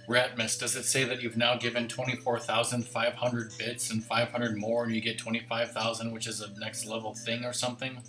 Ratmus, does it say that you've now given 24,500 bits and 500 more and you get 25,000, which is a next level thing or something?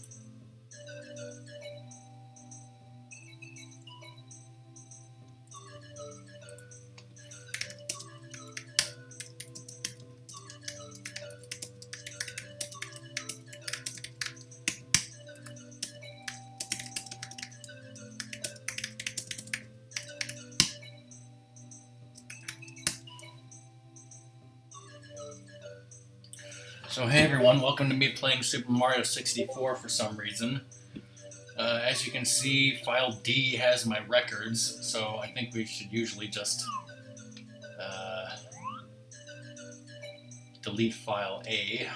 So hey everyone, welcome to me playing Super Mario 64 for some reason. As you can see, file D has my records, so I think we should usually just uh, delete file A.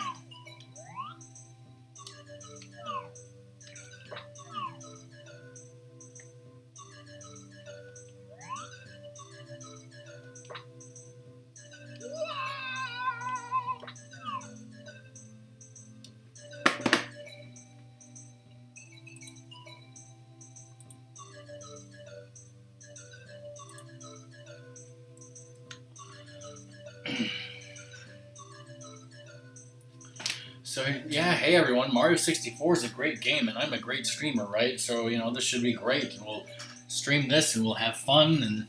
So yeah, hey everyone, Mario 64 is a great game, and I'm a great streamer, right? So this should be great. We'll stream this, and we'll have fun, and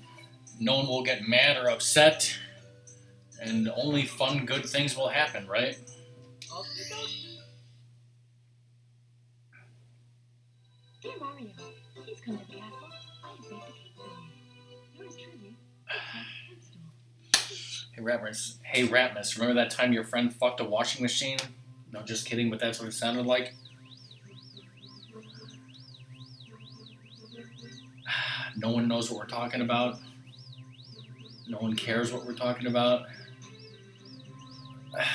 no one will get mad or upset, and only fun, good things will happen, right? Dear Mario, please come to the castle. I have baked a cake for you. Yours truly, Hey Ratmus, remember that time your friend fucked a washing machine? No, just kidding, but that's what it sounded like. No one knows what we're talking about. No one cares what we're talking about. I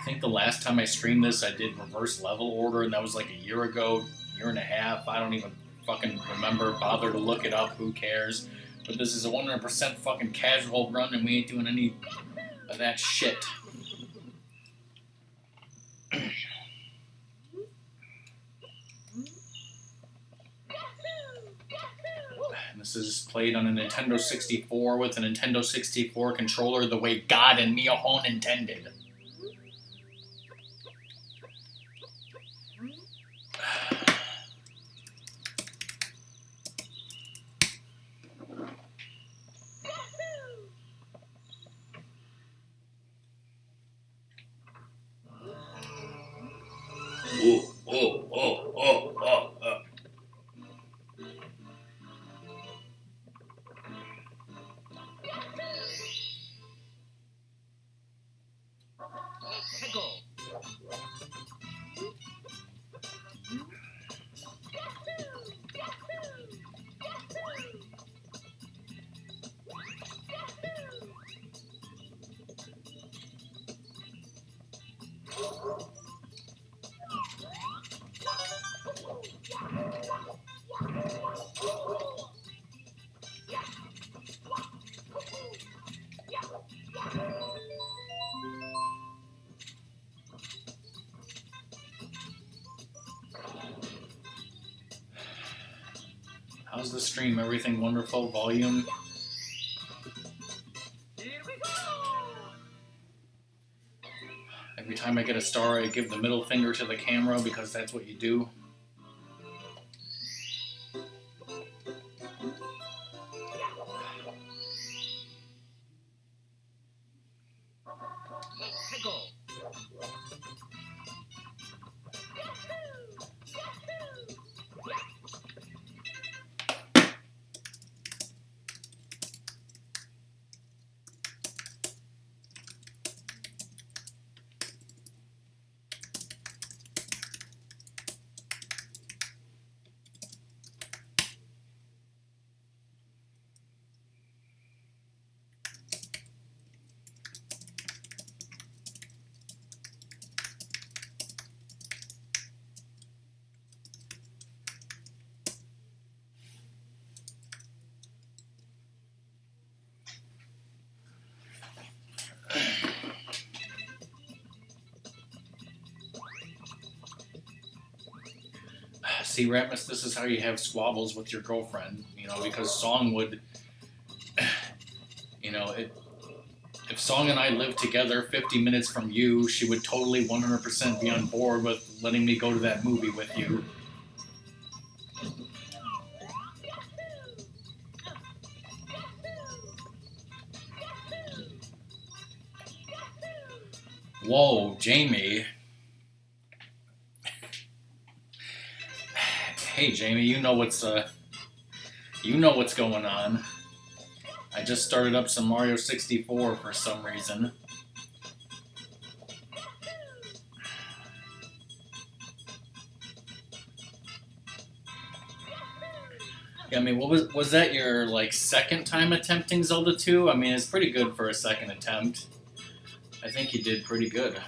think the last time I streamed this, I did reverse level order, and that was like a year ago, year and a half. I don't even fucking remember. Bother to look it up. Who cares? But this is a 100% fucking casual run, and we ain't doing any of that shit. This is played on a Nintendo 64 with a Nintendo 64 controller the way God and Miyahon intended. How's the stream? Everything wonderful? Volume? Every time I get a star, I give the middle finger to the camera because that's what you do. See, Ratmus, this is how you have squabbles with your girlfriend, you know, because Song would, you know, if Song and I lived together 50 minutes from you, she would totally 100% be on board with letting me go to that movie with you. Whoa, Jamie. Hey, Jamie, you know what's going on. I just started up some Mario 64 for some reason. Yeah, I mean, what was that your like second time attempting Zelda 2? I mean, it's pretty good for a second attempt. I think you did pretty good.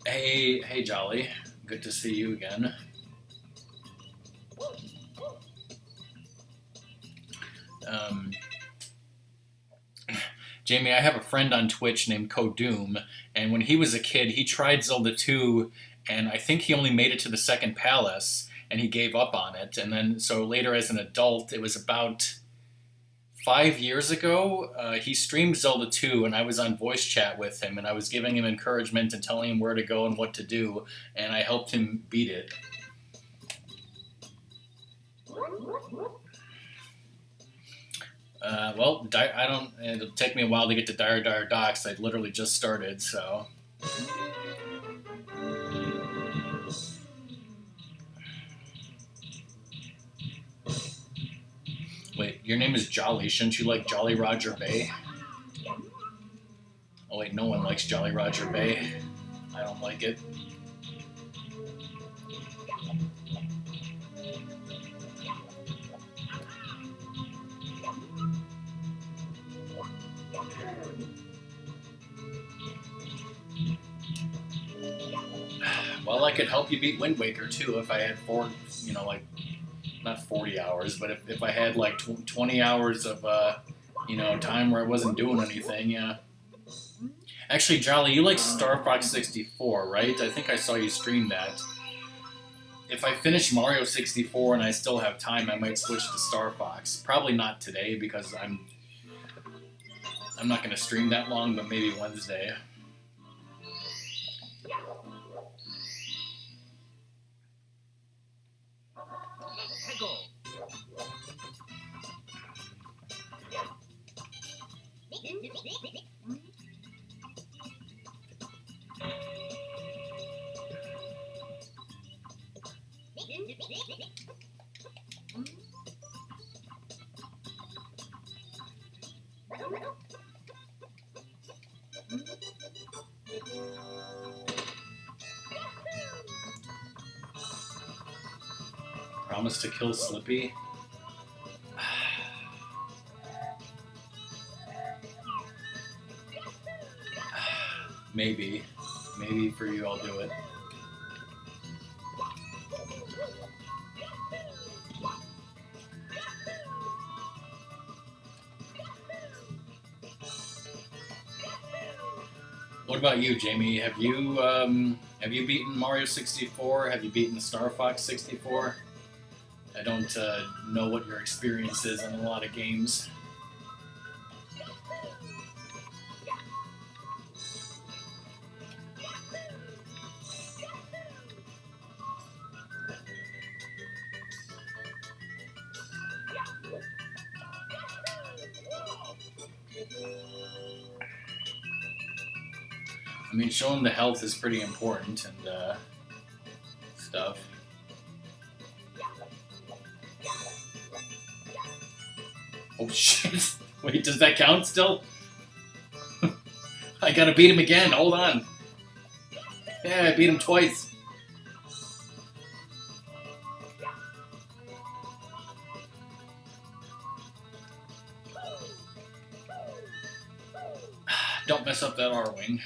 Hey, Jolly. Good to see you again. Jamie, I have a friend on Twitch named Kodoom, and when he was a kid, he tried Zelda 2, and I think he only made it to the second palace, and he gave up on it. And then, so later as an adult, it was about 5 years ago, he streamed Zelda 2, and I was on voice chat with him, and I was giving him encouragement and telling him where to go and what to do, and I helped him beat it. Well, I don't. It'll take me a while to get to Dire Dire Docks. I literally just started, so. Wait, your name is Jolly. Shouldn't you like Jolly Roger Bay? Oh wait, no one likes Jolly Roger Bay. I don't like it. Well, I could help you beat Wind Waker too if I had like not 40 hours, but if I had like 20 hours of time where I wasn't doing anything, yeah. Actually, Jolly, you like Star Fox 64, right? I think I saw you stream that. If I finish Mario 64 and I still have time, I might switch to Star Fox. Probably not today because I'm not going to stream that long, but maybe Wednesday. Promise to kill Slippy. Maybe for you I'll do it. What about you, Jamie? Have you beaten Mario 64? Have you beaten Star Fox 64? I don't know what your experience is in a lot of games. I mean, showing the health is pretty important and stuff. Oh shit! Wait, does that count still? I gotta beat him again, hold on. Yeah, I beat him twice. Don't mess up that R-Wing.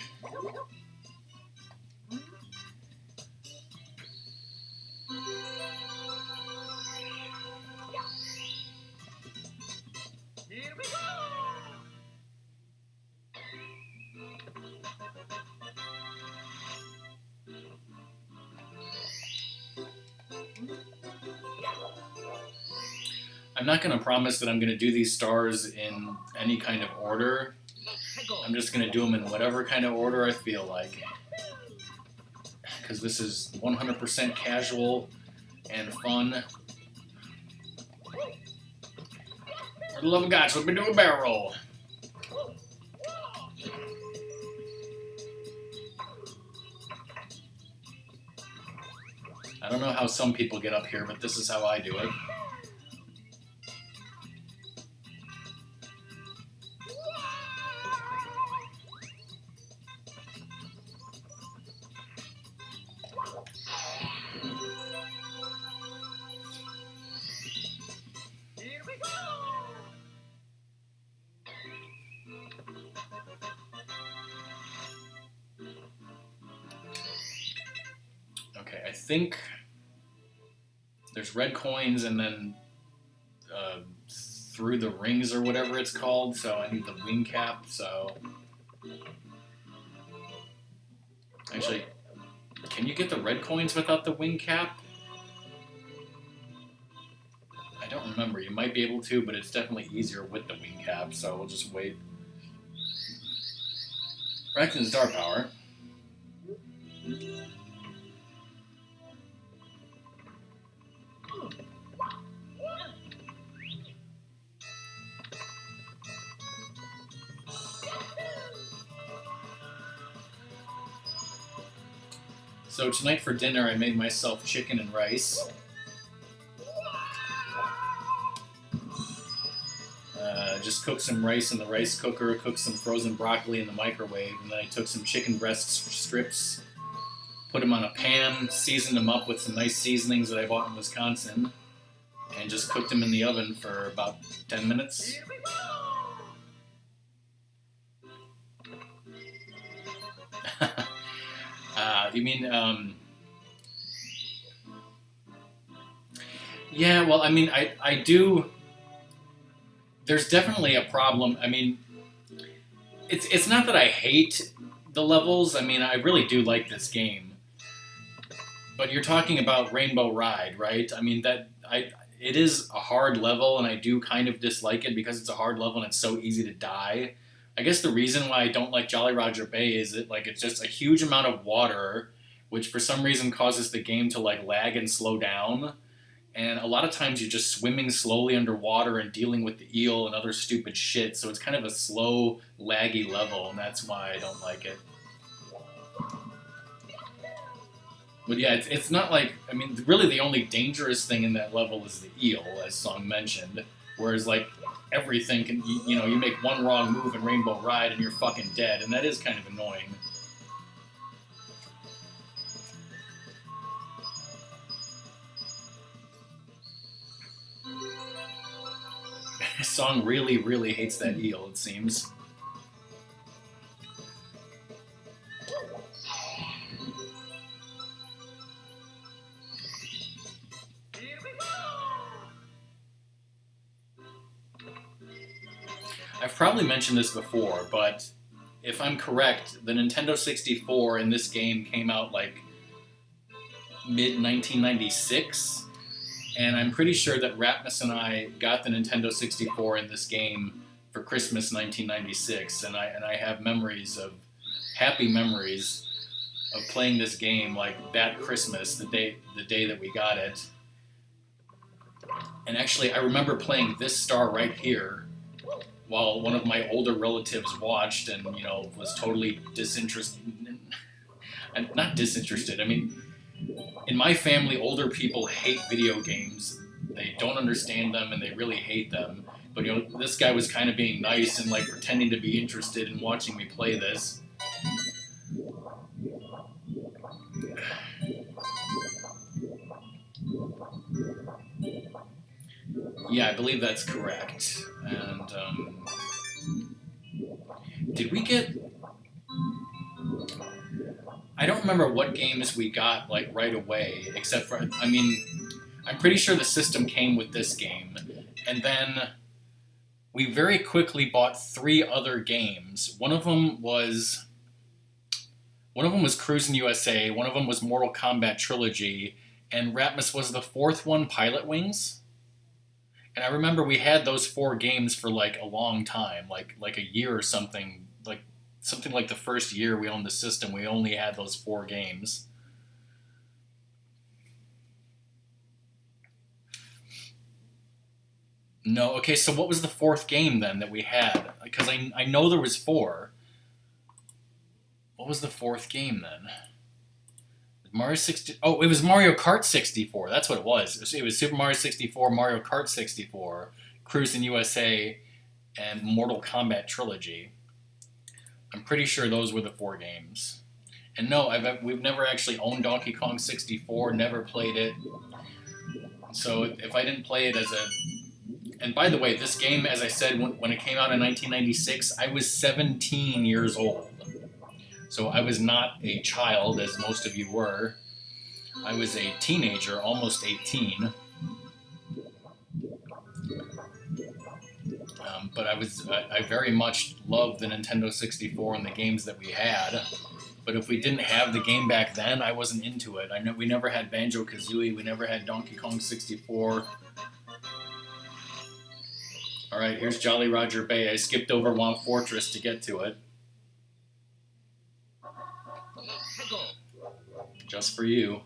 I'm not going to promise that I'm going to do these stars in any kind of order. I'm just going to do them in whatever kind of order I feel like. Because this is 100% casual and fun. For the love of God, so let me do a barrel roll. I don't know how some people get up here, but this is how I do it. Okay, I think there's red coins and then through the rings or whatever it's called, so I need the wing cap, so... Actually, can you get the red coins without the wing cap? I don't remember. You might be able to, but it's definitely easier with the wing cap, so we'll just wait. Back to the star power. So tonight for dinner I made myself chicken and rice. Just cooked some rice in the rice cooker, cooked some frozen broccoli in the microwave, and then I took some chicken breast strips, put them on a pan, seasoned them up with some nice seasonings that I bought in Wisconsin, and just cooked them in the oven for about 10 minutes. You mean, yeah, well, I mean, I do, there's definitely a problem. I mean, it's not that I hate the levels. I mean, I really do like this game. But you're talking about Rainbow Ride, right? I mean, it is a hard level, and I do kind of dislike it because it's a hard level and it's so easy to die. I guess the reason why I don't like Jolly Roger Bay is that it's just a huge amount of water, which for some reason causes the game to lag and slow down. And a lot of times you're just swimming slowly underwater and dealing with the eel and other stupid shit. So it's kind of a slow, laggy level, and that's why I don't like it. But yeah, it's not like, I mean, really the only dangerous thing in that level is the eel, as Song mentioned. Whereas, everything can, you make one wrong move in Rainbow Ride and you're fucking dead, and that is kind of annoying. Song really, really hates that eel, it seems. I've probably mentioned this before, but if I'm correct, the Nintendo 64 in this game came out mid-1996, and I'm pretty sure that Ratmus and I got the Nintendo 64 in this game for Christmas 1996, and I have happy memories of playing this game that Christmas, the day that we got it. And actually, I remember playing this star right here while one of my older relatives watched and, was totally disinterested. Not disinterested, I mean, in my family, older people hate video games. They don't understand them and they really hate them. But, this guy was kind of being nice and, pretending to be interested in watching me play this. Yeah, I believe that's correct. And, did we get... I don't remember what games we got, right away, except for... I mean, I'm pretty sure the system came with this game. And then we very quickly bought 3 other games. One of them was Cruisin' USA, one of them was Mortal Kombat Trilogy, and Ratmus was the 4th one, Pilot Wings. And I remember we had those 4 games for like a long time, like a year or something, like something like the first year we owned the system, we only had those 4 games. No, okay, so what was the 4th game then that we had? Because I know there was 4. What was the 4th game then? Mario 60. Oh, it was Mario Kart 64. That's what it was. It was Super Mario 64, Mario Kart 64, Cruis'n USA, and Mortal Kombat Trilogy. I'm pretty sure those were the 4 games. And no, we've never actually owned Donkey Kong 64. Never played it. So if I didn't play it as a, and by the way, this game, as I said, when it came out in 1996, I was 17 years old. So I was not a child, as most of you were. I was a teenager, almost 18. But I very much loved the Nintendo 64 and the games that we had. But if we didn't have the game back then, I wasn't into it. I know we never had Banjo-Kazooie. We never had Donkey Kong 64. All right, here's Jolly Roger Bay. I skipped over Womp Fortress to get to it. Just for you.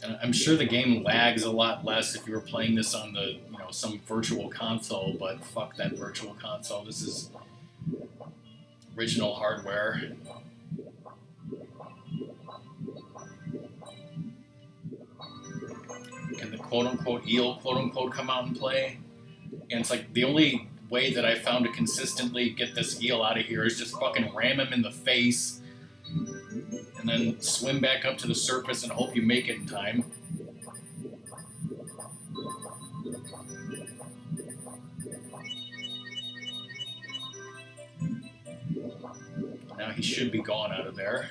And I'm sure the game lags a lot less if you were playing this on the, some virtual console, but fuck that virtual console. This is original hardware. Can the quote-unquote eel, quote-unquote, come out and play? And it's like the only way that I found to consistently get this eel out of here is just fucking ram him in the face and then swim back up to the surface and hope you make it in time. Now he should be gone out of there.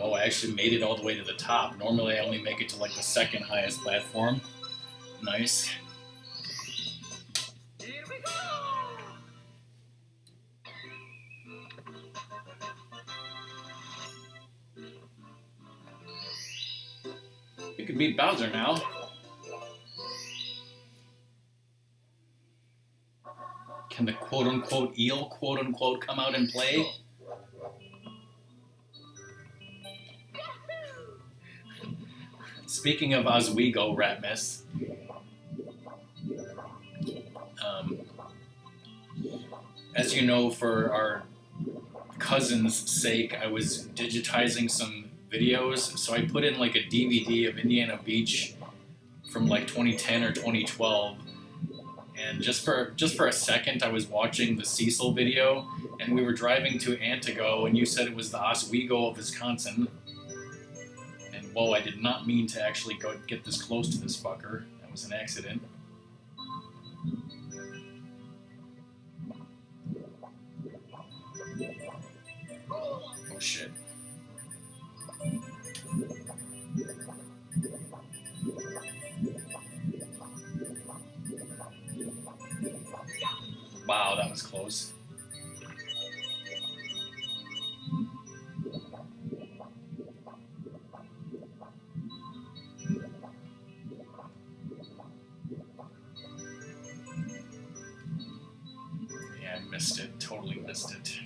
Oh, I actually made it all the way to the top. Normally I only make it to like the second highest platform. Nice. Here we go! You can beat Bowser now. Can the quote-unquote eel, quote-unquote, come out and play? Speaking of Oswego, Ratmus, as you know, for our cousin's sake, I was digitizing some videos, so I put in like a DVD of Indiana Beach from like 2010 or 2012, and just for a second, I was watching the Cecil video, and we were driving to Antigo, and you said it was the Oswego of Wisconsin. Whoa, I did not mean to actually go get this close to this fucker. That was an accident. Oh shit. Wow, that was close. Missed it. Totally missed it.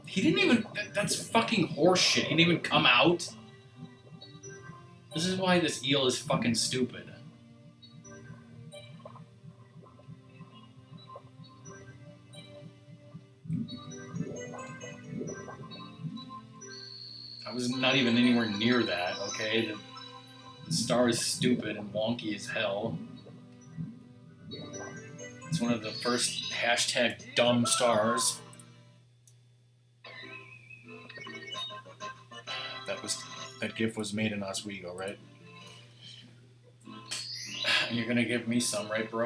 He didn't even... That's fucking horseshit. He didn't even come out. This is why this eel is fucking stupid. I was not even anywhere near that, okay? The star is stupid and wonky as hell. It's one of the first hashtag dumb stars. That GIF was made in Oswego, right? And you're gonna give me some, right, bro?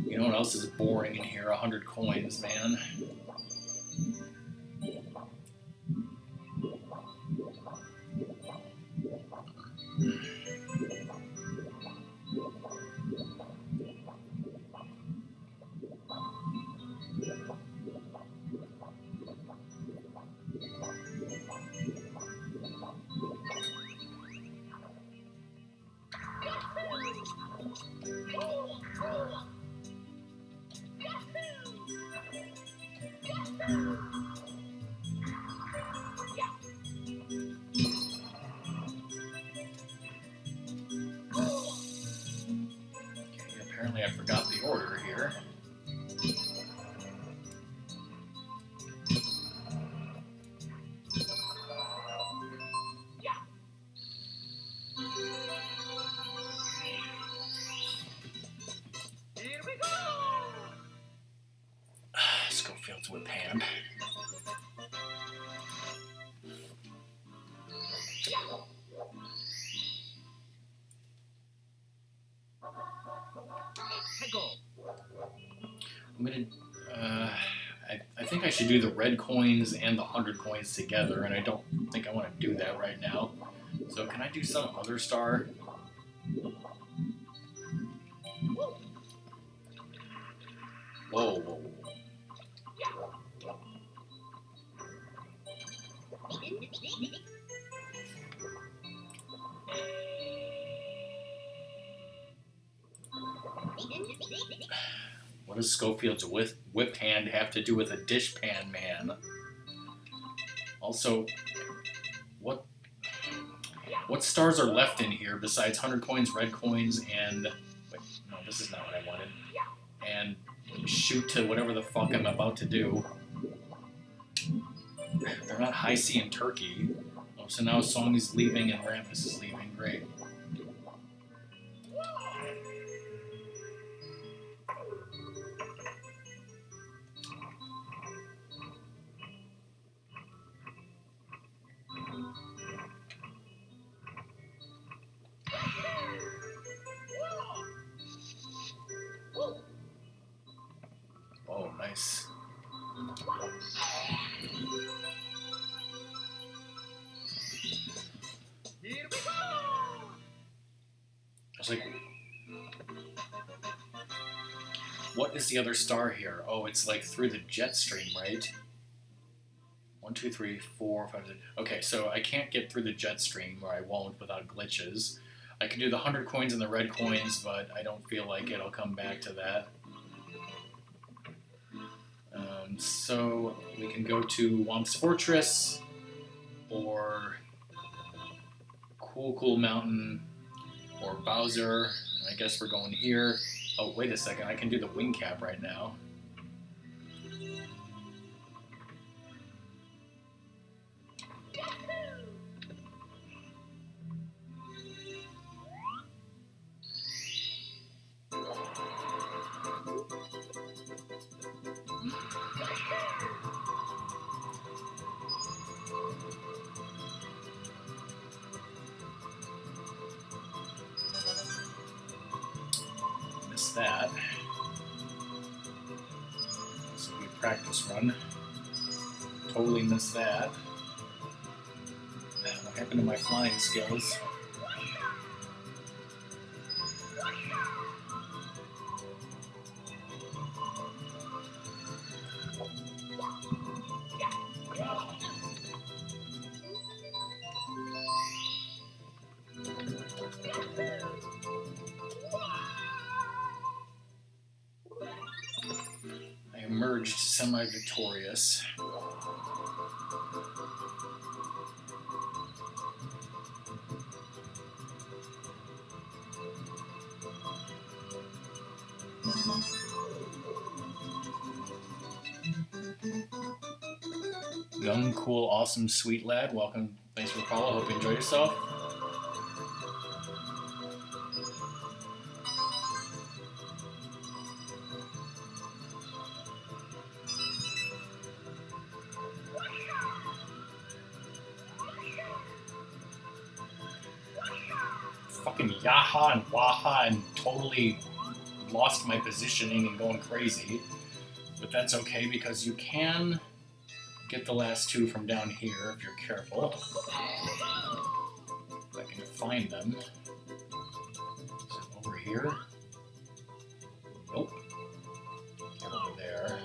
You know what else is boring in here? 100 coins, man. Apparently I forgot the order here. Here we go! Schofield's whip hand. I'm gonna. I think I should do the red coins and the 100 coins together, and I don't think I want to do that right now. So can I do some other star? Whoa, whoa, whoa. What does Schofield's whip hand have to do with a dishpan man? Also, what stars are left in here besides 100 coins, red coins, and... Wait, no, this is not what I wanted. And shoot to whatever the fuck I'm about to do. They're not High C and Turkey. Oh, so now Song is leaving and Rammus is leaving. Great. Oh, nice. Here we go! I was like, what is the other star here? Oh, it's like through the jet stream, right? 1, 2, 3, 4, 5, 6. Okay, so I can't get through the jet stream, or I won't without glitches. I can do the 100 coins and the red coins, but I don't feel like it. I'll come back to that. So we can go to Womp's Fortress, or Cool Mountain, or Bowser. I guess we're going here. Oh, wait a second. I can do the wing cap right now. Missed that. This will be a practice run. Totally missed that. What happened to my flying skills? emerged semi-victorious. Young, cool, awesome, sweet lad. Welcome. Thanks for the follow. Hope you enjoy yourself. Fucking Yaha and Waha and totally lost my positioning and going crazy. But that's okay because you can get the last two from down here if you're careful. If I can find them. Is it over here? Nope. Get over there.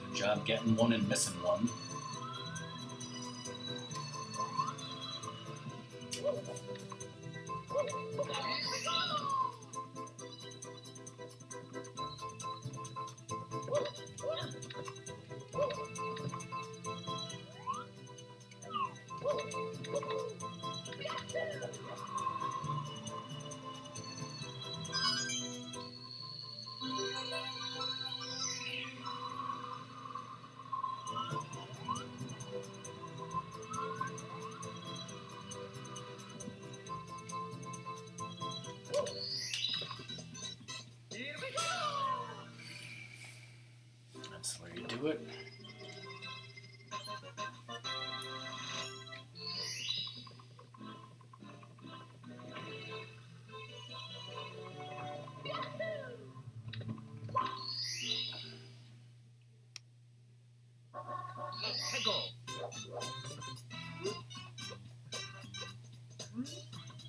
Good job getting one and missing one. That's the way you do it.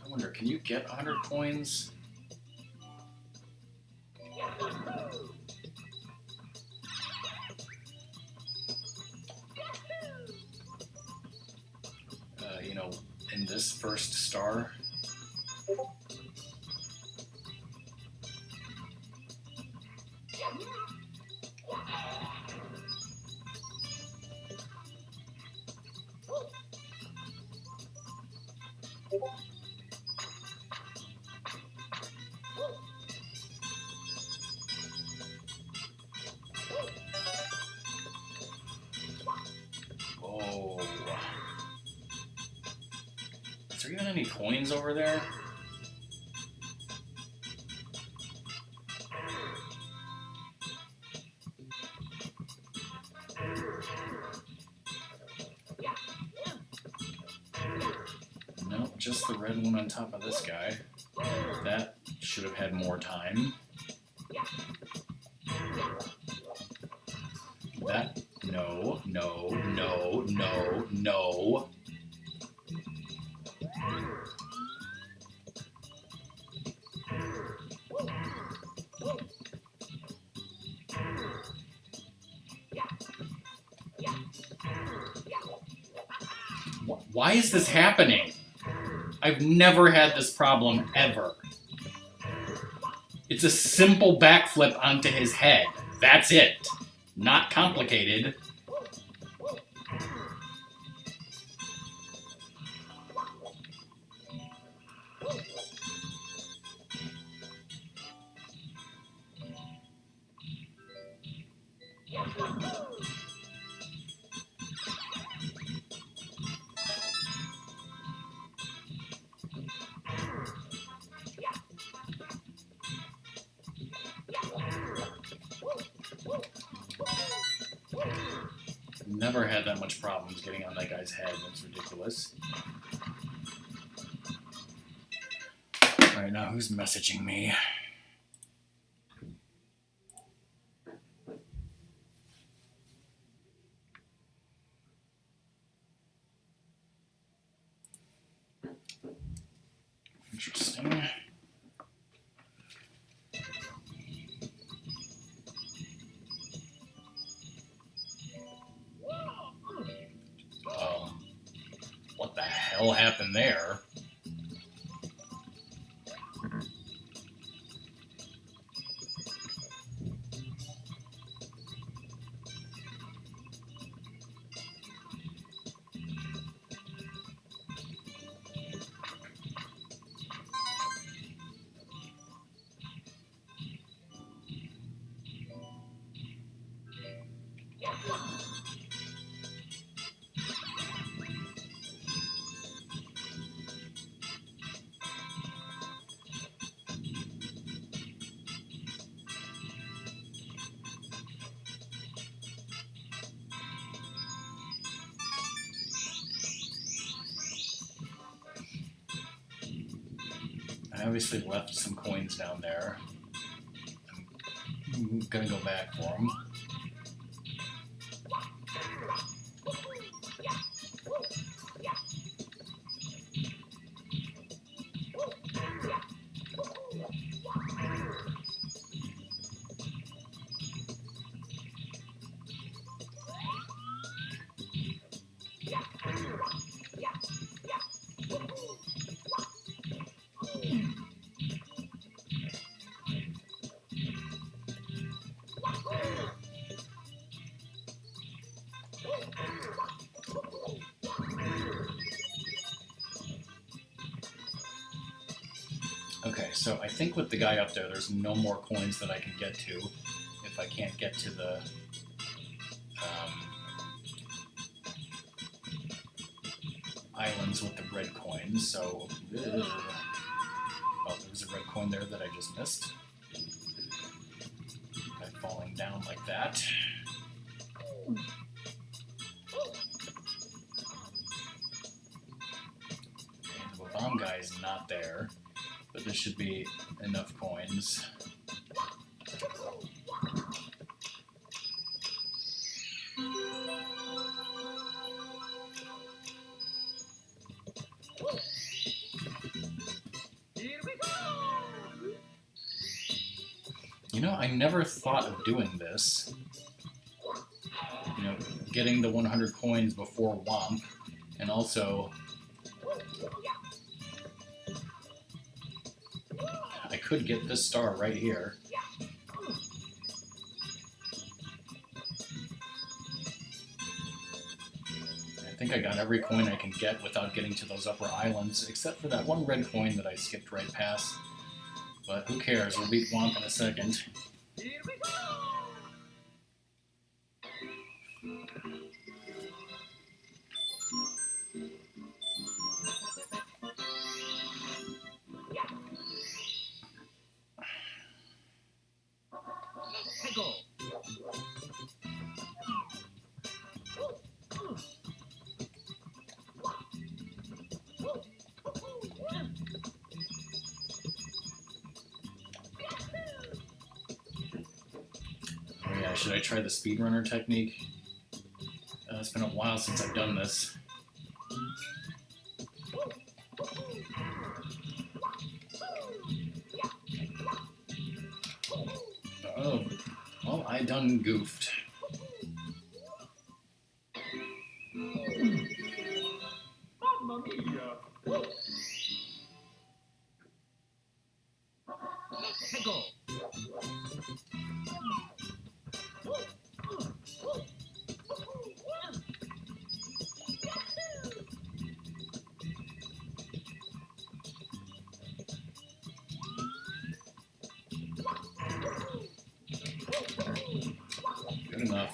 I wonder, can you get 100 coins? You know, in this first star. Whoa. Is there even any coins over there? No, just the red one on top of this guy. That should have had more time. That, no, no, no, no, no. Why is this happening? I've never had this problem ever. It's a simple backflip onto his head. That's it. Not complicated. Never had that much problems getting on that guy's head. That's ridiculous. Alright, now who's messaging me? Interesting. hell happened there. I obviously left some coins down there. I'm gonna go back for them. Okay, so I think with the guy up there, there's no more coins that I can get to if I can't get to the islands with the red coins. So, oh, there was a red coin there that I just missed by falling down like that. And the bomb guy is not there. But this should be enough coins. You know, I never thought of doing this. You know, getting the 100 coins before Womp, and also I could get this star right here. I think I got every coin I can get without getting to those upper islands, except for that one red coin that I skipped right past. But who cares? We'll beat Womp in a second. Should I try the speedrunner technique? It's been a while since I've done this. Oh, well, I done goofed. Mamma mia! Go. Good enough.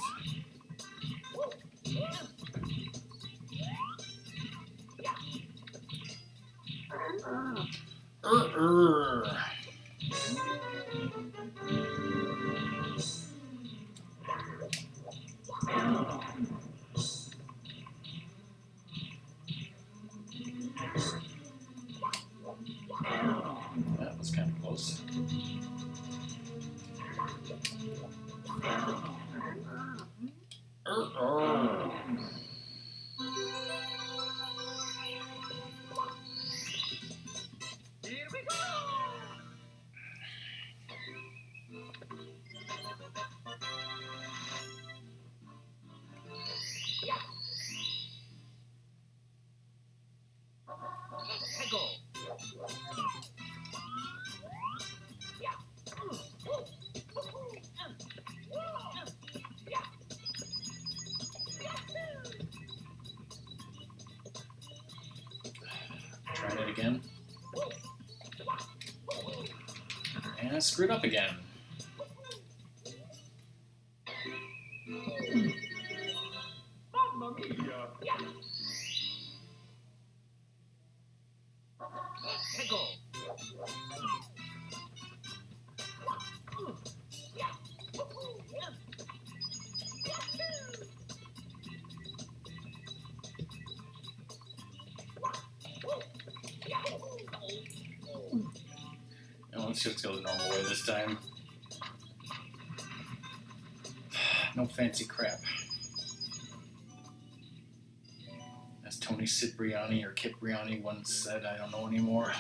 That was kind of close. Here we go! again. And I screwed up again. Mamma mia! Ecco! No, let's just go the normal way this time. No fancy crap. As Tony Cipriani or Cipriani once said, I don't know anymore.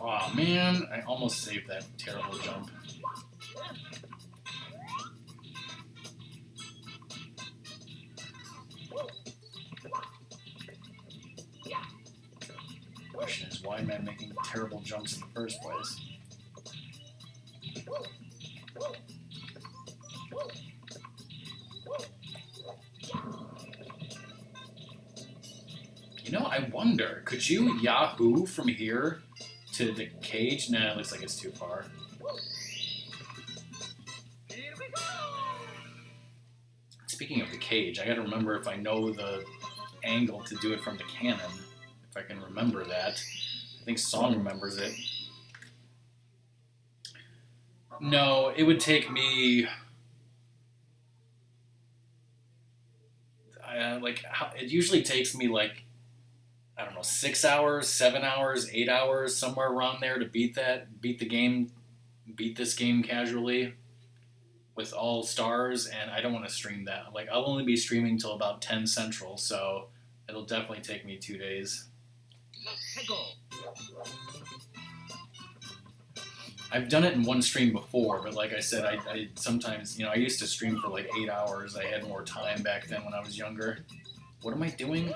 Oh man, I almost saved that terrible jump. Question is, why am I making terrible jumps in the first place? You know, I wonder, could you Yahoo from here to the cage? Nah, it looks like it's too far. Here we go! Speaking of the cage, I gotta remember if I know the angle to do it from the cannon. If I can remember that. I think Song remembers it. No, it would take me... it usually takes me like, I don't know, 6 hours, 7 hours, 8 hours, somewhere around there to beat the game, beat this game casually with all stars, and I don't want to stream that. Like, I'll only be streaming till about 10 Central, so it'll definitely take me 2 days. Ecco! I've done it in one stream before, but like I said, I sometimes, I used to stream for like 8 hours. I had more time back then when I was younger. What am I doing?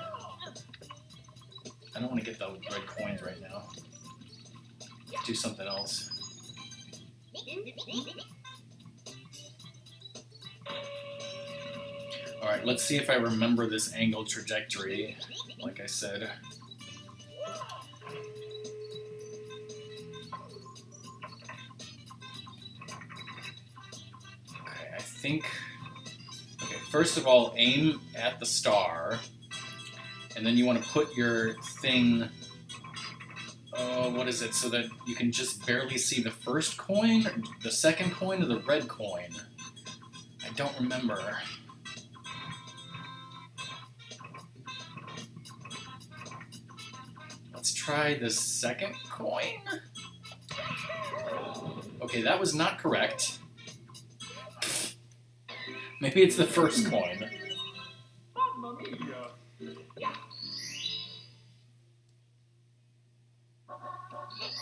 I don't want to get the red coins right now. Let's do something else. Alright, let's see if I remember this angle trajectory, like I said. Okay, I think... Okay, first of all, aim at the star, and then you want to put your thing... what is it? So that you can just barely see the first coin, or the second coin, or the red coin? I don't remember. Let's try the second coin. Okay, that was not correct. Maybe it's the first coin. Mamma mia!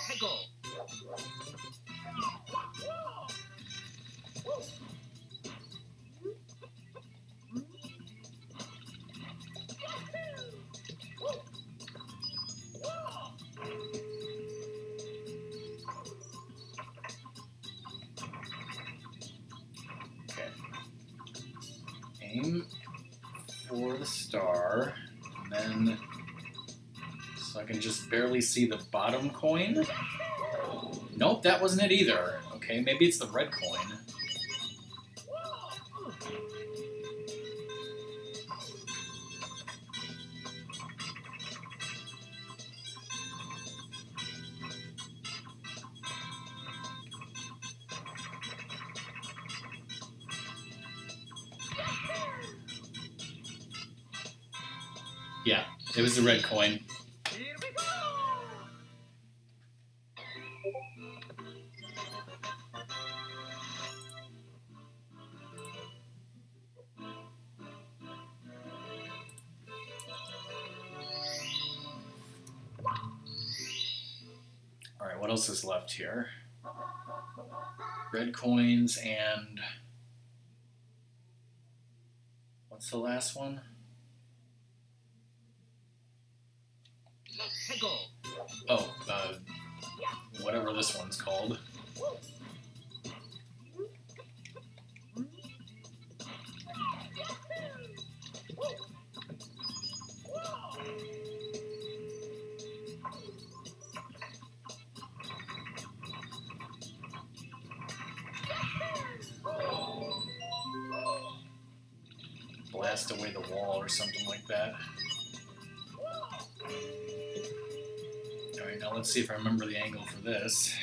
Ecco! Okay. Aim for the star, and then so I can just barely see the bottom coin. Nope, that wasn't it either. Okay, maybe it's the red coin. Yeah, it was the red coin. Here we go! what else is left here? Red coins and what's the last one? Hego. Oh, whatever this one's called. Blast away the wall or something like that. Alright, now let's see if I remember the angle for this.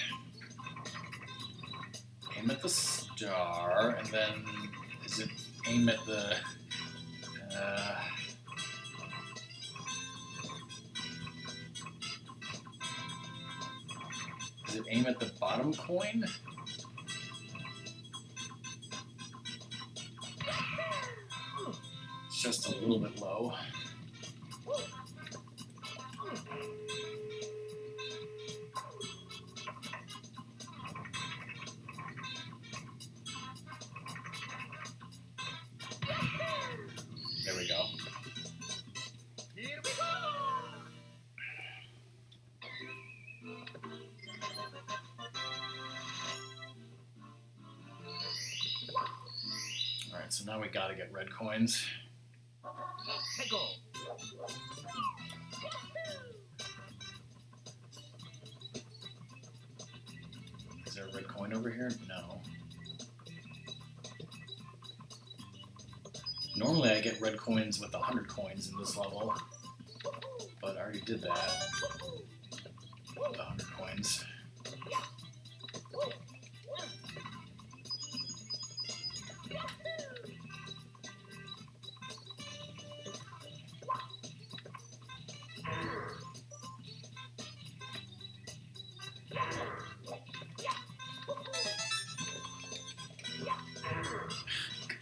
Aim at the star, and then is it aim at the... is it aim at the bottom coin? It's just a little bit low. There we go. Here we go. Alright, so now we gotta get red coins. Hego. Is there a red coin over here? No. Normally I get red coins with 100 coins in this level, but I already did that. 100 coins.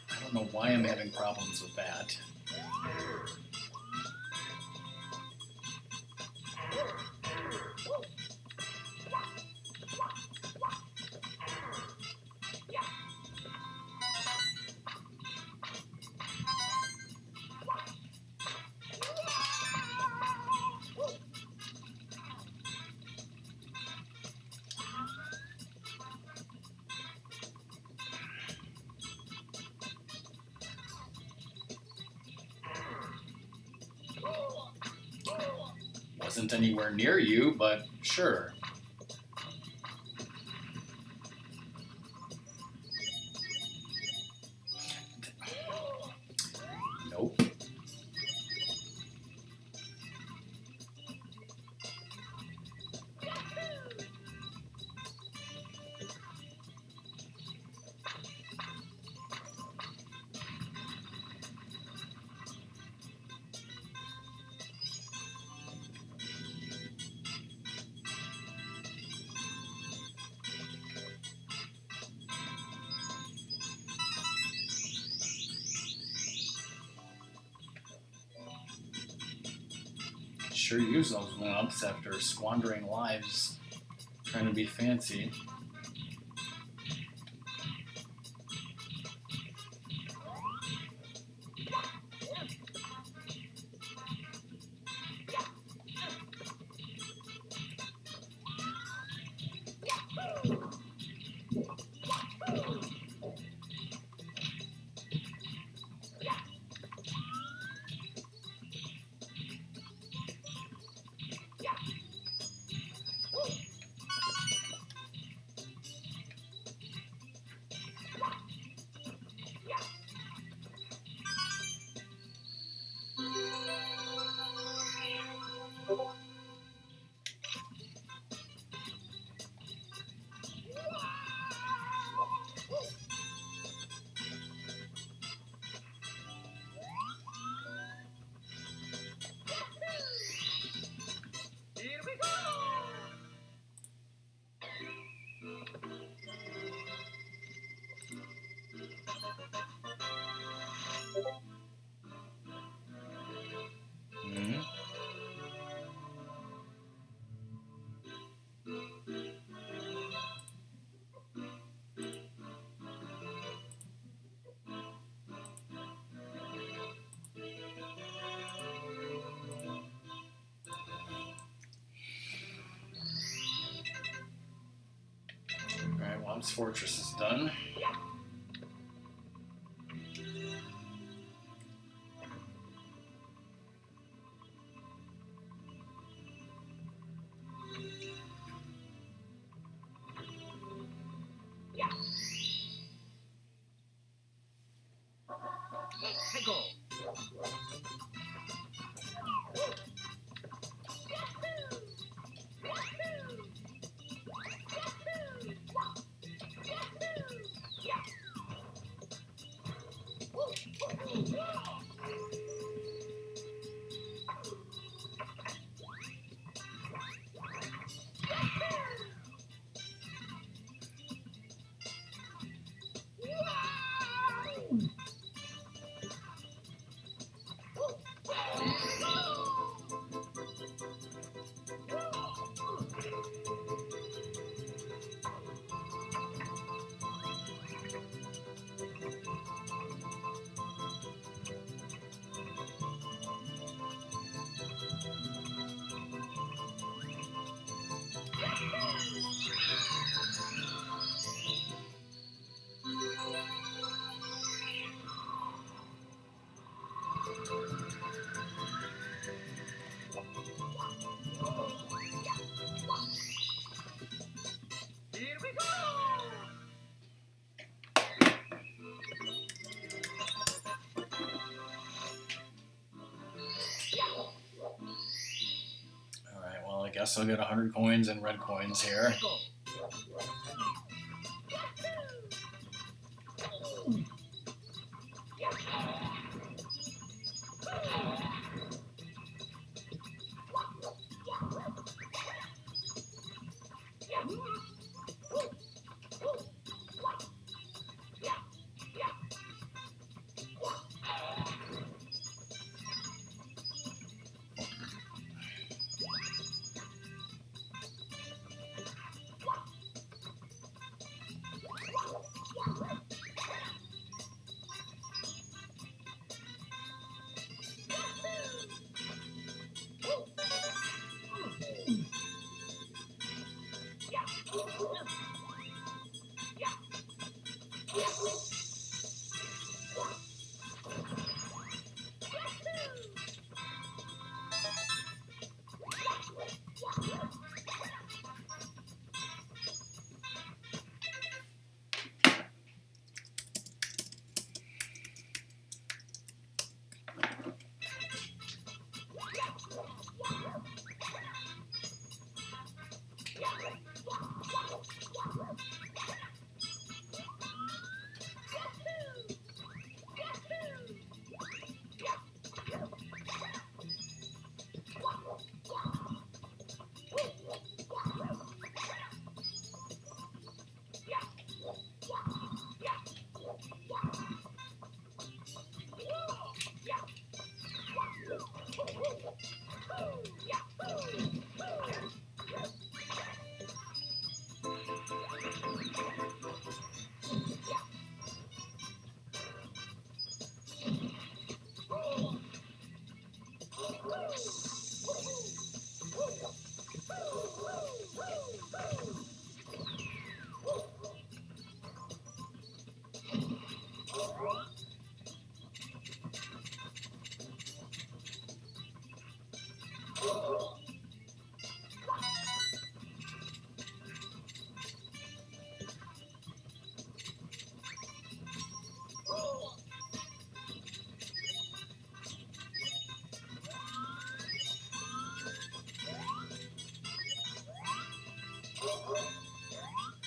I don't know why I'm having problems with that. Wasn't anywhere near you, but sure. Nope. Sure use those one-ups after squandering lives trying to be fancy. Here we go. Hmm. fortress is done. Hey, go. Here we go. Alright, well, I guess I'll get 100 coins and red coins here. Hey, go.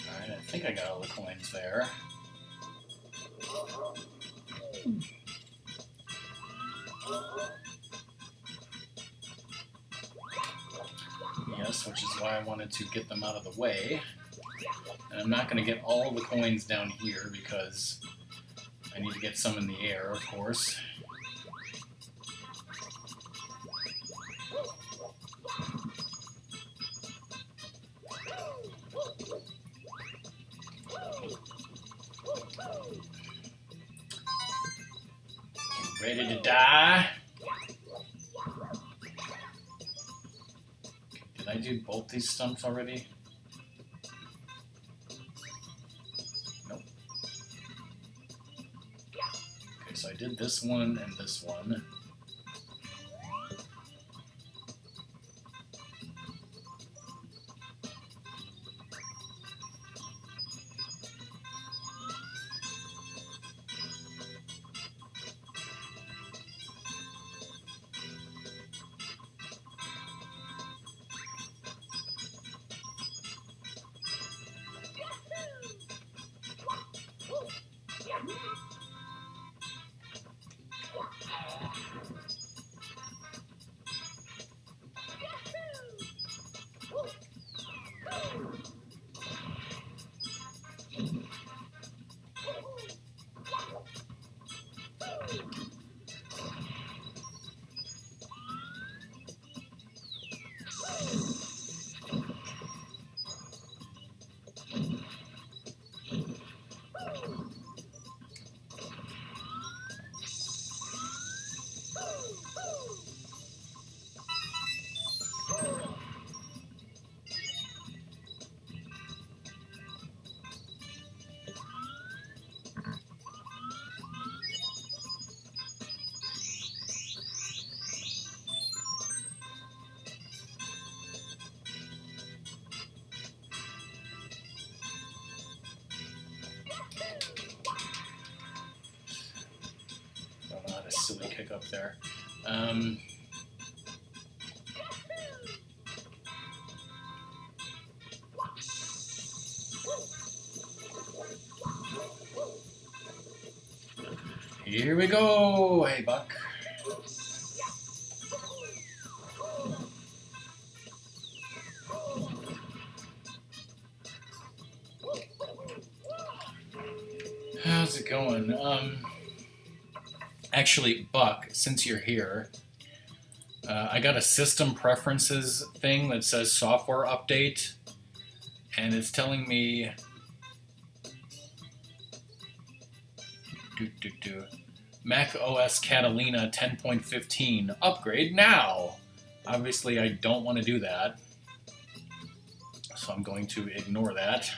Alright, I think I got all the coins there. Yes, which is why I wanted to get them out of the way. And I'm not going to get all the coins down here because I need to get some in the air, of course. Ready to die? Did I do both these stumps already? Okay, so I did this one and this one. Oh, not a silly kick up there. Here we go. Hey, Buck. How's it going? Actually, Buck, since you're here, I got a system preferences thing that says software update, and it's telling me Mac OS Catalina 10.15 upgrade now. Obviously, I don't want to do that, so I'm going to ignore that.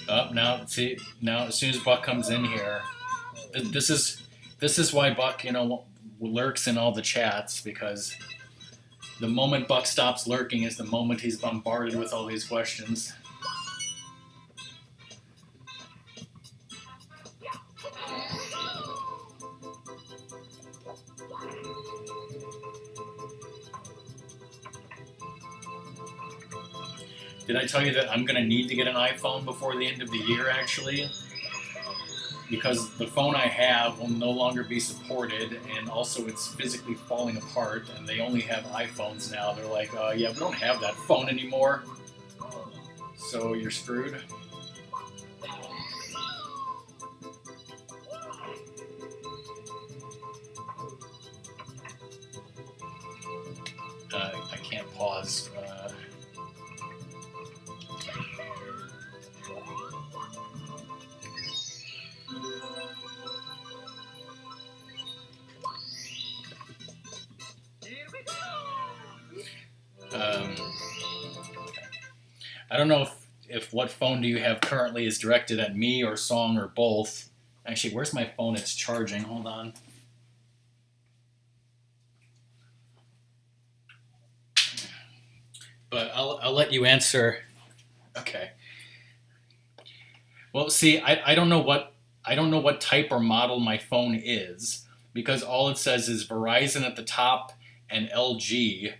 Up now, see now. As soon as Buck comes in here, this is why Buck, lurks in all the chats, because the moment Buck stops lurking is the moment he's bombarded with all these questions. Did I tell you that I'm going to need to get an iPhone before the end of the year, actually? Because the phone I have will no longer be supported, and also it's physically falling apart, and they only have iPhones now. They're like, yeah, we don't have that phone anymore. So you're screwed. I can't pause. I don't know if what phone do you have currently is directed at me or Song or both. Actually, where's my phone? It's charging. Hold on. But I'll let you answer. Okay. Well, see, I don't know what type or model my phone is, because all it says is Verizon at the top and LG.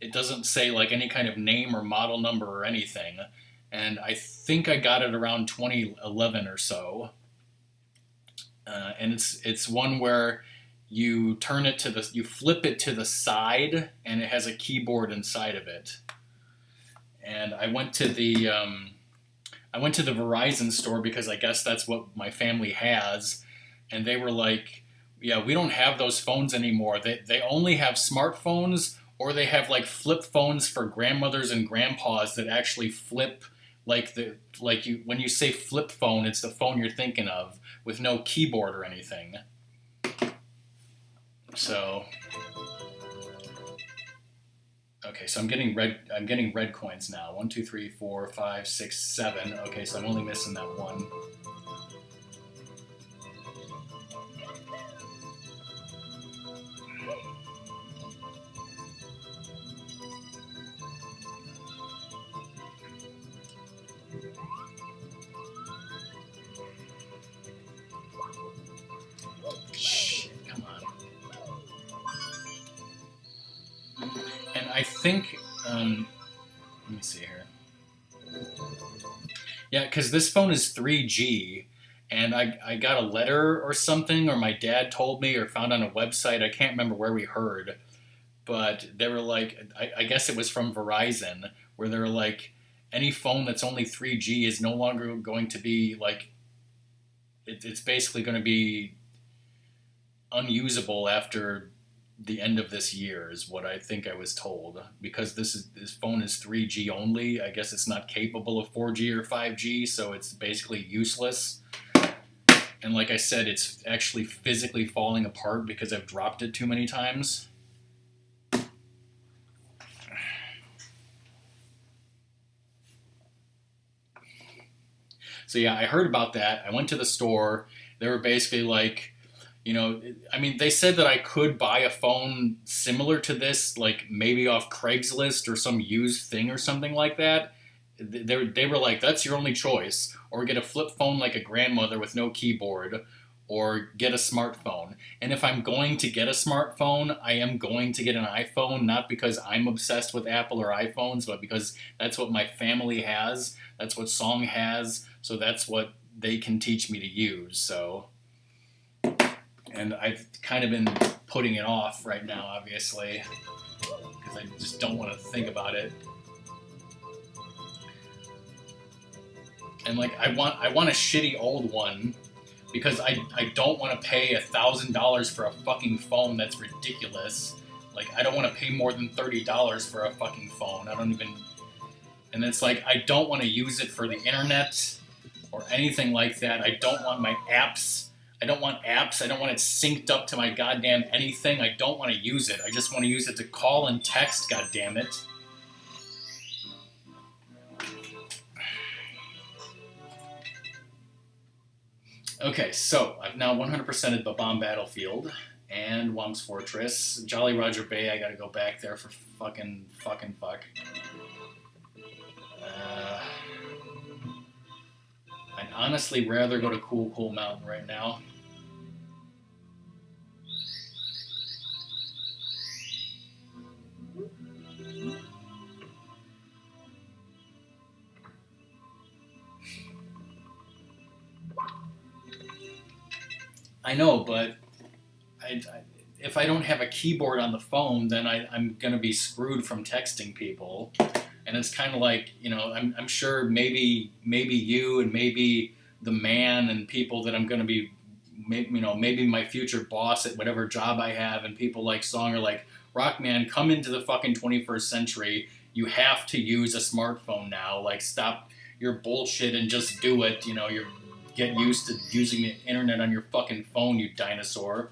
It doesn't say like any kind of name or model number or anything. And I think I got it around 2011 or so. And it's one where you you flip it to the side, and it has a keyboard inside of it. And I went to the Verizon store because I guess that's what my family has, and they were like, "Yeah, we don't have those phones anymore. They only have smartphones, or they have like flip phones for grandmothers and grandpas that actually flip, when you say flip phone, it's the phone you're thinking of with no keyboard or anything." So Okay, so I'm getting red coins now. 1, 2, 3, 4, 5, 6, 7. Okay, so I'm only missing that one. Shit, come on. And I think, let me see here. Yeah, because this phone is 3G, and I got a letter or something, or my dad told me, or found on a website. I can't remember where we heard, but they were like, I guess it was from Verizon, where they were like, any phone that's only 3G is no longer going to be like, it's basically going to be unusable after the end of this year is what I think I was told, because this phone is 3G only. I guess it's not capable of 4G or 5G, so it's basically useless. And like I said, it's actually physically falling apart because I've dropped it too many times. So yeah, I heard about that. I went to the store. They were basically like, I mean, they said that I could buy a phone similar to this, like maybe off Craigslist or some used thing or something like that. They were like, that's your only choice. Or get a flip phone like a grandmother with no keyboard, or get a smartphone. And if I'm going to get a smartphone, I am going to get an iPhone, not because I'm obsessed with Apple or iPhones, but because that's what my family has. That's what Song has. So that's what they can teach me to use. So. And I've kind of been putting it off right now, obviously, because I just don't want to think about it. And like, I want a shitty old one because I don't want to pay $1,000 for a fucking phone. That's ridiculous. Like, I don't want to pay more than $30 for a fucking phone. I don't even. And it's like, I don't want to use it for the internet or anything like that. I don't want my apps. I don't want apps. I don't want it synced up to my goddamn anything. I don't want to use it. I just want to use it to call and text, goddammit. Okay, so I've now 100%ed Babam Battlefield and Wom's Fortress. Jolly Roger Bay, I gotta go back there for fucking fuck. I'd honestly rather go to Cool Cool Mountain right now. I know, but if I don't have a keyboard on the phone, then I'm going to be screwed from texting people. And it's kind of like, I'm sure maybe you and maybe the man and people that I'm going to be, maybe my future boss at whatever job I have, and people like Song are like, Rockman, come into the fucking 21st century. You have to use a smartphone now. Like, stop your bullshit and just do it. You're get used to using the internet on your fucking phone, you dinosaur.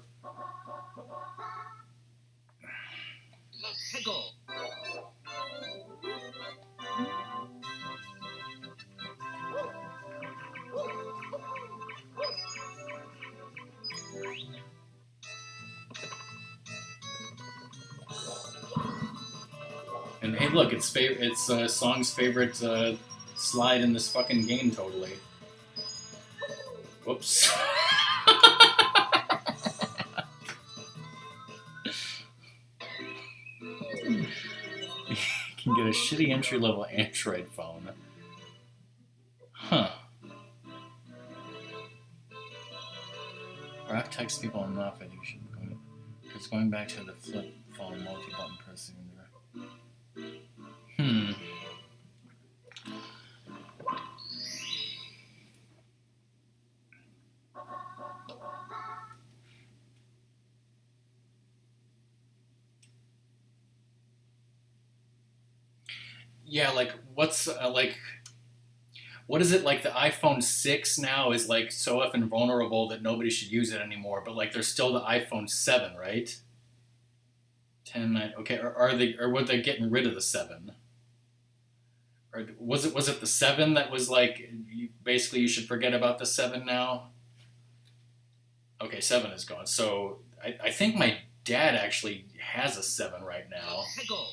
Let's go. And hey, look, it's Song's favorite slide in this fucking game, totally. Whoops. You can get a shitty entry-level Android phone. Huh. Rock text people enough, I think you should go. Because going back to the flip phone multi-button pressing. Yeah, like what is it, like the iPhone 6 now is like so effing vulnerable that nobody should use it anymore, but like there's still the iPhone 7, right? 10, 9. Okay, or were they getting rid of the 7? Or was it the 7 that was like basically you should forget about the 7 now? Okay, 7 is gone. So I think my dad actually has a 7 right now. Go.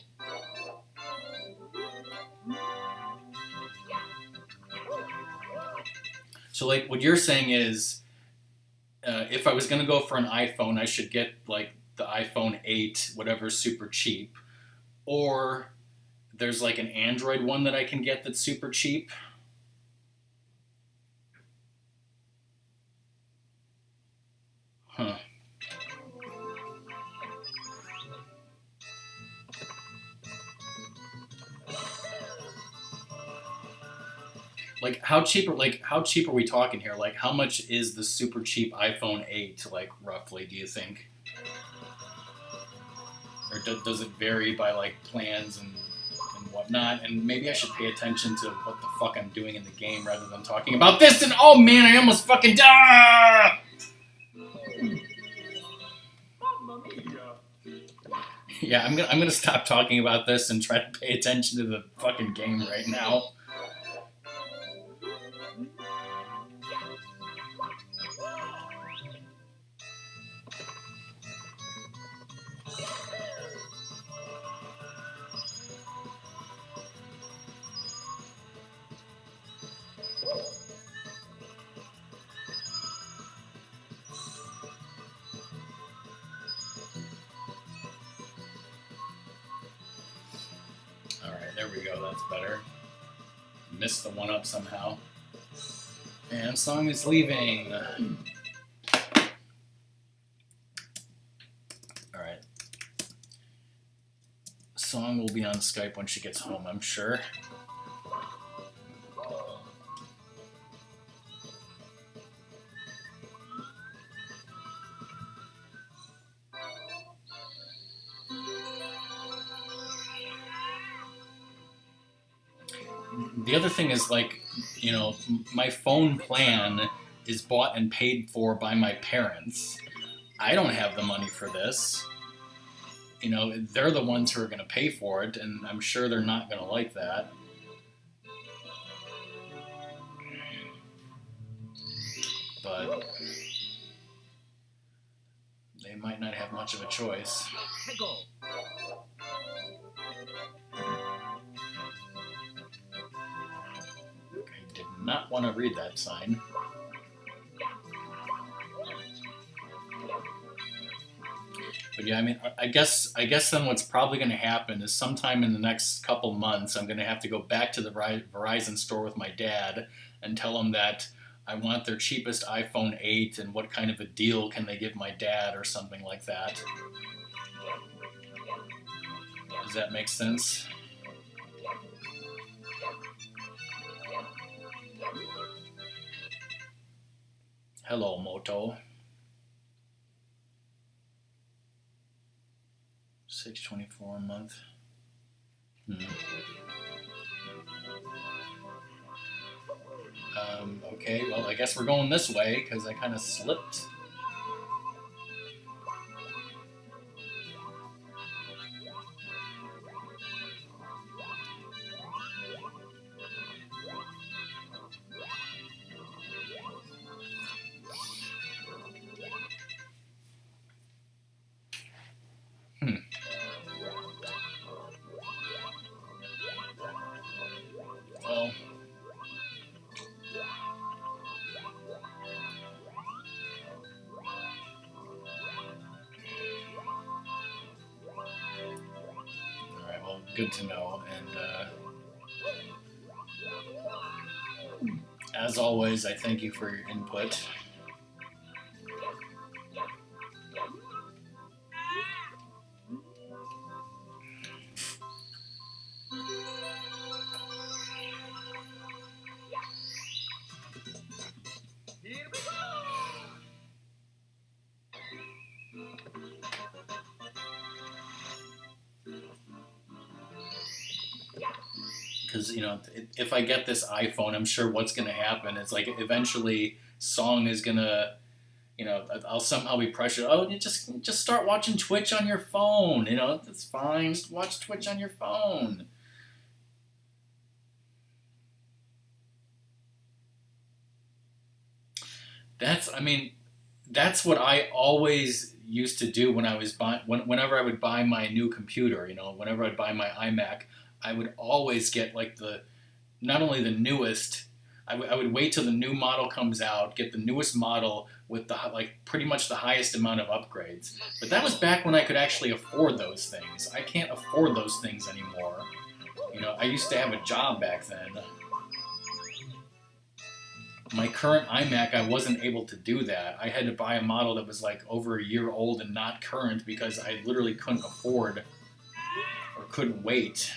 So like what you're saying is, if I was gonna go for an iPhone, I should get like the iPhone 8, whatever's super cheap, or there's like an Android one that I can get that's super cheap. Huh. How cheap are we talking here? Like how much is the super cheap iPhone 8 like roughly, do you think? Or does it vary by like plans and whatnot? And maybe I should pay attention to what the fuck I'm doing in the game rather than talking about this. And oh man, I almost fucking died. Yeah, I'm gonna stop talking about this and try to pay attention to the fucking game right now. Alright, there we go, that's better. Missed the one up somehow. And song is leaving. Alright. Song will be on Skype when she gets home, I'm sure. The other thing is like, you know, my phone plan is bought and paid for by my parents. I don't have the money for this. You know, they're the ones who are going to pay for it, and I'm sure they're not going to like that. But they might not have much of a choice. Go. I did not want to read that sign. But yeah, I mean, I guess then what's probably going to happen is sometime in the next couple months, I'm going to have to go back to the Verizon store with my dad and tell him that I want their cheapest iPhone 8 and what kind of a deal can they give my dad or something like that. Does that make sense? Hello, Moto. $6.24 a month. Okay, well, I guess we're going this way because I kind of slipped. Well, alright, well, good to know. And as always, I thank you for your input. Here we go. Because, you know, if I get this iPhone, I'm sure what's going to happen is like eventually Song is going to You know, I'll somehow be pressured. Oh, you just start watching Twitch on your phone. You know, that's fine. Just watch Twitch on your phone. I mean, that's what I always used to do when I was whenever I would buy my new computer. You know, whenever I'd buy my iMac, I would always get like not only the newest. I would wait till the new model comes out, get the newest model with the like pretty much the highest amount of upgrades. But that was back when I could actually afford those things. I can't afford those things anymore. You know, I used to have a job back then. My current iMac, I wasn't able to do that. I had to buy a model that was like over a year old and not current because I literally couldn't afford or couldn't wait.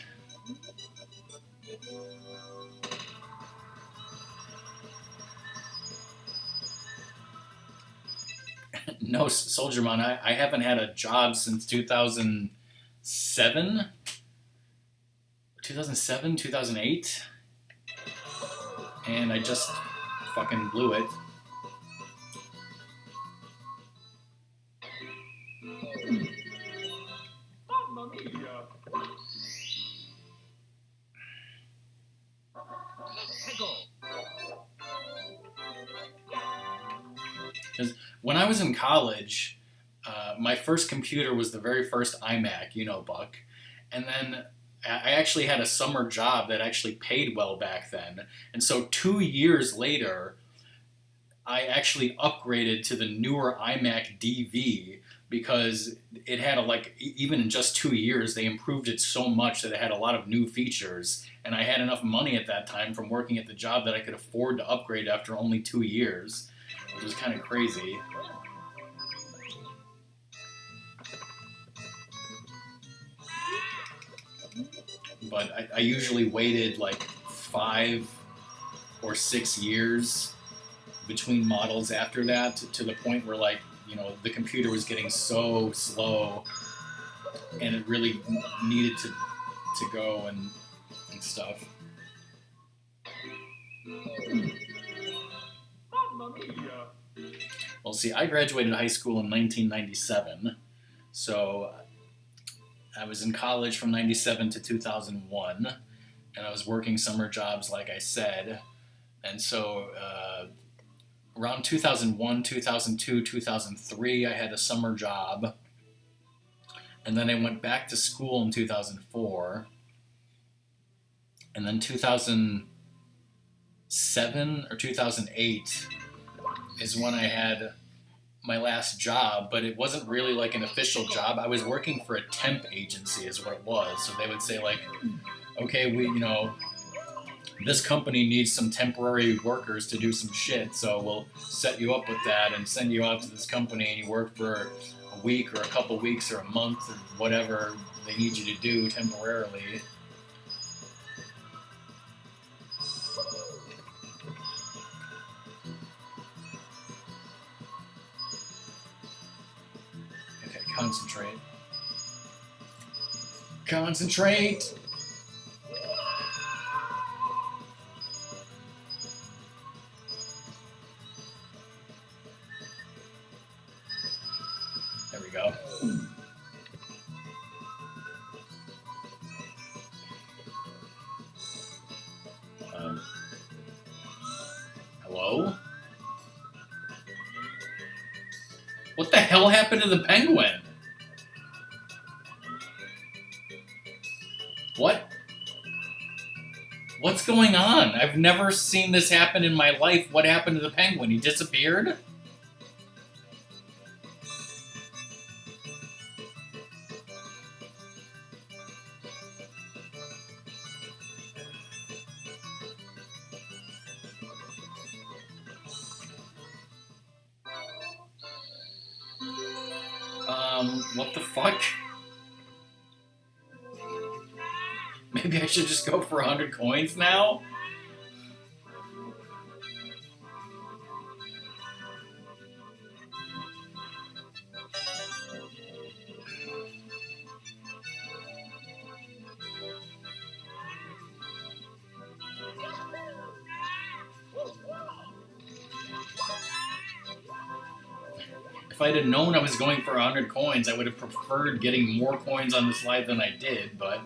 No, Soldierman, I haven't had a job since 2007, 2008, and I just fucking blew it. Mamma mia! Lego! Because when I was in college, my first computer was the very first iMac, you know, Buck. And then I actually had a summer job that actually paid well back then. And so 2 years later, I actually upgraded to the newer iMac DV because it had even in just 2 years, they improved it so much that it had a lot of new features. And I had enough money at that time from working at the job that I could afford to upgrade after only 2 years, which is kind of crazy. But I usually waited like 5 or 6 years between models after that to the point where, like, you know, the computer was getting so slow and it really needed to go and stuff. Mamma mia! Well, see, I graduated high school in 1997, so I was in college from 97 to 2001, and I was working summer jobs, like I said. And so around 2001, 2002, 2003, I had a summer job. And then I went back to school in 2004. And then 2007 or 2008 is when I had my last job, but it wasn't really like an official job. I was working for a temp agency is what it was. So they would say, like, okay, this company needs some temporary workers to do some shit, so we'll set you up with that and send you out to this company, and you work for a week or a couple weeks or a month or whatever they need you to do temporarily. Okay, concentrate. Concentrate! There we go. Hello? What the hell happened to the penguin? What? What's going on? I've never seen this happen in my life. What happened to the penguin? He disappeared? What the fuck? Maybe I should just go for 100 coins now? If I'd have known I was going for 100 coins, I would have preferred getting more coins on the slide than I did, but...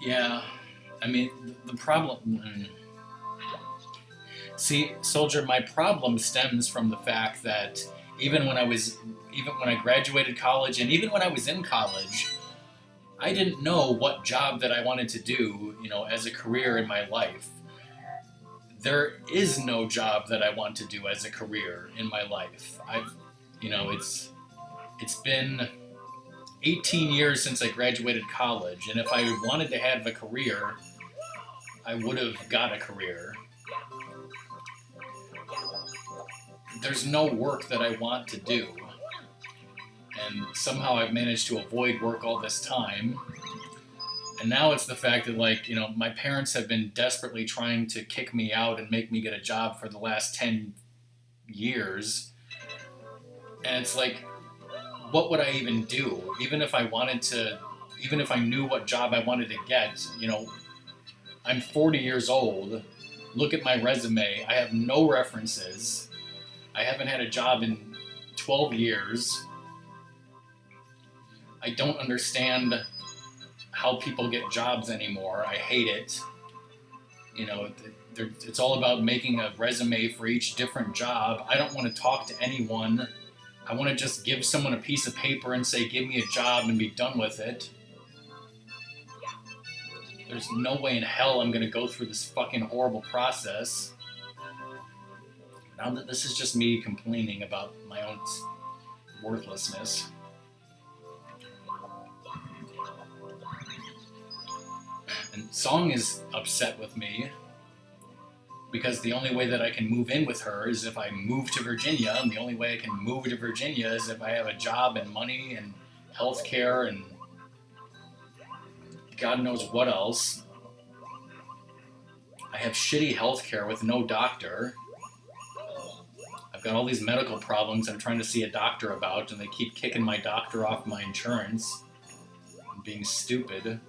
Yeah, I mean, the problem... See, Soldier, my problem stems from the fact that even when I graduated college, and even when I was in college, I didn't know what job that I wanted to do, as a career in my life. There is no job that I want to do as a career in my life. It's been 18 years since I graduated college, and if I wanted to have a career, I would have got a career. There's no work that I want to do, and somehow I've managed to avoid work all this time. And now it's the fact that, my parents have been desperately trying to kick me out and make me get a job for the last 10 years. And it's like, what would I even do? Even if I knew what job I wanted to get, I'm 40 years old. Look at my resume. I have no references. I haven't had a job in 12 years. I don't understand how people get jobs anymore. I hate it. It's all about making a resume for each different job. I don't want to talk to anyone. I want to just give someone a piece of paper and say, give me a job, and be done with it. There's no way in hell I'm going to go through this fucking horrible process. Now that this is just me complaining about my own worthlessness. And Song is upset with me because the only way that I can move in with her is if I move to Virginia, and the only way I can move to Virginia is if I have a job and money and health care and God knows what else. I have shitty health care with no doctor. I've got all these medical problems I'm trying to see a doctor about, and they keep kicking my doctor off my insurance and being stupid.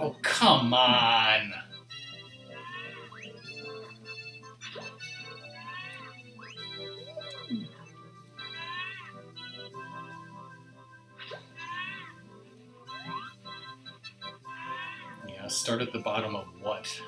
Oh, come on! Yeah, start at the bottom of what?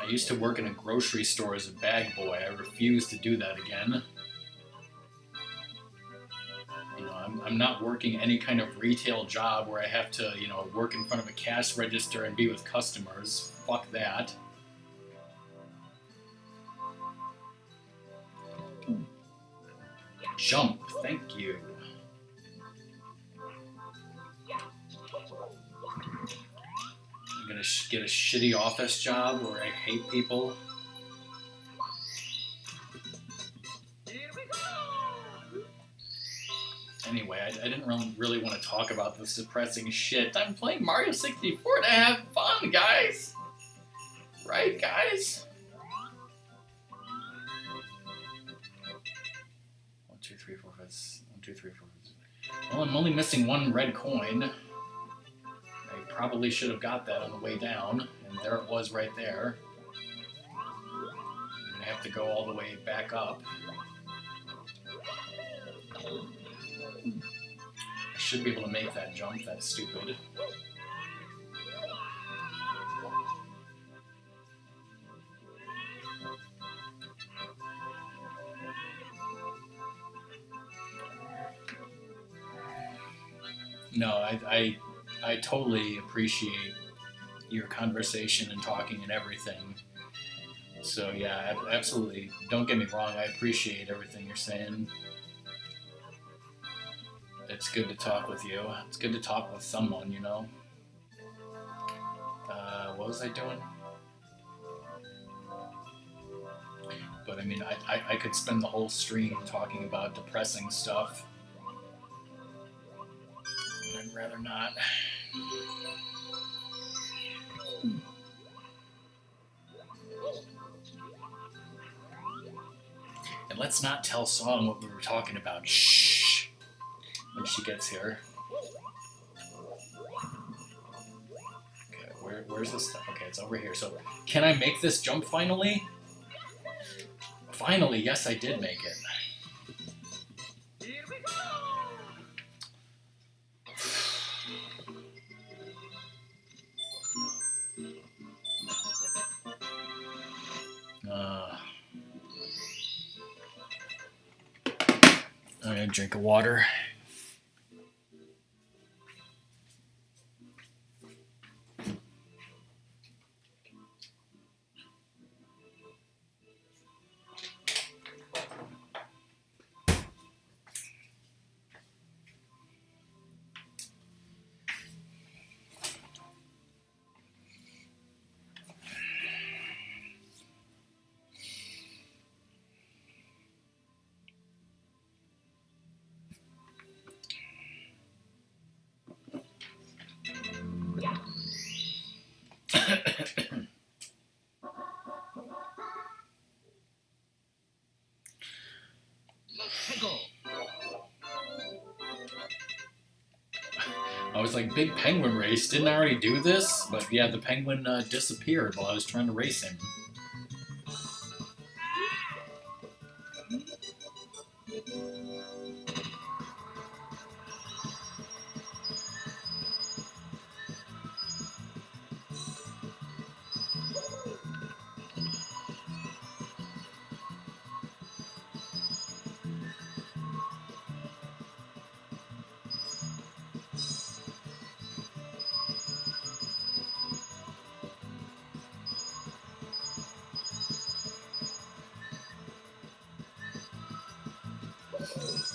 I used to work in a grocery store as a bag boy. I refuse to do that again. I'm not working any kind of retail job where I have to, work in front of a cash register and be with customers. Fuck that. Jump, thank you. I'm gonna get a shitty office job where I hate people. Anyway, I didn't really want to talk about this depressing shit. I'm playing Mario 64 to have fun, guys! Right, guys? 1, 2, 3, 4, 5, 1, 2, 3, 4, 5. Well, I'm only missing one red coin. I probably should have got that on the way down, and there it was right there. I'm gonna have to go all the way back up. I should be able to make that jump, that's stupid. No, I totally appreciate your conversation and talking and everything. So yeah, absolutely. Don't get me wrong, I appreciate everything you're saying. It's good to talk with you. It's good to talk with someone, What was I doing? but I mean, I could spend the whole stream talking about depressing stuff. But I'd rather not. And let's not tell Song what we were talking about. Shh. When she gets here. Okay, where's this stuff? Okay, it's over here. So, can I make this jump finally? Finally, yes, I did make it. Here we go. I'm gonna drink of water. I was like, big penguin race. Didn't I already do this? But yeah, the penguin disappeared while I was trying to race him.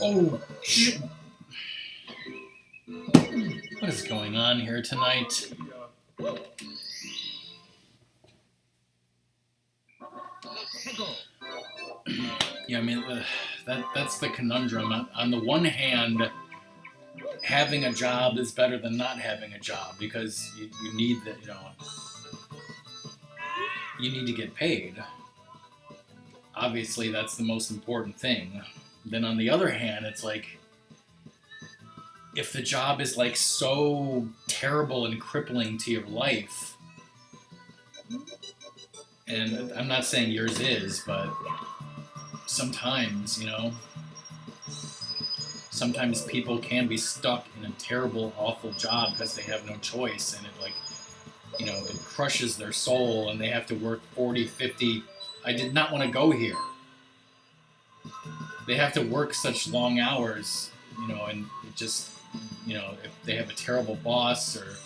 Oh, shit. What is going on here tonight? Yeah, I mean, that's the conundrum. On the one hand, having a job is better than not having a job because you need the, you need to get paid. Obviously, that's the most important thing. Then on the other hand, it's like, if the job is like so terrible and crippling to your life, and I'm not saying yours is, but sometimes, sometimes people can be stuck in a terrible, awful job because they have no choice, and it it crushes their soul, and they have to work 40, 50. I did not want to go here. They have to work such long hours, and it just, if they have a terrible boss or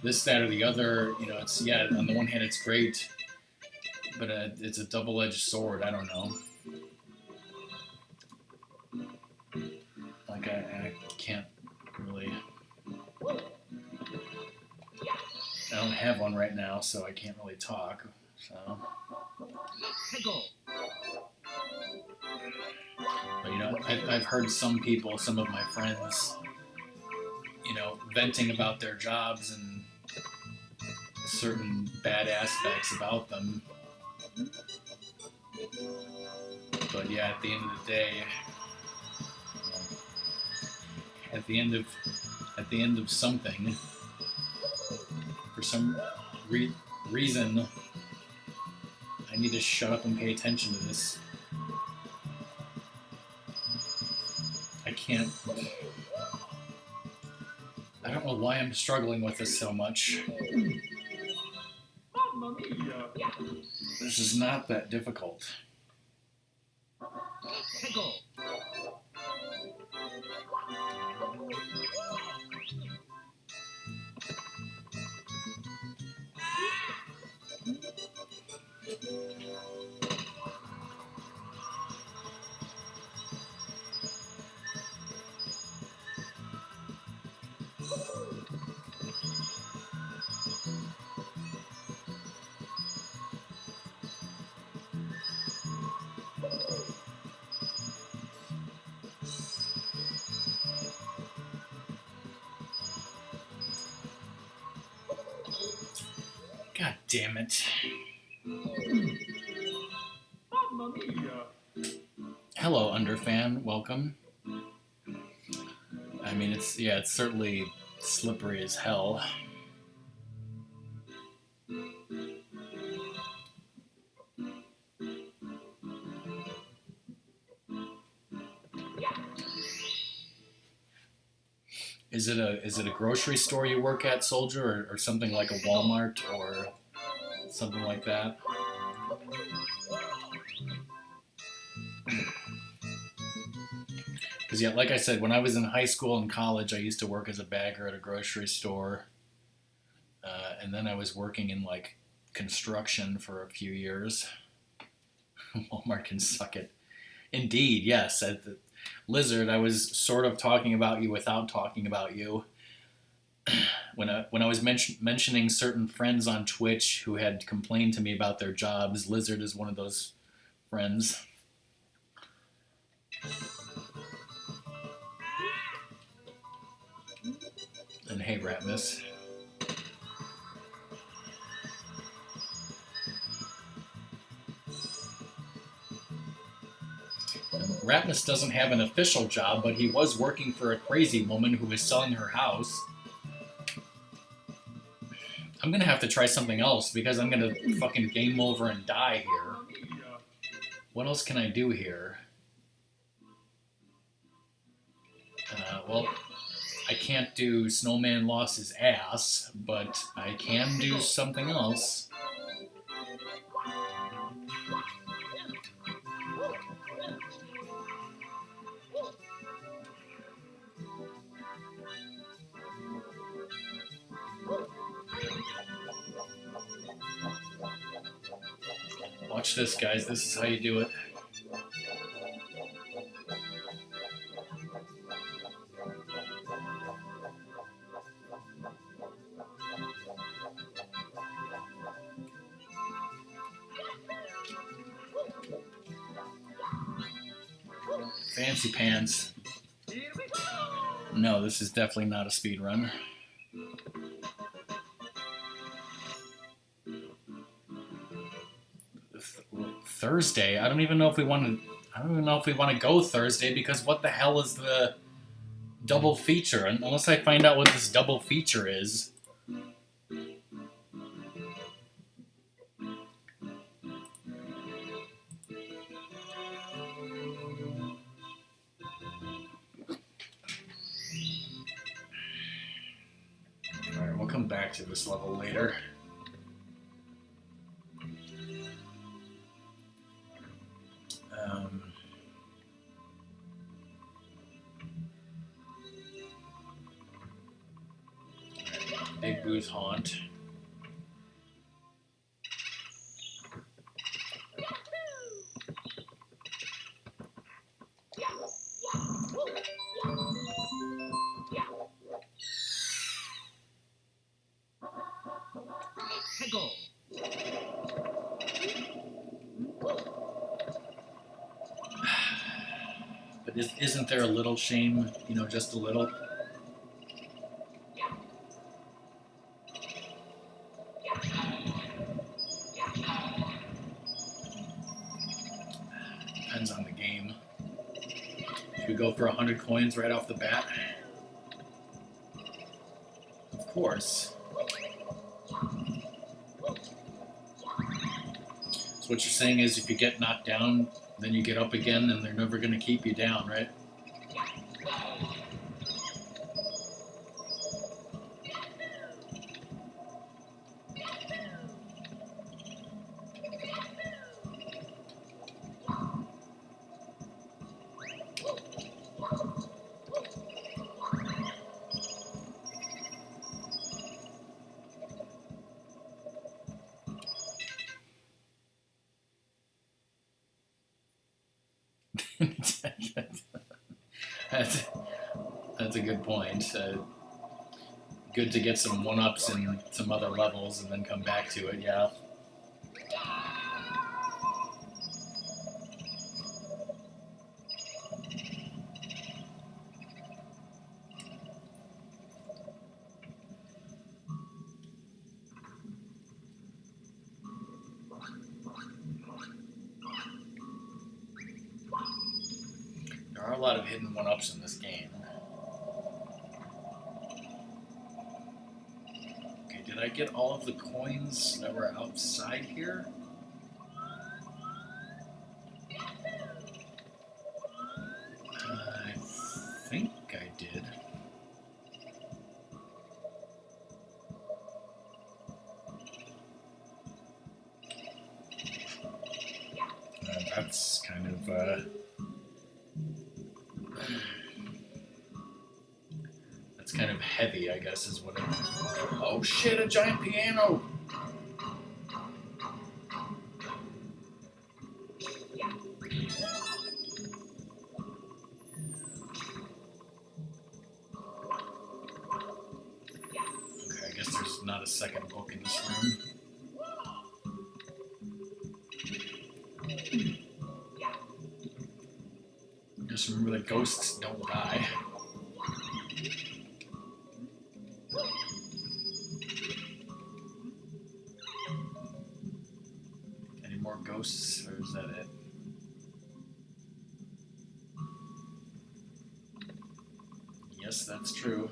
this, that, or the other, it's, yeah, on the one hand it's great, but it's a double-edged sword. I don't know. Like, I can't really, I don't have one right now, so I can't really talk, so. But, I've heard some people, some of my friends, venting about their jobs and certain bad aspects about them. But yeah, at the end of the day, at the end of something, for some reason, I need to shut up and pay attention to this. I can't. I don't know why I'm struggling with this so much. Mamma mia! This is not that difficult. God damn it. Mamma mia! Hello, Underfan. Welcome. I mean, it's certainly slippery as hell. Is it a grocery store you work at, Soldier, or something like a Walmart or something like that? Because yeah, like I said, when I was in high school and college, I used to work as a bagger at a grocery store, and then I was working in like construction for a few years. Walmart can suck it. Indeed, yes. At the Lizard, I was sort of talking about you without talking about you. When I was mentioning certain friends on Twitch who had complained to me about their jobs, Lizard is one of those friends. And hey, Ratmus. Ratmus doesn't have an official job, but he was working for a crazy woman who was selling her house. I'm gonna have to try something else because I'm gonna fucking game over and die here. Mamma mia! What else can I do here? Well, I can't do Snowman Lost His Ass, but I can do something else. Watch this, guys. This is how you do it. Fancy pants. Here we go! No, this is definitely not a speed run. Thursday. I don't even know if we want to go Thursday because what the hell is the double feature? Unless I find out what this double feature is. Alright, we'll come back to this level later. Big Boo's Haunt. Go! But isn't there a little shame, just a little? Depends on the game. Should we go for 100 coins right off the bat? Of course. So what you're saying is if you get knocked down, then you get up again and they're never going to keep you down, right? That's a good point. Good to get some one-ups in some other levels and then come back to it, yeah. a lot of hidden one-ups in this game. Okay, did I get all of the coins that were outside here? I think I did. That's kind of, that's kind of heavy, I guess, is what it... Oh shit, a giant piano! Okay, I guess there's not a second book in this room. Just remember that ghosts don't die. Any more ghosts, or is that it? Yes, that's true.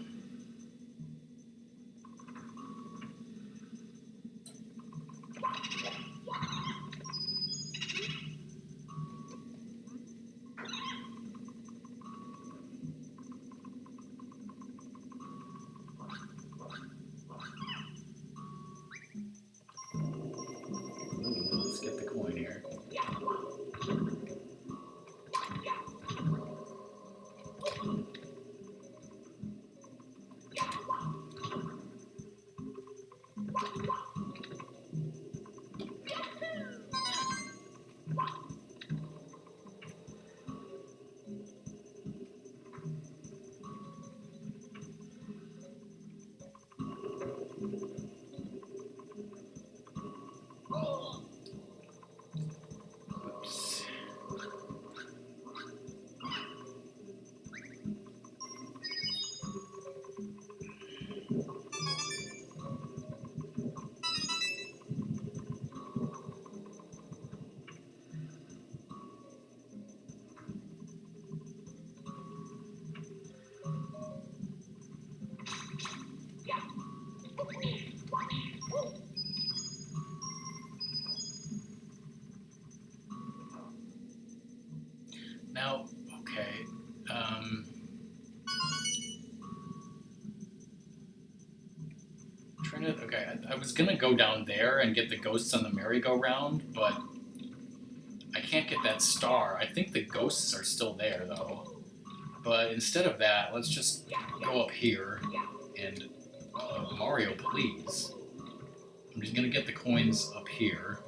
Let's get the coin here. Oops. Now, okay, trying to, okay, I was gonna go down there and get the ghosts on the merry-go-round, but I can't get that star. I think the ghosts are still there, though. But instead of that, let's just go up here and, Mario, please. I'm just gonna get the coins up here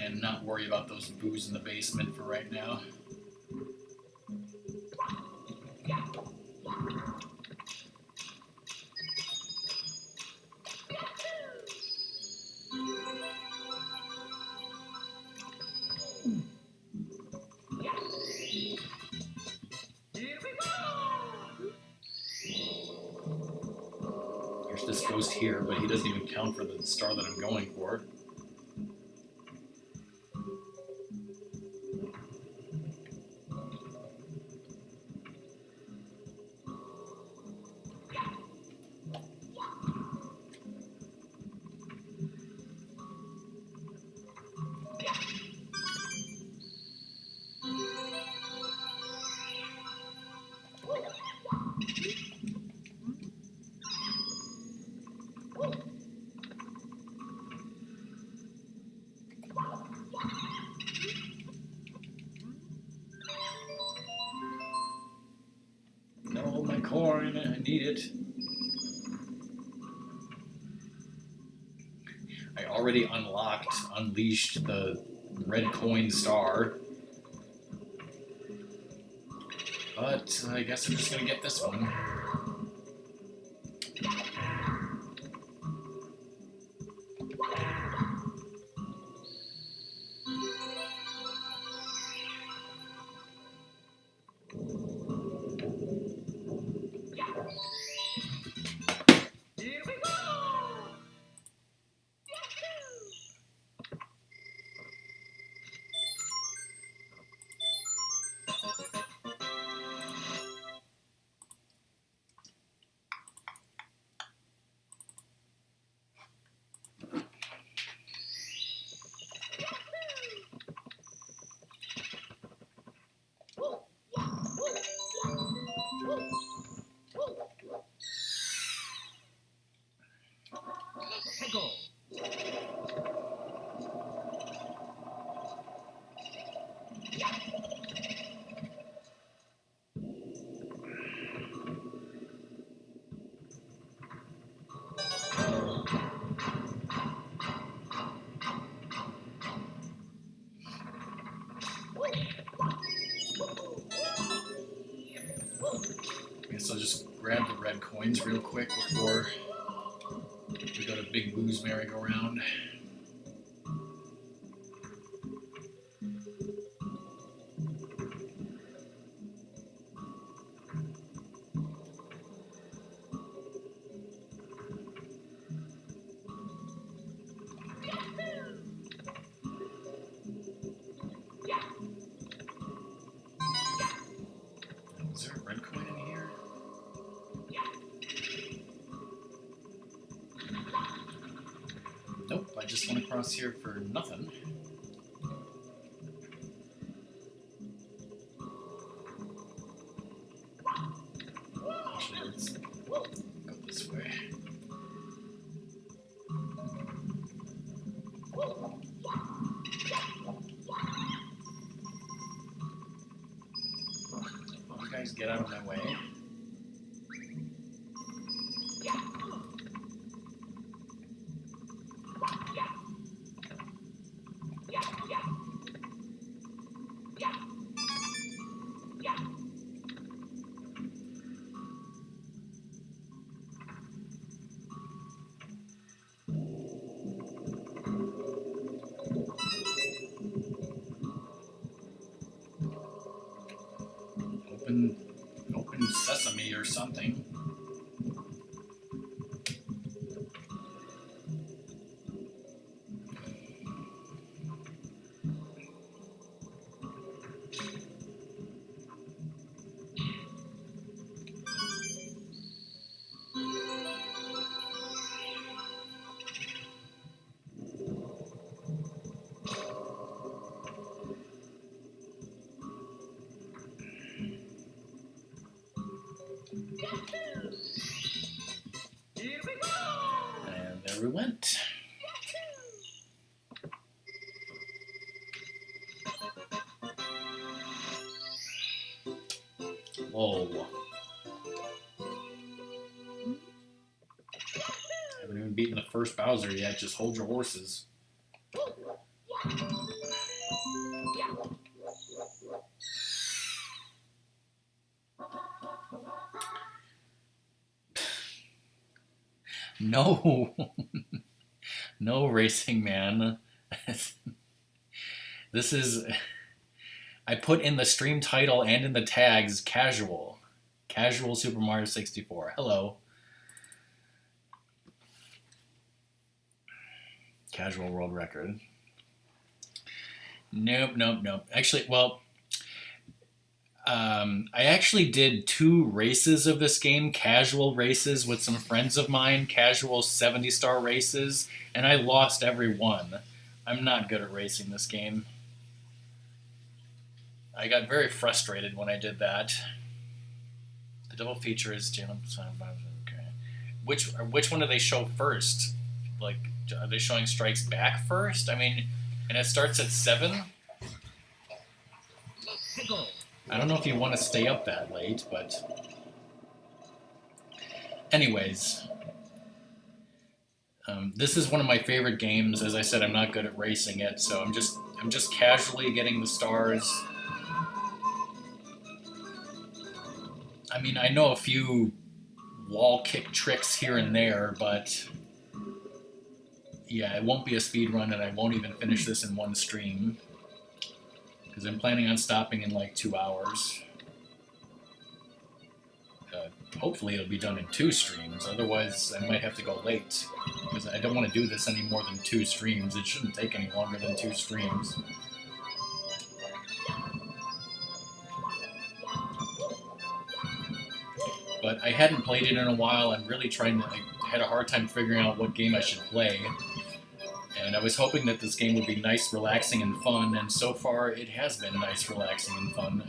and not worry about those boos in the basement for right now. Here we go! There's this ghost here, but he doesn't even count for the star that I'm going for. No, my coin, I need it. I already unleashed the red coin star. But I guess I'm just gonna get this one. Here we go! Yahoo! guess I'll just grab the red coins real quick before we go to Big Boo's merry-go-round. Is there a red coin in here? Nope, I just went across here for nothing. Actually, let's go this way. You guys get out of my way. Open sesame or something. Here we go! And there we went. Whoa. Haven't even beaten the first Bowser yet, just hold your horses. No. No, Racing Man. This is... I put in the stream title and in the tags, casual. Casual Super Mario 64. Hello. Casual world record. Nope. Actually, well... I actually did 2 races of this game, casual races with some friends of mine, casual 70-star races, and I lost every one. I'm not good at racing this game. I got very frustrated when I did that. The double feature is okay. Which one do they show first? Like, are they showing Strikes Back first? I mean, and it starts at 7? I don't know if you want to stay up that late, but... Anyways. This is one of my favorite games. As I said, I'm not good at racing it, so I'm just casually getting the stars. I mean, I know a few wall kick tricks here and there, but... Yeah, it won't be a speed run, and I won't even finish this in one stream. Because I'm planning on stopping in like 2 hours. Hopefully it'll be done in 2 streams, otherwise I might have to go late. Because I don't want to do this any more than 2 streams. It shouldn't take any longer than 2 streams. But I hadn't played it in a while. I'm really I had a hard time figuring out what game I should play. And I was hoping that this game would be nice, relaxing, and fun, and so far it has been nice, relaxing, and fun.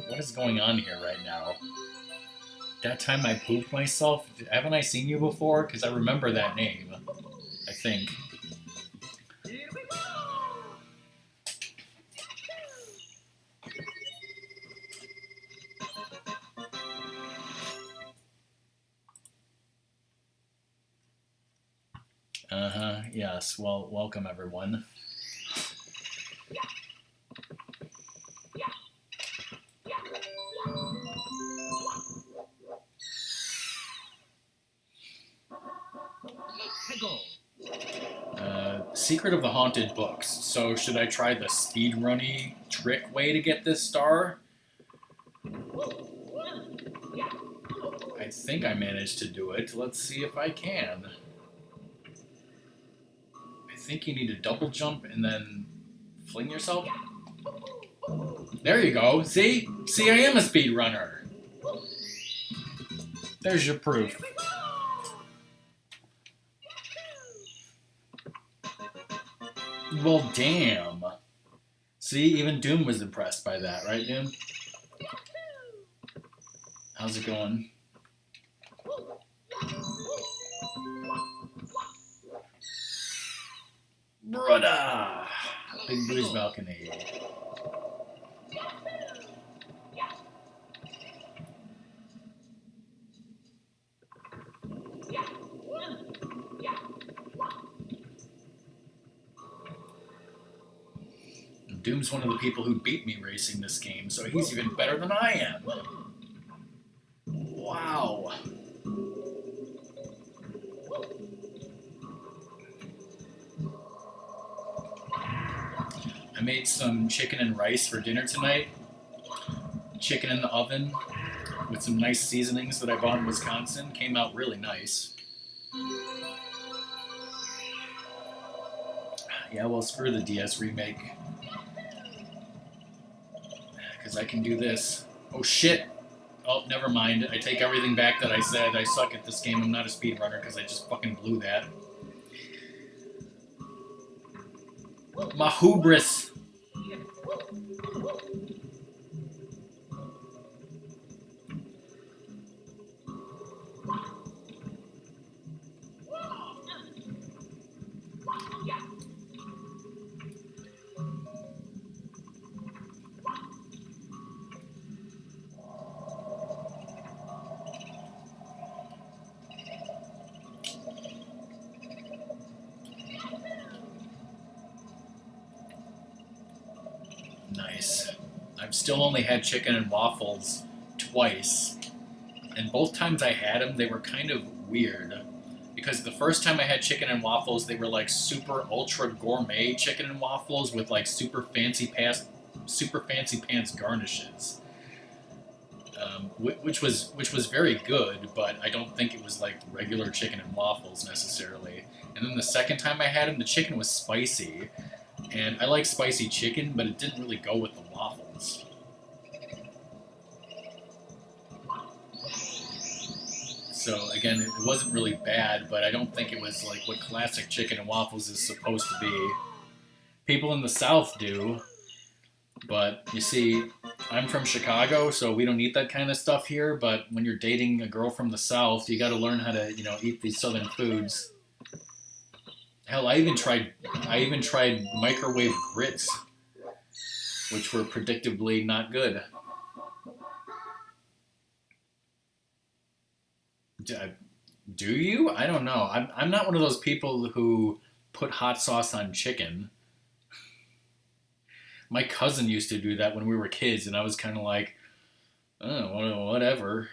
What is going on here right now? That time I pooped myself? Haven't I seen you before? Because I remember that name, I think. Here we go! Yes, well, welcome everyone. Secret of the Haunted Books. So should I try the speedrunny trick way to get this star? I think I managed to do it. Let's see if I can. I think you need to double jump and then fling yourself. There you go. See? See, I am a speedrunner. There's your proof. Well, damn. See, even Doom was impressed by that, right, Doom? How's it going? Brother! Big Boo's balcony. Doom's one of the people who beat me racing this game, so he's even better than I am. Wow. I made some chicken and rice for dinner tonight. Chicken in the oven with some nice seasonings that I bought in Wisconsin. Came out really nice. Yeah, well, screw the DS remake. Because I can do this. Oh, shit. Oh, never mind. I take everything back that I said. I suck at this game. I'm not a speedrunner because I just fucking blew that. My hubris. Nice. I've still only had chicken and waffles twice, and both times I had them, they were kind of weird. Because the first time I had chicken and waffles, they were like super ultra gourmet chicken and waffles with like super fancy pants garnishes, which was very good, but I don't think it was like regular chicken and waffles necessarily. And then the second time I had them, the chicken was spicy. And I like spicy chicken, but it didn't really go with the waffles. So again, it wasn't really bad, but I don't think it was like what classic chicken and waffles is supposed to be. People in the South do, but you see, I'm from Chicago, so we don't eat that kind of stuff here, but when you're dating a girl from the South, you gotta learn how to, eat these southern foods. Hell, I even tried microwave grits, which were predictably not good. Do you? I don't know. I'm not one of those people who put hot sauce on chicken. My cousin used to do that when we were kids, and I was kind of like, oh, whatever.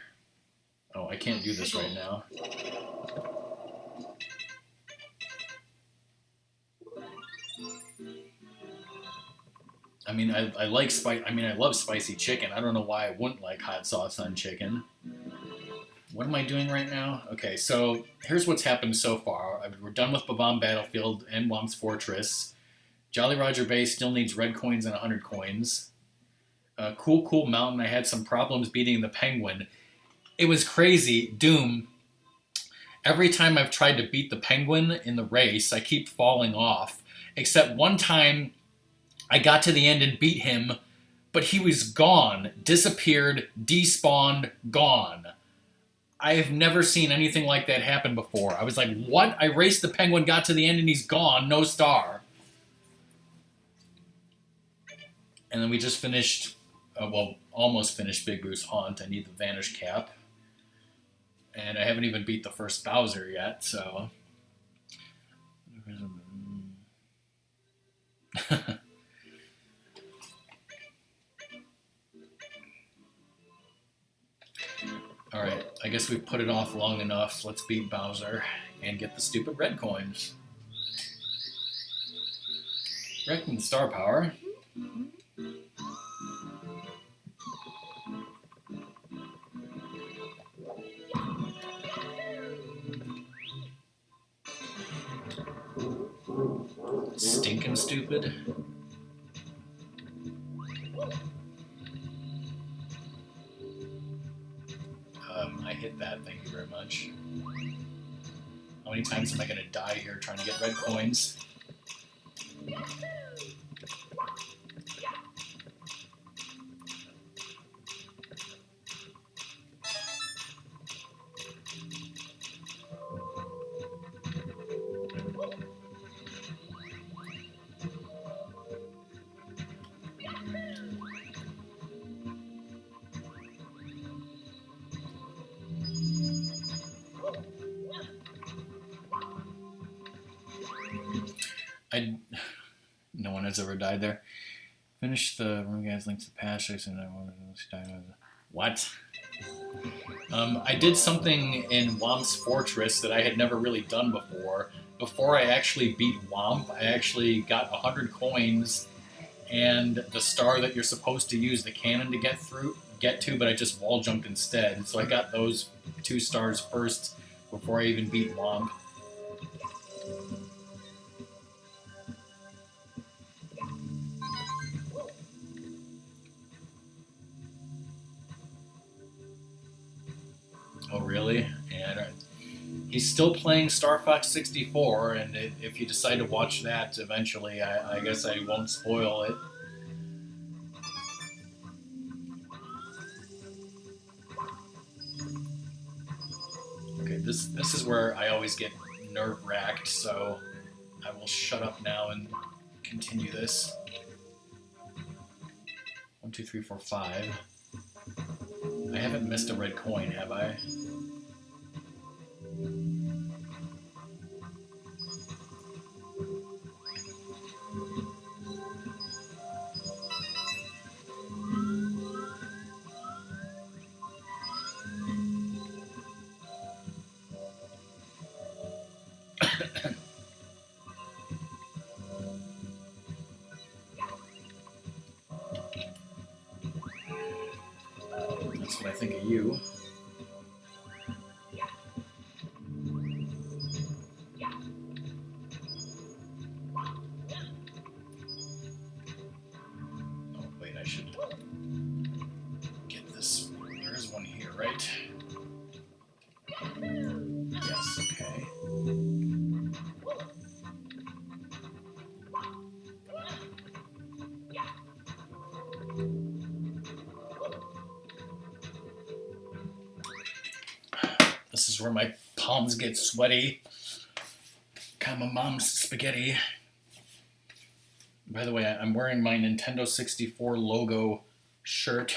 Oh, I can't do this right now. I mean, I like spice. I mean, I love spicy chicken. I don't know why I wouldn't like hot sauce on chicken. What am I doing right now? Okay, so here's what's happened so far. We're done with Bob-omb Battlefield and Whomp's Fortress. Jolly Roger Bay still needs red coins and 100 coins. Cool Mountain, I had some problems beating the Penguin. It was crazy. Doom, every time I've tried to beat the Penguin in the race, I keep falling off. Except one time, I got to the end and beat him, but he was gone, disappeared, despawned, gone. I have never seen anything like that happen before. I was like, what? I raced the Penguin, got to the end, and he's gone, no star. And then we just finished, almost finished Big Boo's Haunt. I need the Vanish Cap. And I haven't even beat the first Bowser yet, so... Alright, I guess we've put it off long enough. Let's beat Bowser and get the stupid red coins. Wrecking star power. Stinking stupid. I hit that, thank you very much. How many times am I gonna die here trying to get red coins? No one has ever died there. Finish the guys links to past and I want to die. What? I did something in Whomp's Fortress that I had never really done before. Before I actually beat Whomp, I actually got 100 coins and the star that you're supposed to use the cannon to get to, but I just wall jumped instead. So I got those 2 stars first before I even beat Whomp. Oh, really? And he's still playing Star Fox 64, and if you decide to watch that eventually, I guess I won't spoil it. Okay, this is where I always get nerve-wracked, so I will shut up now and continue this. 1, 2, 3, 4, 5. I haven't missed a red coin, have I? That's what I think of you. Oh, wait, I should get this. There is one here, right? Yes, okay. This is where my palms get sweaty. Kind of my mom's spaghetti. By the way, I'm wearing my Nintendo 64 logo shirt.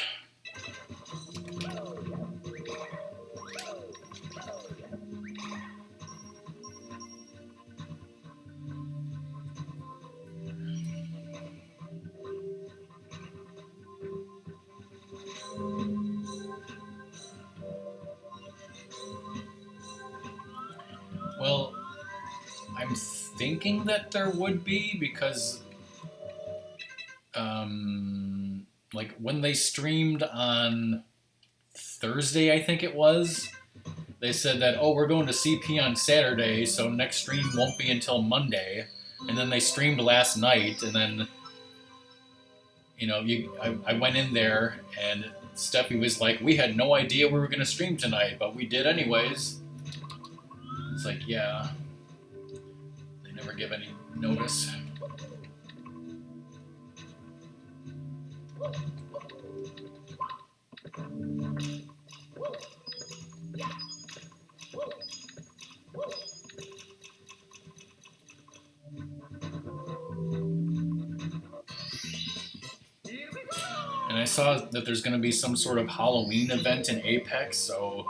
Well, I'm thinking that there would be because, like when they streamed on Thursday, I think it was, they said that, oh, we're going to CP on Saturday, so next stream won't be until Monday. And then they streamed last night, and then, you know, I went in there, and Steffi was like, we had no idea we were going to stream tonight, but we did anyways. It's like, yeah, they never give any notice. And I saw that there's going to be some sort of Halloween event in Apex, so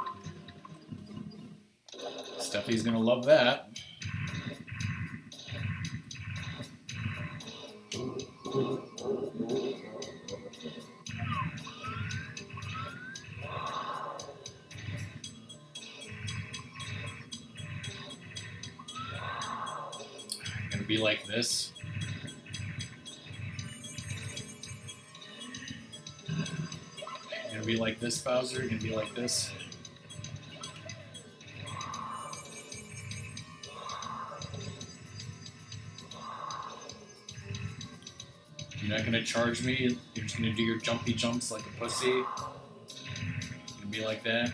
Steffi's going to love that. Gonna be like this. Gonna be like this, Bowser. Gonna be like this. You're not gonna charge me. You're just gonna do your jumpy jumps like a pussy. You're gonna be like that.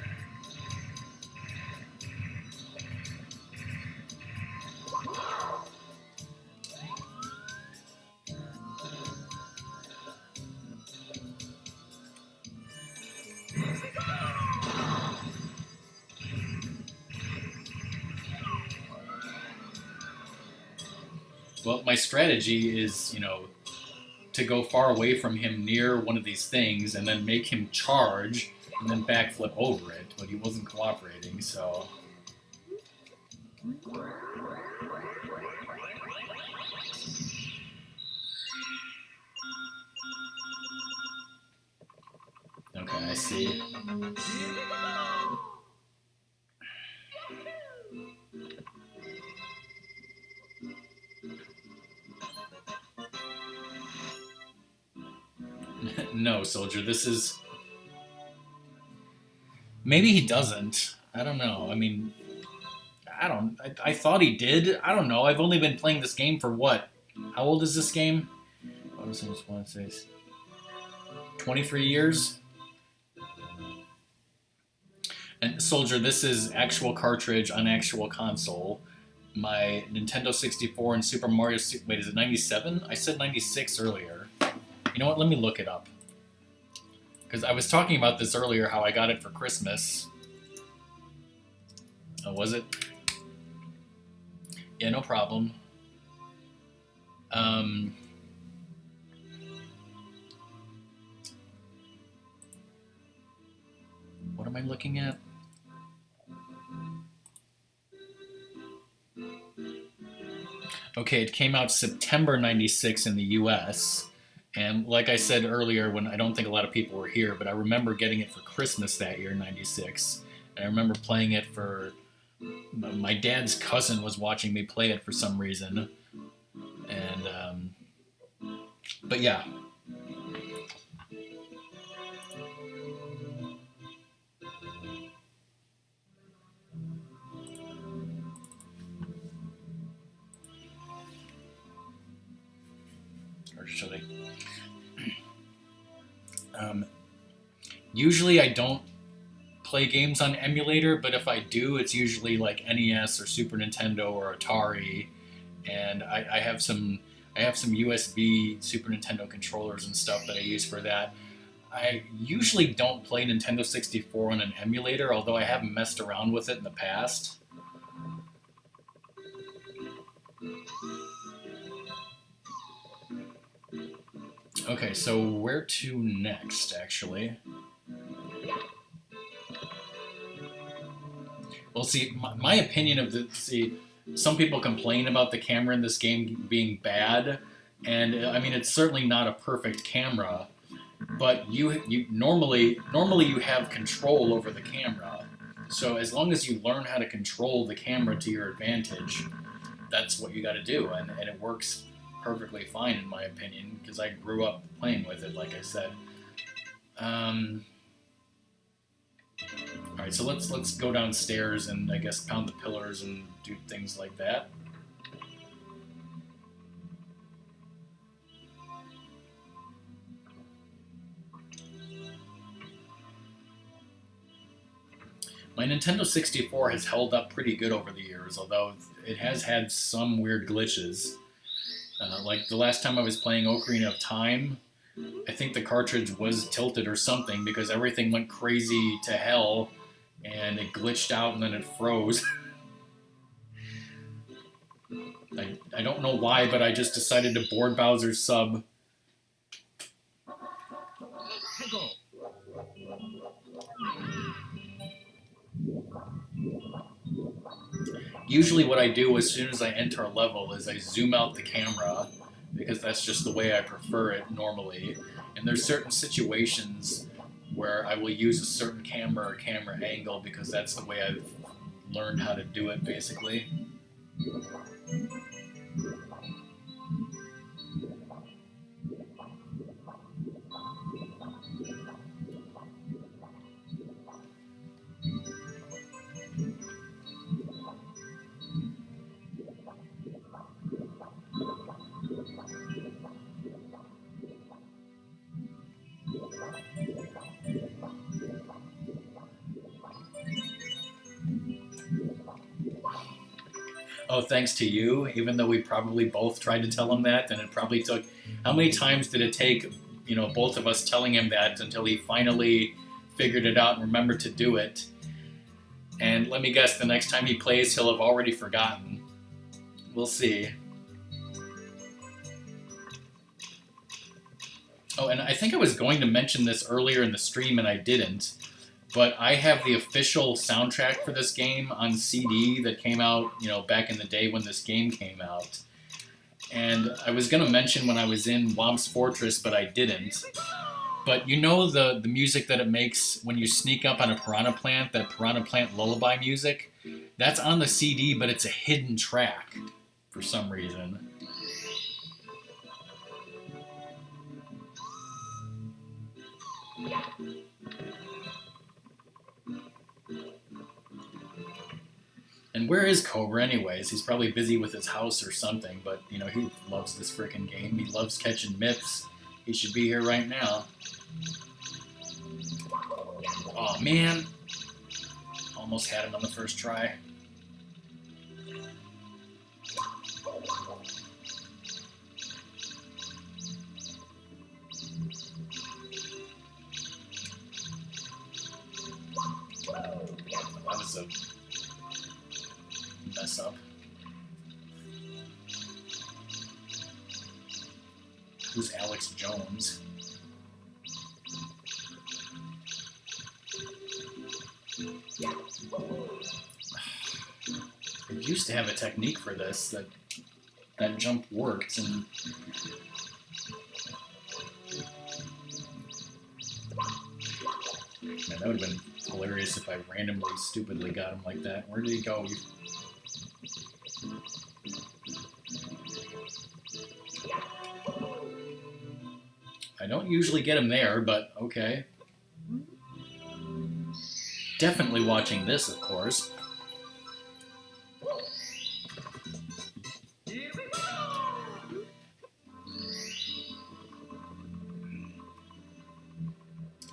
Well, my strategy is, you know, to go far away from him near one of these things and then make him charge and then backflip over it, but he wasn't cooperating, so... Okay, I see. No, Soldier, this is... Maybe he doesn't. I don't know. I mean, I thought he did. I don't know. I've only been playing this game for what? How old is this game? 23 years? And Soldier, this is actual cartridge on actual console. My Nintendo 64 and Super Mario... Wait, is it 97? I said 96 earlier. You know what? Let me look it up. Because I was talking about this earlier, how I got it for Christmas. Oh, was it? Yeah, no problem. What am I looking at? Okay, it came out September 96 in the US. And like I said earlier, when I don't think a lot of people were here, but I remember getting it for Christmas that year, 96. And I remember playing it for... My dad's cousin was watching me play it for some reason. And, but yeah. Or should I... Usually I don't play games on emulator, but if I do, it's usually like NES or Super Nintendo or Atari, and I have some USB Super Nintendo controllers and stuff that I use for that. I usually don't play Nintendo 64 on an emulator, although I have messed around with it in the past. Okay, so where to next, actually? Well, see, my opinion of the... See, some people complain about the camera in this game being bad, and I mean, it's certainly not a perfect camera, but you normally you have control over the camera. So as long as you learn how to control the camera to your advantage, that's what you got to do, and it works perfectly fine in my opinion, because I grew up playing with it, like I said. Alright, so let's go downstairs and I guess pound the pillars and do things like that. My Nintendo 64 has held up pretty good over the years, although it has had some weird glitches. Like the last time I was playing Ocarina of Time, I think the cartridge was tilted or something because everything went crazy to hell and it glitched out and then it froze. I don't know why, but I just decided to board Bowser's sub. Usually what I do as soon as I enter a level is I zoom out the camera because that's just the way I prefer it normally. And there's certain situations where I will use a certain camera or camera angle because that's the way I've learned how to do it, basically. Oh, thanks to you, even though we probably both tried to tell him that, and it probably took. How many times did it take, both of us telling him that until he finally figured it out and remembered to do it? And let me guess, the next time he plays, he'll have already forgotten. We'll see. Oh, and I think I was going to mention this earlier in the stream, and I didn't. But I have the official soundtrack for this game on CD that came out, back in the day when this game came out. And I was going to mention when I was in Womp's Fortress, but I didn't. But the music that it makes when you sneak up on a piranha plant, that piranha plant lullaby music? That's on the CD, but it's a hidden track for some reason. And where is Cobra anyways? He's probably busy with his house or something, but, he loves this frickin' game. He loves catching Mips. He should be here right now. Oh man. Almost had him on the first try. That was a mess up. Who's Alex Jones? I used to have a technique for this that jump worked, and man, that would have been hilarious if I randomly, stupidly got him like that. Where did he go? I don't usually get him there, but okay. Definitely watching this, of course.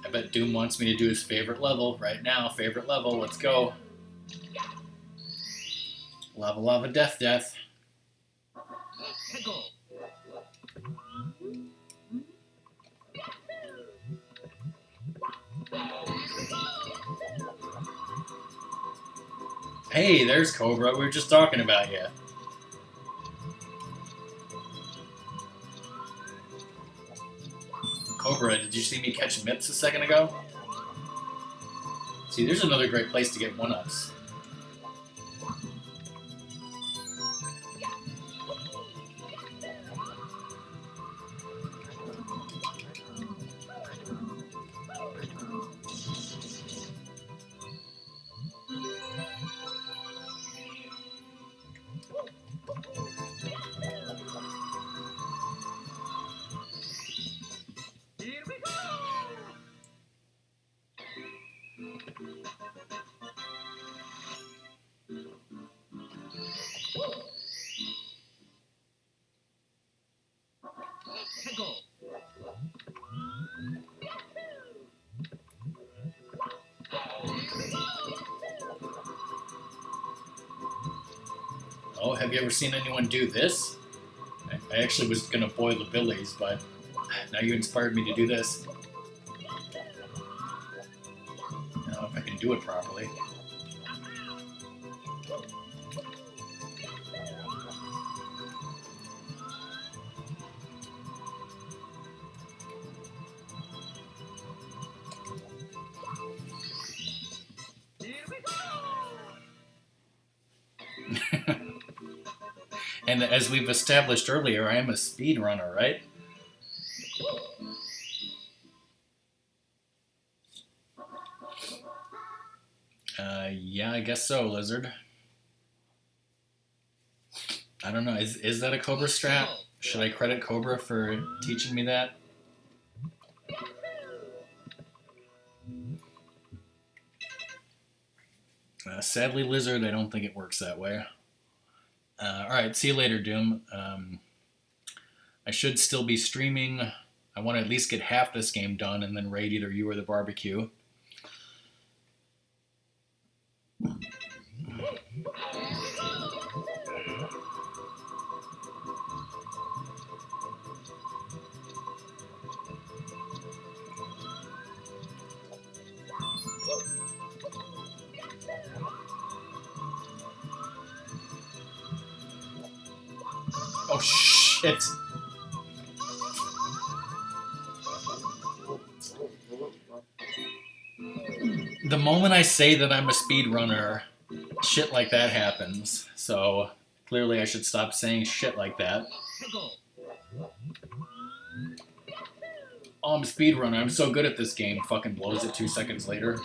I bet Doom wants me to do his favorite level right now. Favorite level, let's go. Lava Lava Death Death. Hey, there's Cobra. We were just talking about you. Cobra, did you see me catch Mips a second ago? See, there's another great place to get one-ups. Oh, have you ever seen anyone do this? I actually was going to boil the billies, but now you inspired me to do this. I don't know if I can do it properly. And as we've established earlier, I am a speedrunner, right? Yeah, I guess so, Lizard. I don't know. Is that a Cobra strat? Should I credit Cobra for teaching me that? Sadly, Lizard, I don't think it works that way. Alright, see you later, Doom. I should still be streaming. I want to at least get half this game done and then raid either you or the barbecue. Oh shit! The moment I say that I'm a speedrunner, shit like that happens. So clearly I should stop saying shit like that. Oh, I'm a speedrunner. I'm so good at this game. Fucking blows it 2 seconds later.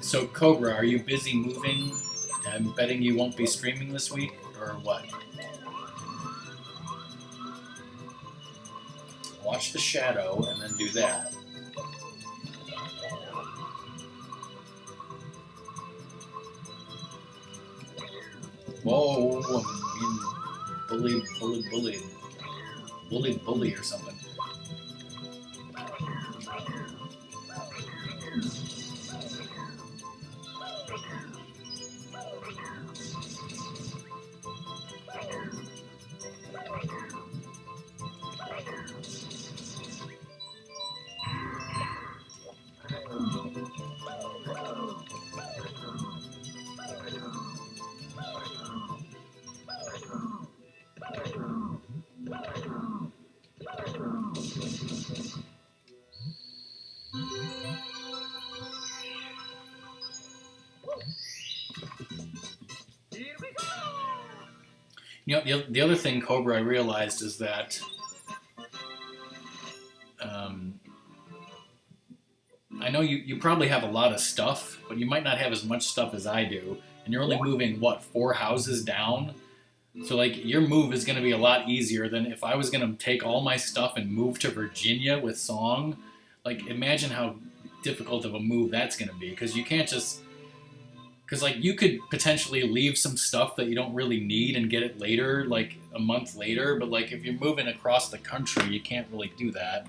So Cobra, are you busy moving? I'm betting you won't be streaming this week, or what? Watch the shadow and then do that. Whoa, I'm being bullied or something. You know, the other thing, Cobra, I realized is that I know you probably have a lot of stuff, but you might not have as much stuff as I do, and you're only moving, what, 4 houses down? So, like, your move is going to be a lot easier than if I was going to take all my stuff and move to Virginia with Song. Like, imagine how difficult of a move that's going to be, because you can't just... Because, like, you could potentially leave some stuff that you don't really need and get it later, like, a month later. But, like, if you're moving across the country, you can't really do that.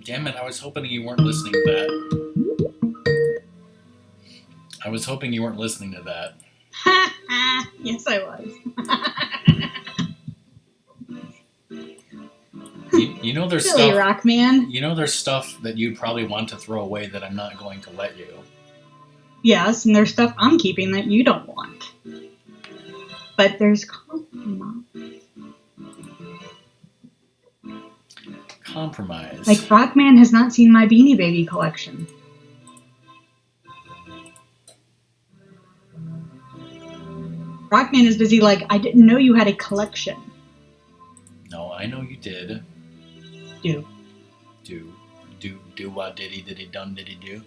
Damn it, I was hoping you weren't listening to that. I was hoping you weren't listening to that. Yes, I was. You know there's Silly stuff... Rockman. You know there's stuff that you'd probably want to throw away that I'm not going to let you. Yes, and there's stuff I'm keeping that you don't want. But there's compromise. Compromise. Like, Rockman has not seen my Beanie Baby collection. Rockman is busy like, I didn't know you had a collection. No, I know you did. Do. Do what did he done did he do?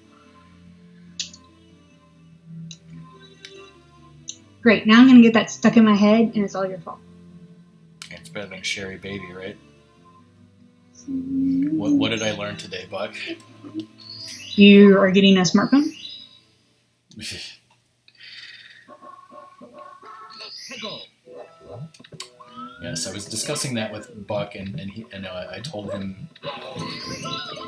Great, now I'm gonna get that stuck in my head, and it's all your fault. It's better than Sherry Baby, right? What did I learn today, Buck? You are getting a smartphone? Yes, I was discussing that with Buck, and I told him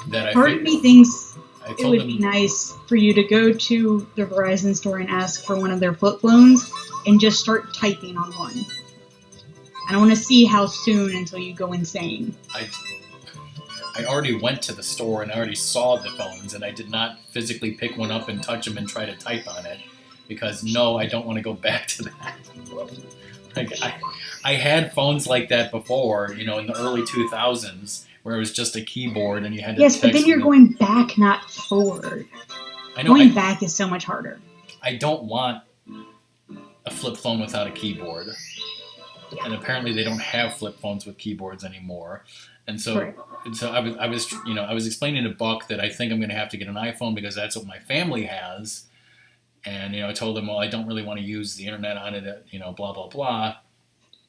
that Part of me thinks I it told would him be nice for you to go to the Verizon store and ask for one of their flip phones and just start typing on one I don't want to see how soon until you go insane. I already went to the store and I already saw the phones, and I did not physically pick one up and touch them and try to type on it, because no, I don't want to go back to that. Like I had phones like that before, in the early 2000s, where it was just a keyboard and you had to Yes, text. but then you're going back, not forward. I know. Going back is so much harder. I don't want a flip phone without a keyboard, and apparently they don't have flip phones with keyboards anymore. And so, Right. I was explaining to Buck that I think I'm going to have to get an iPhone because that's what my family has. And I told him, well, I don't really want to use the internet on it, blah blah blah.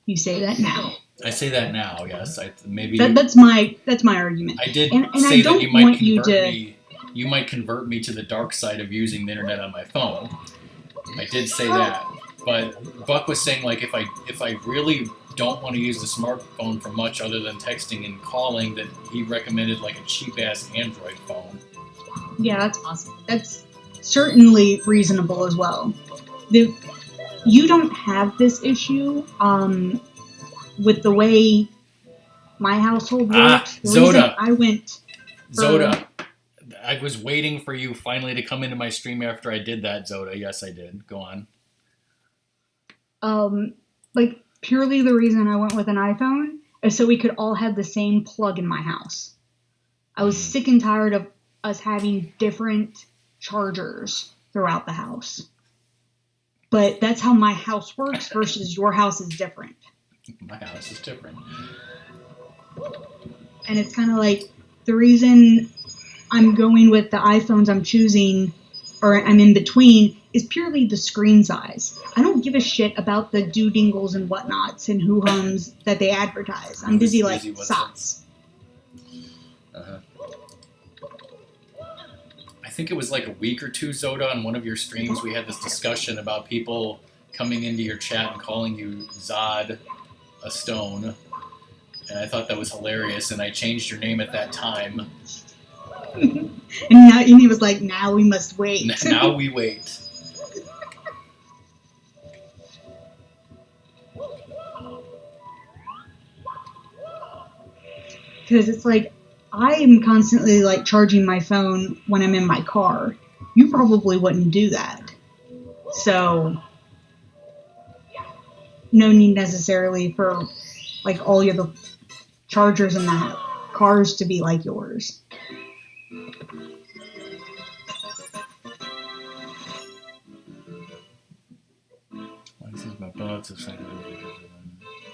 You say that now. I say that now, yes. Maybe That's my argument. I did and say I that don't you might want you convert to- me. You might convert me to the dark side of using the internet on my phone. I did say that, but Buck was saying, like, if I really don't want to use the smartphone for much other than texting and calling, that he recommended like a cheap ass Android phone. Yeah, that's possible. That's certainly reasonable as well. You don't have this issue with the way my household works. The reason Zoda. I went. Zoda, I was waiting for you finally to come into my stream after I did that, Zoda. Yes, I did. Go on. Like, purely the reason I went with an iPhone is so we could all have the same plug in my house. I was sick and tired of us having different chargers throughout the house. But that's how my house works versus your house is different. My house is different. And it's kind of like the reason I'm going with the iPhones I'm choosing, or I'm in between, is purely the screen size. I don't give a shit about the doodingles and whatnots and hoo-hums that they advertise. I'm busy like with sots. Uh-huh. I think it was like a week or two, Zoda, on one of your streams, we had this discussion about people coming into your chat and calling you Zod a stone. And I thought that was hilarious, and I changed your name at that time. And he was like, now we must wait. Now we wait. Because it's like, I am constantly like charging my phone when I'm in my car. You probably wouldn't do that. So, no need necessarily for like all of the chargers in the cars to be like yours.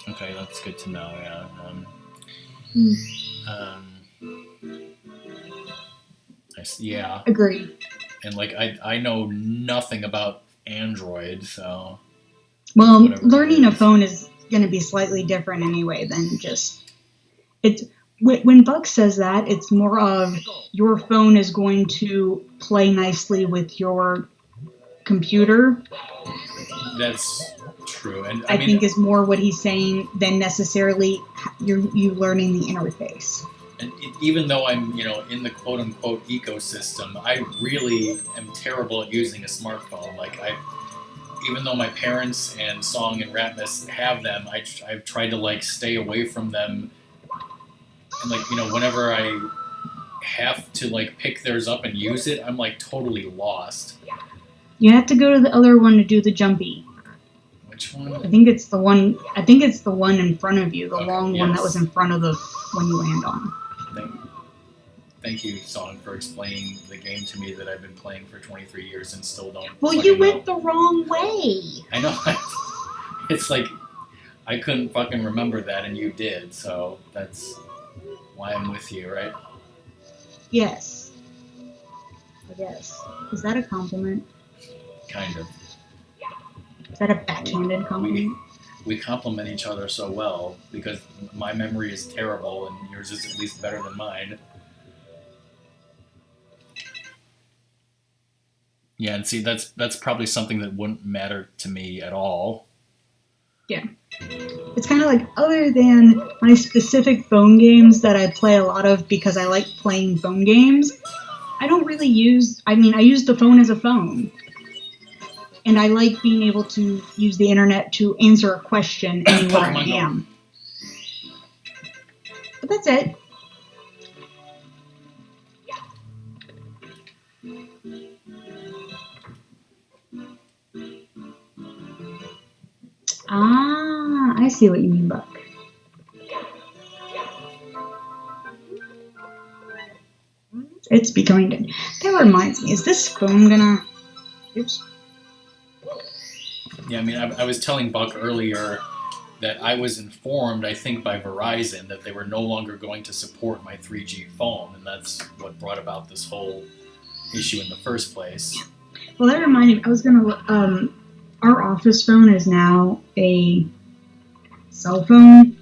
Okay, that's good to know, yeah. Yeah. Agreed. And like I know nothing about Android, so Well, whatever that learning a is. phone is going to be slightly different anyway than just it's. When Buck says that, it's more of your phone is going to play nicely with your computer. That's true. And I think is more what he's saying than necessarily you learning the interface. and even though I'm, in the quote unquote ecosystem, I really am terrible at using a smartphone. Like even though my parents and Song and Ratmus have them, I've tried to like stay away from them. And like, whenever I have to like pick theirs up and use it, I'm like totally lost. You have to go to the other one to do the jumpy. Which one? I think it's the one. I think it's the one in front of you, the Okay, long one that yes. was in front of the one you land on. Thank you, Song, for explaining the game to me that I've been playing for 23 years and still don't. Well, fucking you went know. the wrong way. I know. It's like I couldn't fucking remember that, and you did. So that's why I'm with you, right? Yes. I guess. Is that a compliment? Kind of. Is that a backhanded compliment? We complement each other so well because my memory is terrible and yours is at least better than mine. Yeah, and see, that's probably something that wouldn't matter to me at all. Yeah. It's kind of like, other than my specific phone games that I play a lot of because I like playing phone games, I don't really use, I use the phone as a phone. And I like being able to use the internet to answer a question anywhere I Pokemon Go. am. But that's it. Ah, I see what you mean, Buck. It's becoming dead. That reminds me, is this phone gonna... Oops. Yeah, I mean, I was telling Buck earlier that I was informed, I think, by Verizon that they were no longer going to support my 3G phone, and that's what brought about this whole issue in the first place. Well, that reminded me, I was gonna, our office phone is now a cell phone.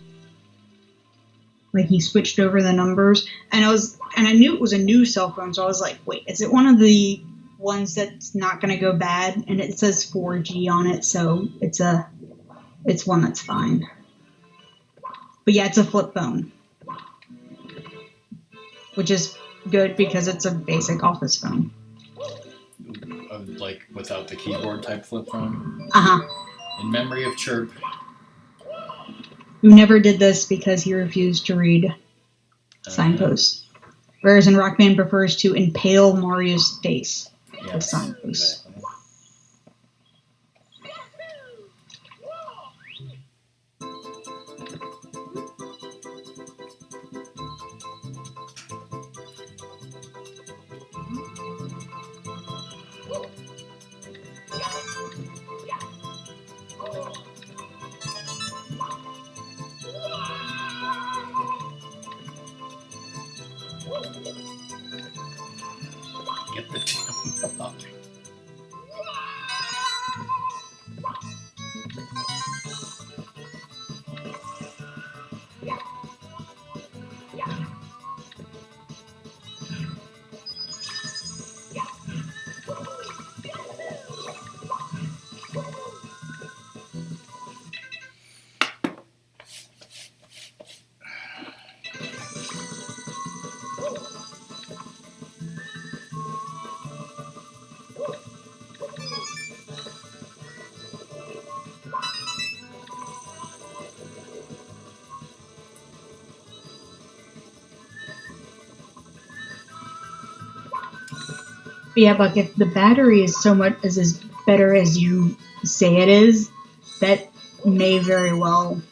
Like, he switched over the numbers, and I knew it was a new cell phone, so I was like, wait, is it one of the ones that's not gonna go bad? And it says 4G on it, so it's one that's fine. But yeah, it's a flip phone, which is good because it's a basic office phone. Like, without the keyboard type flip phone. Uh-huh. In memory of Chirp. Who never did this because he refused to read signposts. Whereas in Rock Band prefers to impale Mario's face with signposts. Exactly. Get the damn up. But yeah, Buck, if the battery is so much as better as you say it is, that may very well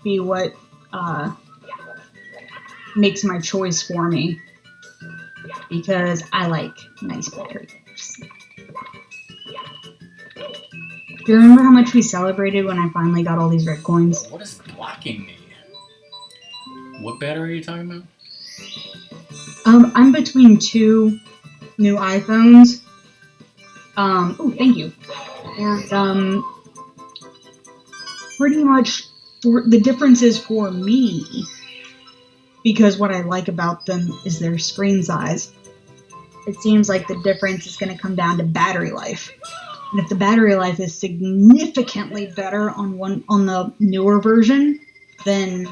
be what makes my choice for me. Because I like nice batteries. Do you remember how much we celebrated when I finally got all these red coins? What is blocking me? What battery are you talking about? I'm between two new iPhones. Oh, thank you. And pretty much the difference is for me, because what I like about them is their screen size. It seems like the difference is going to come down to battery life. And if the battery life is significantly better on the newer version, then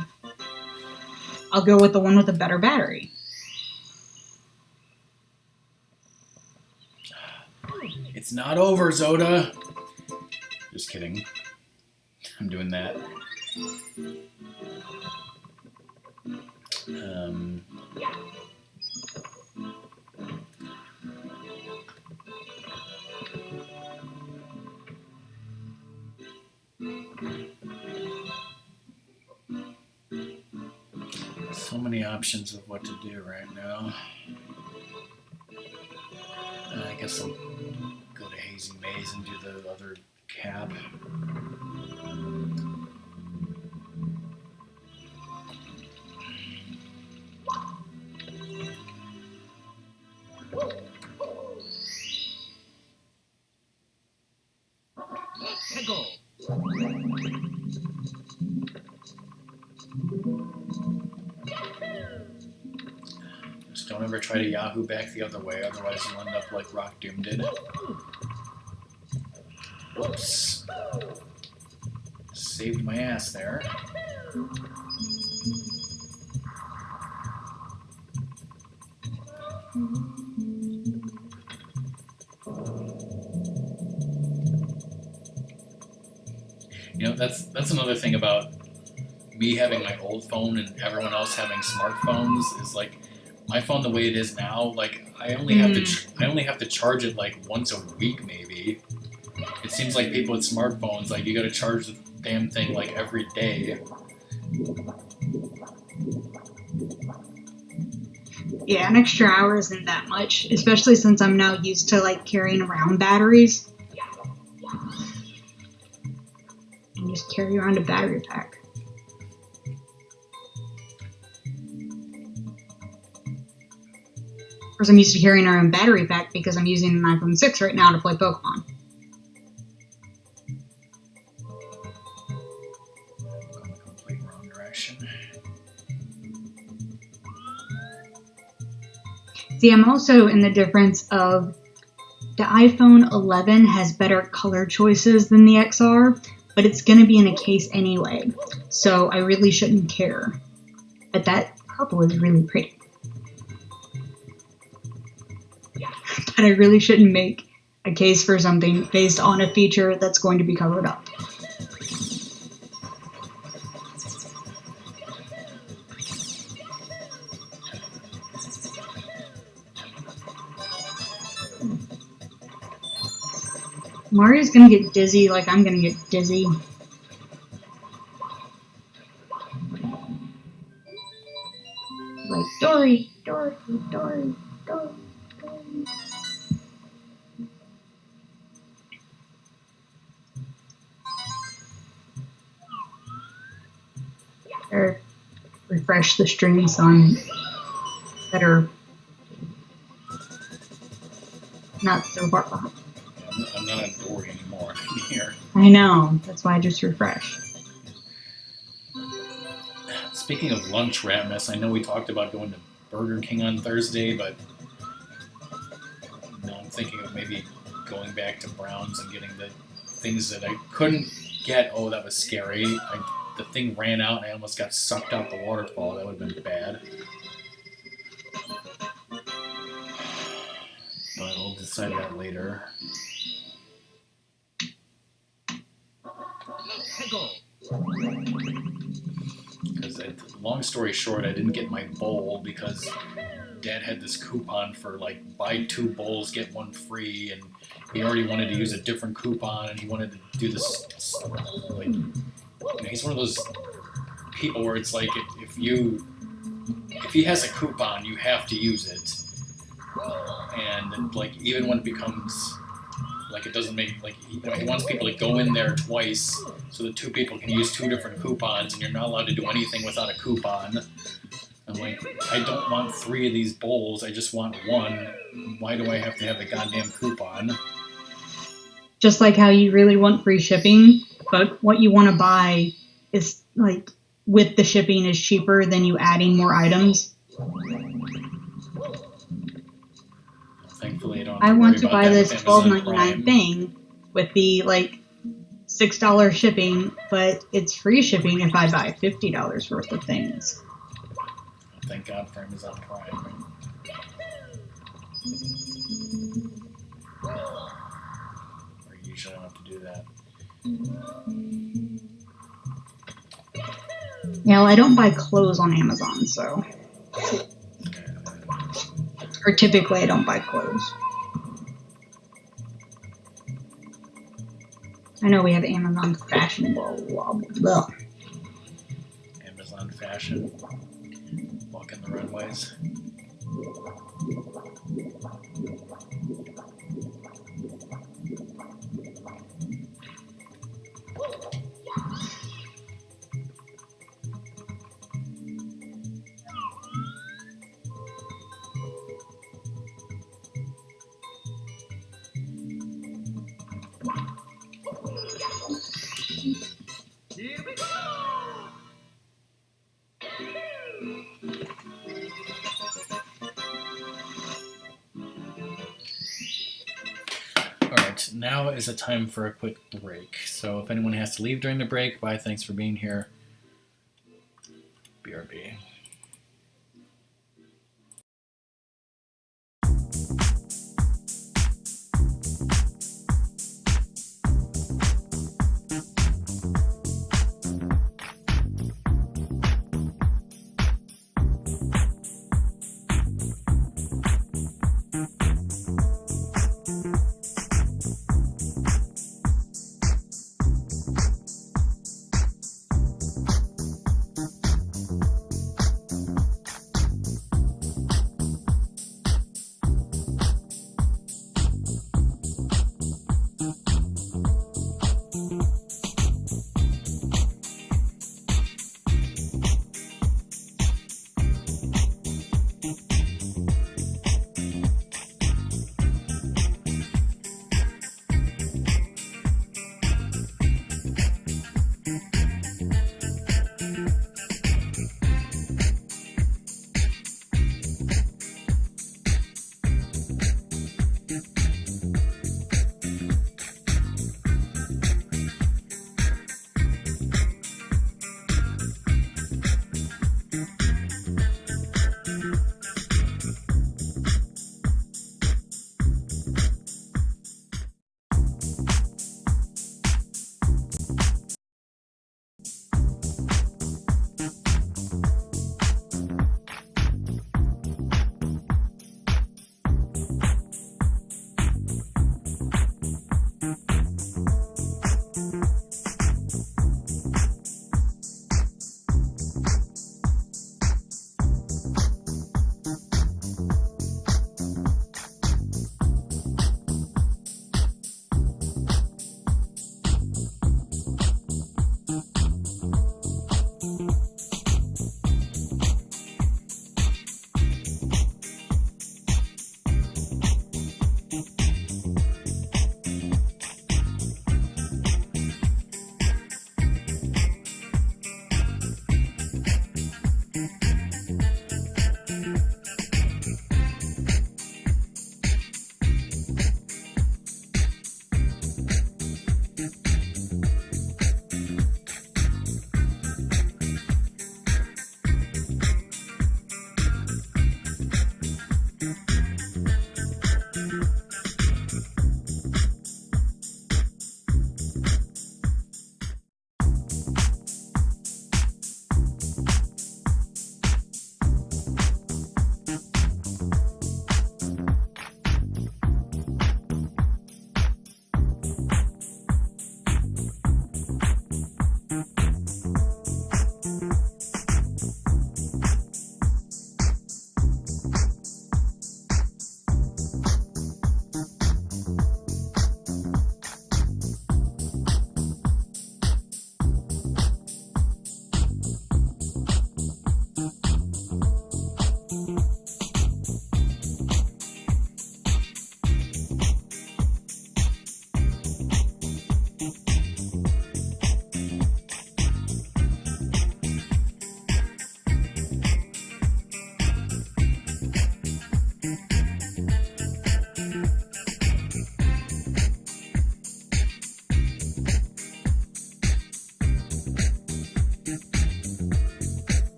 I'll go with the one with a better battery. It's not over, Zoda. Just kidding. I'm doing that. So many options of what to do right now. I guess I'll go to Hazy Maze and do the other cap. Go. Just don't ever try to Yahoo back the other way, otherwise you'll end up like Rock Doom did. Whoops. Saved my ass there. You know, that's another thing about me having my old phone and everyone else having smartphones is like my phone the way it is now. Like I only have to charge it like once a week maybe. It seems like people with smartphones, like you got to charge the damn thing like every day. Yeah, an extra hour isn't that much, especially since I'm now used to like carrying around batteries. And just carry around a battery pack. Of course, I'm used to carrying around a battery pack because I'm using an iPhone 6 right now to play Pokemon. Going the complete wrong direction. See, I'm also in the difference of the iPhone 11 has better color choices than the XR, but it's going to be in a case anyway, so I really shouldn't care. But that purple is really pretty. But I really shouldn't make a case for something based on a feature that's going to be covered up. Mario's gonna get dizzy like I'm gonna get dizzy. Like, Dory, Dory, Dory, Dory, Dory. Or refresh the stream so I'm better. Not so far behind. I'm not on Dory anymore here. I know, that's why I just refreshed. Speaking of lunch, Ratmus, I know we talked about going to Burger King on Thursday, but now I'm thinking of maybe going back to Brown's and getting the things that I couldn't get. Oh, that was scary. The thing ran out and I almost got sucked out the waterfall. That would have been bad. But we'll decide that later. Because, long story short, I didn't get my bowl because Dad had this coupon for like buy 2 bowls get 1 free, and he already wanted to use a different coupon, and he wanted to do this like, you know, he's one of those people where it's like if he has a coupon, you have to use it, and like even when it becomes like it doesn't make like, you know, he wants people to go in there twice so that 2 people can use 2 different coupons, and you're not allowed to do anything without a coupon. I'm like, I don't want 3 of these bowls, I just want 1. Why do I have to have the goddamn coupon? Just like how you really want free shipping, but what you want to buy is like with the shipping is cheaper than you adding more items. Thankfully, I don't. I want to about buy that this with Amazon $12.99 Prime. thing with the like $6 shipping, but it's free shipping if I buy $50 worth of things. Thank God for Amazon Prime. Or usually I don't have to do that. Yeah, well, I don't buy clothes on Amazon, so. Or typically I don't buy clothes. I know we have Amazon Fashion, blah, blah, blah. Amazon Fashion. Walking the runways. Here we go! Alright, now is a time for a quick break. So if anyone has to leave during the break, bye, thanks for being here. BRB.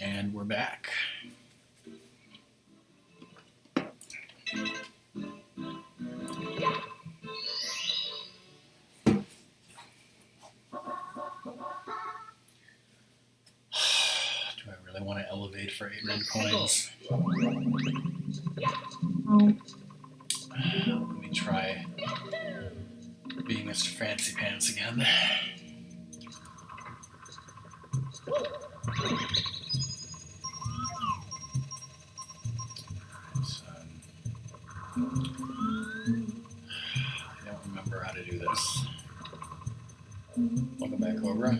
And we're back. Do I really want to elevate for 8 red coins? Oh, Let me try being Mr. Fancy Pants again. I don't remember how to do this. Welcome back, Cobra.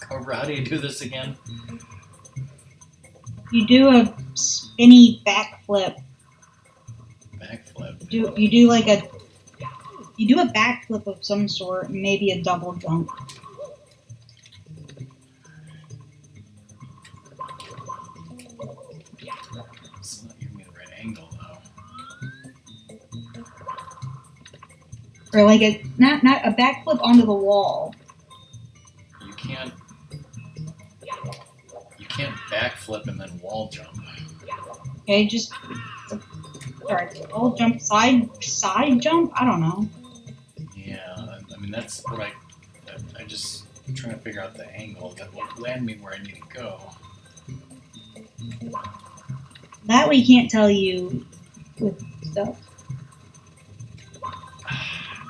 Cobra, how do you do this again? you do a spinny backflip. Backflip. You do a backflip of some sort, maybe a double jump. It's not giving me the right angle though. Or like a not a backflip onto the wall. You can't backflip and then wall jump. Okay, just alright. I'll jump side jump. I don't know. Yeah, I mean that's what I just I'm trying to figure out the angle that will land me where I need to go. That we can't tell you with stuff.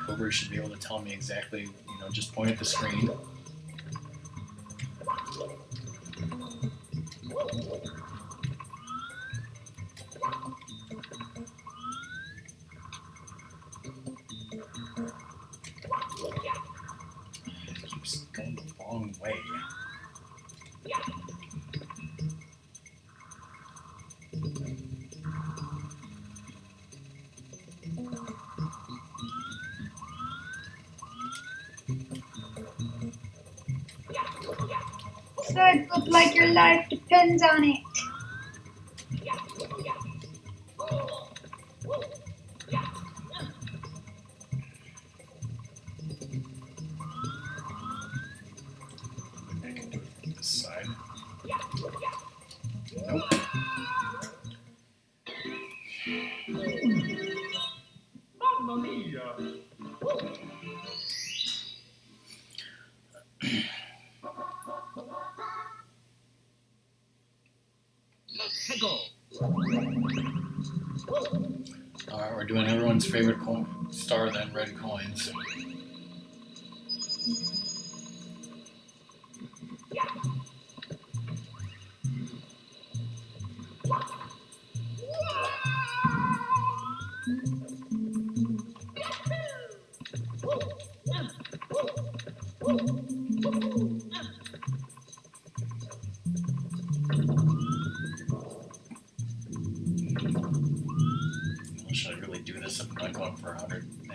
Cobra should be able to tell me exactly. Just point at the screen. It keeps going the wrong way. That look like your life depends on it. I can do it from this side. Nope. Mamma mia! Let's go! Alright, we're doing everyone's favorite star then, red coins. Should I really do this if I'm not going for 100? Nah.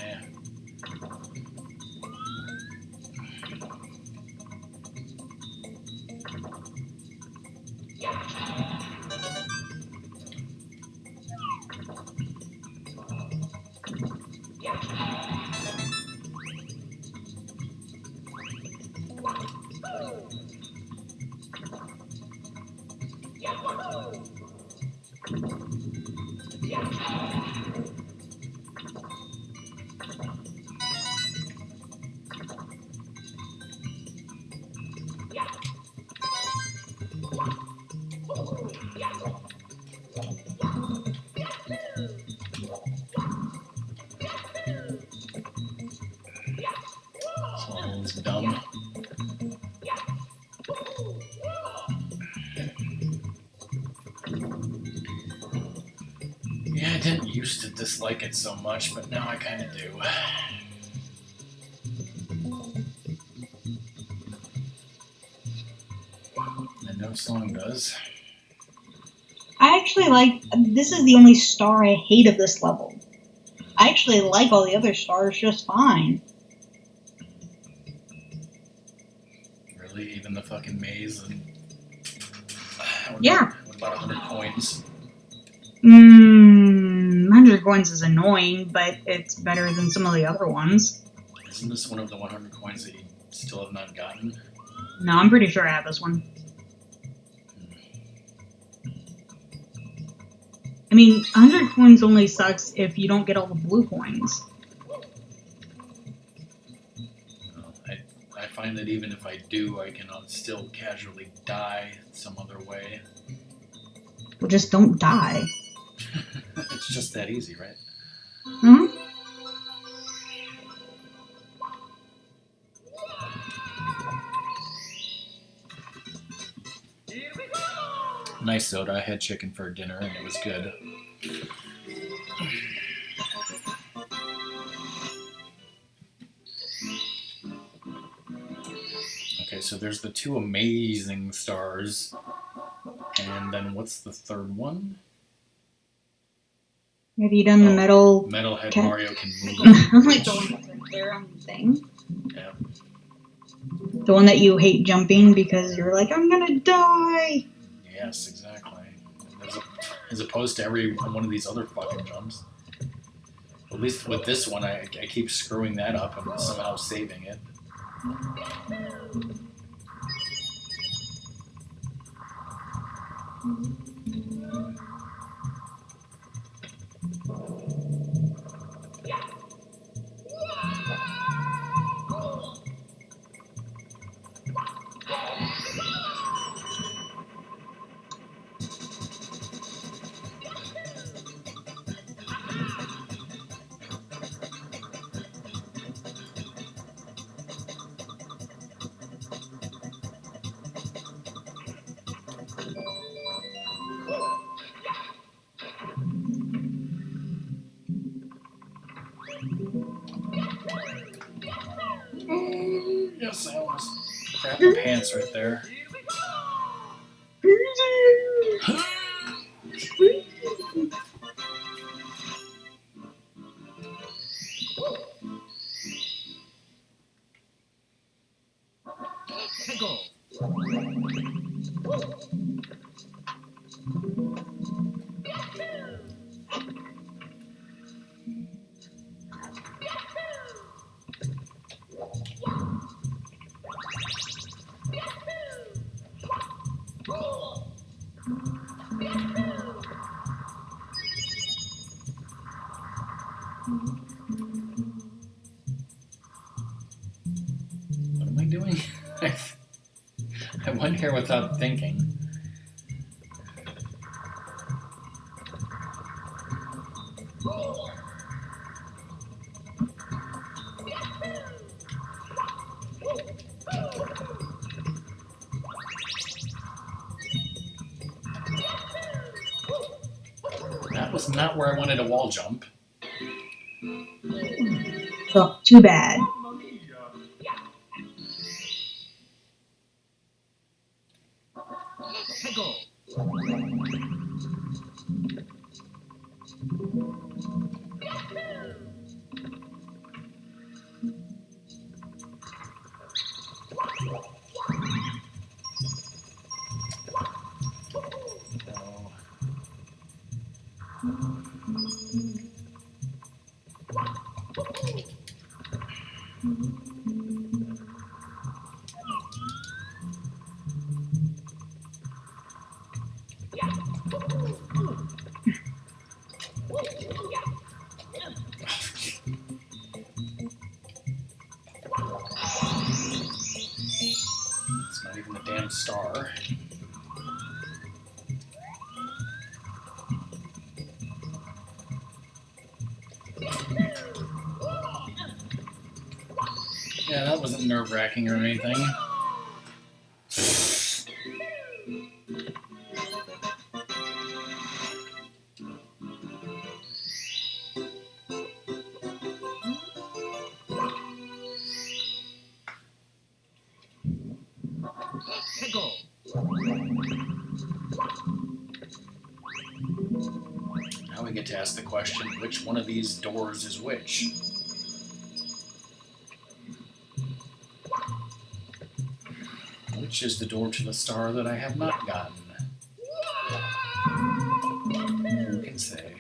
Someone's dumb. Yeah, I didn't used to dislike it so much, but now I kind of do. And no song does. I actually like. This is the only star I hate of this level. I actually like all the other stars just fine. Really? Even the fucking maze and... What Yeah. What about 100 coins? 100 coins is annoying, but it's better than some of the other ones. Isn't this one of the 100 coins that you still have not gotten? No, I'm pretty sure I have this one. I mean, 100 coins only sucks if you don't get all the blue coins. Well, I find that even if I do, I can still casually die some other way. Well, just don't die. It's just that easy, right? Hmm? Here we go! Nice soda. I had chicken for dinner and it was good. Okay, so there's the two amazing stars. And then what's the third one? Have you done the metal? Metalhead Okay. Mario can move. Like the one that's right there on the thing? Yeah. The one that you hate jumping because you're like, I'm gonna die! Yes, exactly. As opposed to every one of these other fucking jumps. At least with this one, I keep screwing that up and somehow saving it. crap my pants right there. Pickle. What am I doing? I went here without thinking. That was not where I wanted to wall jump. Oh, too bad. Mamma mia. Pickle. No. It's not even a damn star. Yeah, that wasn't nerve-wracking or anything. Pickle. Now we get to ask the question, which one of these doors is which? Which is the door to the star that I have not gotten? Who can say?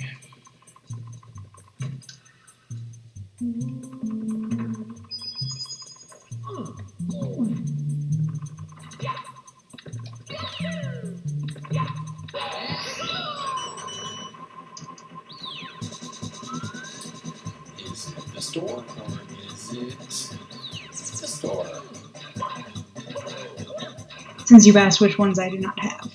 Is it this door or is it this door? Since you've asked which ones I do not have.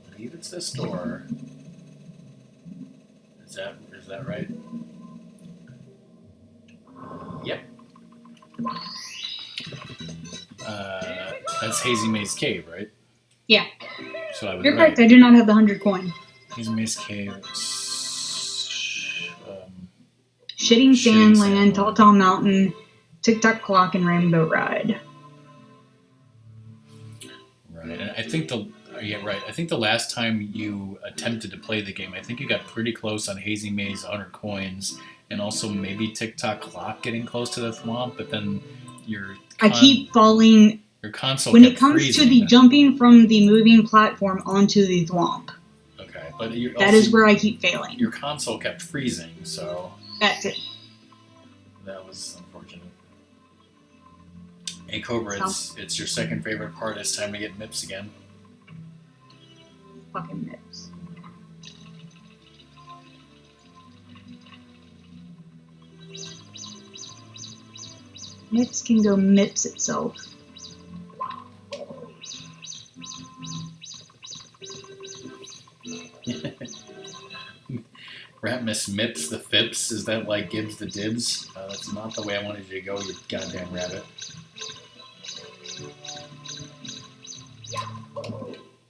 I believe it's this door. Is that right? Yep. That's Hazy Maze Cave, right? Yeah. So I was You're right. correct, I do not have the 100 coin. Hazy Maze Cave. Shitting Shitting Sandland, Sandland. Tall Tall Mountain, Tick Tock Clock, and Rainbow Ride. Right, and I think I think the last time you attempted to play the game, I think you got pretty close on Hazy Maze, 100 coins, and also maybe Tick Tock Clock getting close to the thwomp, but then I keep falling. your console When kept it comes freezing. to the jumping from the moving platform onto the thwomp, Okay, but you that is where I keep failing. your console kept freezing, so That's it. that was unfortunate. Hey Cobra, it's your second favorite part. It's time to get MIPS again. Fucking mips. Mips can go mips itself. Ratmus MIPS the Fips, is that like Gibbs the Dibs? That's not the way I wanted you to go, you goddamn rabbit.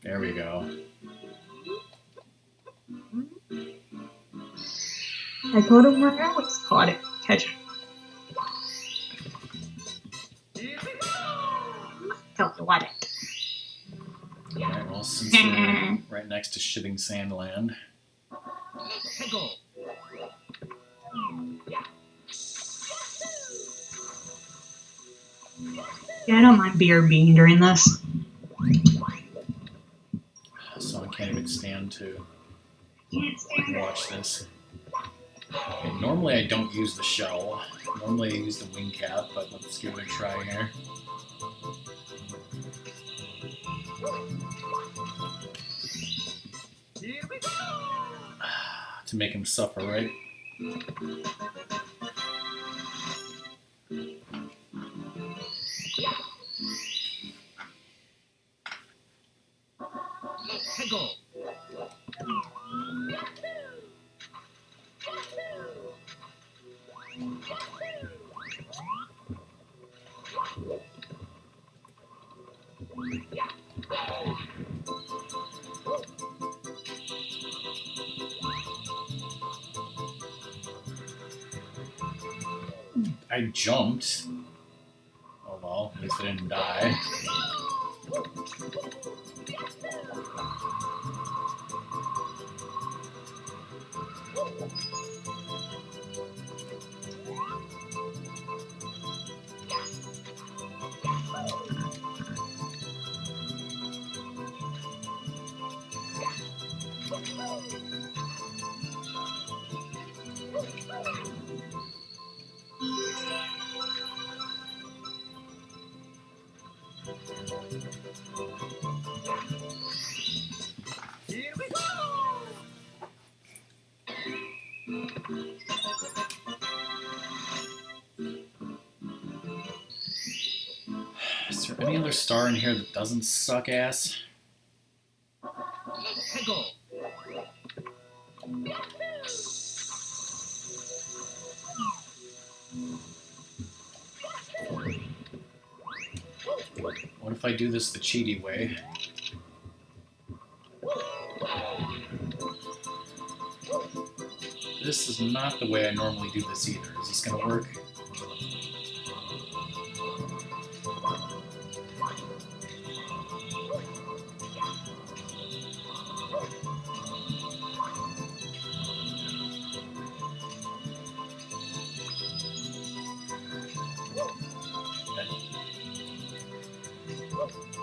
There we go. I caught it where I always caught it. catch it. Tell you what it. Alright, well, since we're right next to Shiving Sandland. Pickle. Yeah, I don't mind BRBing during this. So I can't even stand to watch this. Okay, normally I don't use the shell. Normally I use the wing cap, but let's give it a try here. Here we go. To make him suffer, right? Pickle. I jumped. Oh well, at least I didn't die. Here we go. Is there any other star in here that doesn't suck ass? Pickle. What if I do this the cheaty way? This is not the way I normally do this either. Is this gonna work?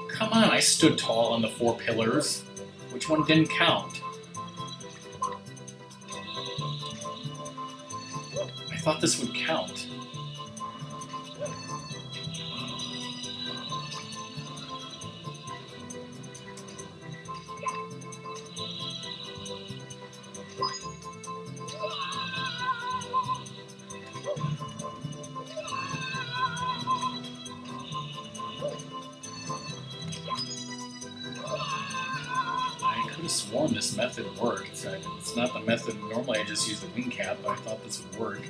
Come on, I stood tall on the 4 pillars. Which one didn't count? I thought this would count. I could have sworn this method worked. It's not the method. Normally I just use the wing cap, but I thought this would work.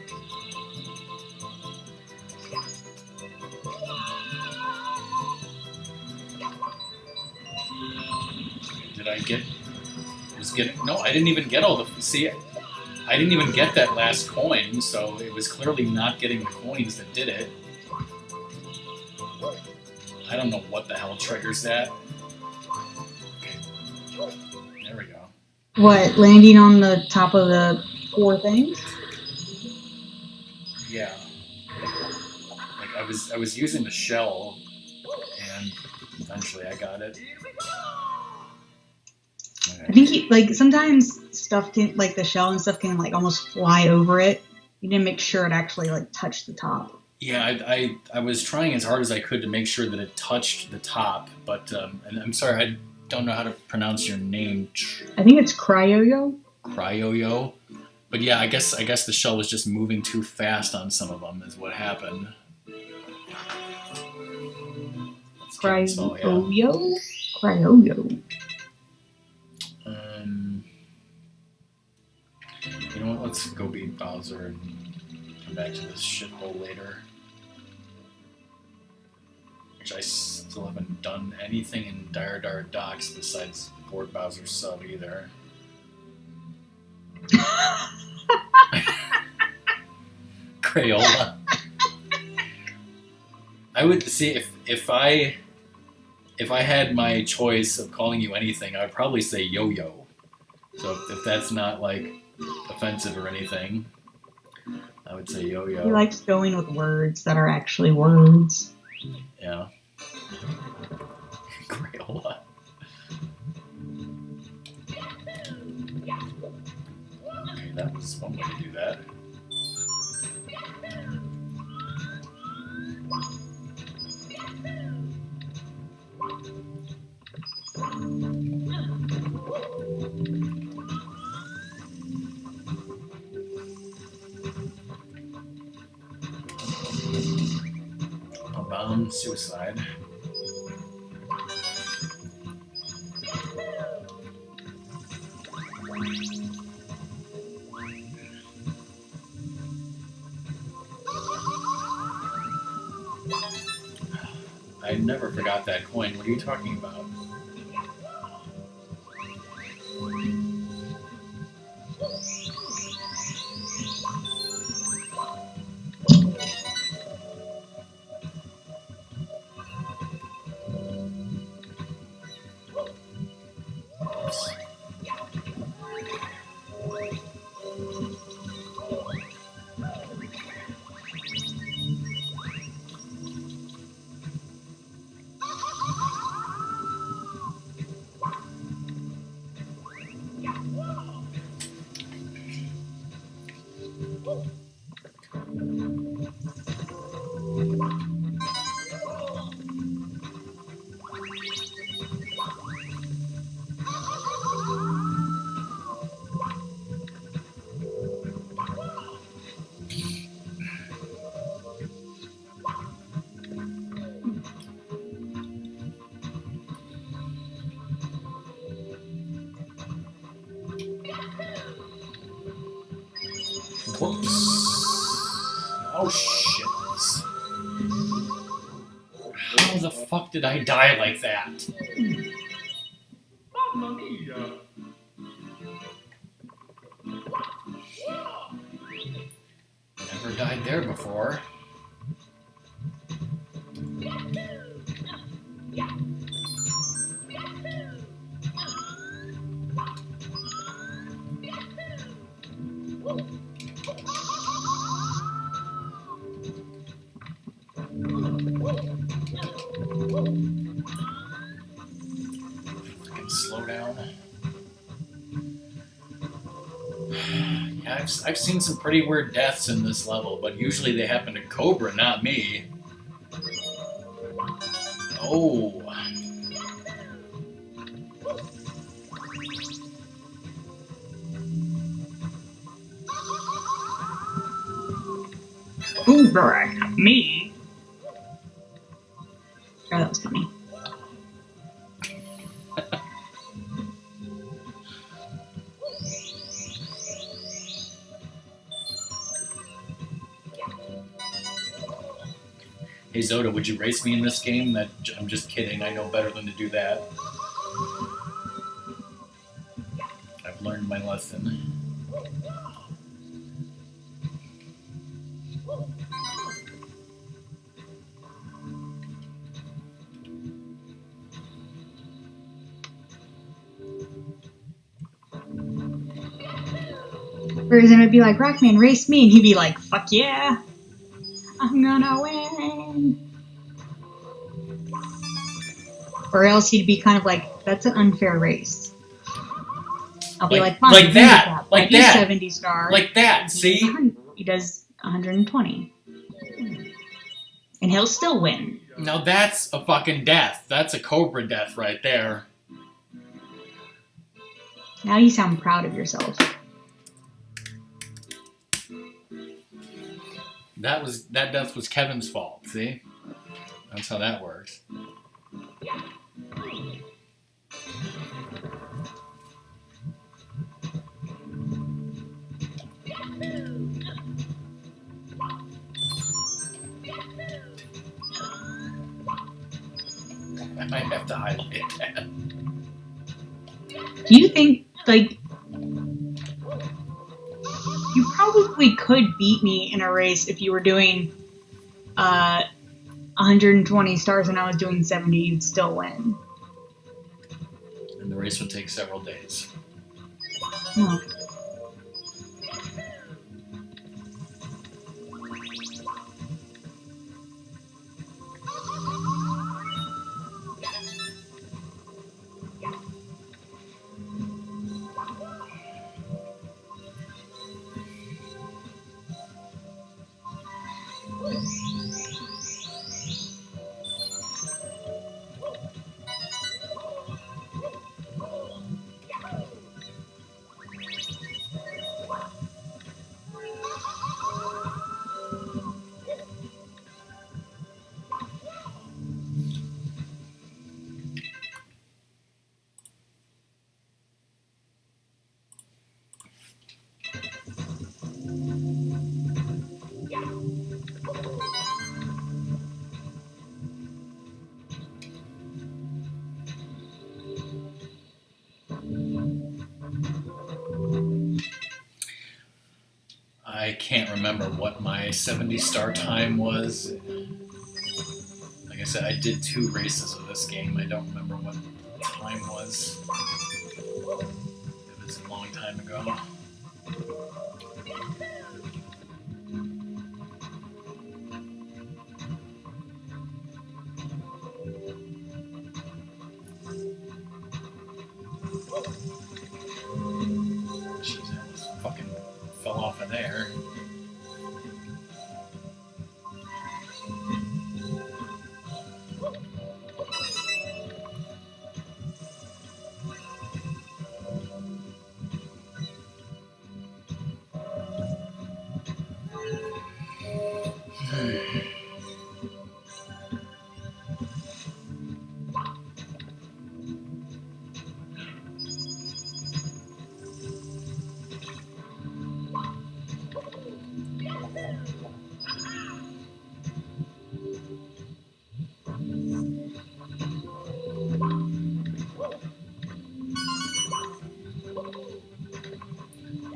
Did I get... No, I didn't even get all the... See, I didn't even get that last coin, so it was clearly not getting the coins that did it. I don't know what the hell triggers that. There we go. What, landing on the top of the 4 things? Yeah. Like I was using the shell, and eventually I got it. I think sometimes stuff can, like the shell and stuff can like almost fly over it. You didn't make sure it actually like touched the top. Yeah, I was trying as hard as I could to make sure that it touched the top, but and I'm sorry, I don't know how to pronounce your name. I think it's Cryoyo. Cryoyo. But yeah, I guess the shell was just moving too fast on some of them is what happened. Cryoyo? Cryoyo. You know what, let's go beat Bowser and come back to this shithole later. Which I still haven't done anything in Dire Dar Docks besides board Bowser's sub either. Crayola. I would see if I had my choice of calling you anything, I would probably say yo-yo. So if that's not like offensive or anything, I would say yo-yo. He likes going with words that are actually words. Yeah. Crayola. Okay, that was one way to do that. Abound suicide. I never forgot that coin. What are you talking about? Whoops. Oh shit. How the fuck did I die like that? Mamma mia! Never died there before. Fucking slow down. Yeah, I've seen some pretty weird deaths in this level, but usually they happen to Cobra, not me. Oh. Cobra, me. Oh, that was funny. Hey Zoda, would you race me in this game? That I'm just kidding. I know better than to do that. I've learned my lesson. Whereas then it'd be like, Rockman, race me, and he'd be like, fuck yeah, I'm gonna win. Or else he'd be kind of like, that's an unfair race. I'll be like, fine, like that, like he's that, 70 star. like that. See? He does 120. And he'll still win. Now that's a fucking death. That's a Cobra death right there. Now you sound proud of yourself. That death was Kevin's fault. See? That's how that works. I might have to highlight that. Do you think, like, you probably could beat me in a race if you were doing 120 stars and I was doing 70. You'd still win. And the race would take several days. No. I can't remember what my 70 star time was. Like I said, I did 2 races of this game. I don't remember what the time was. It was a long time ago. Jeez, I almost fucking fell off of there.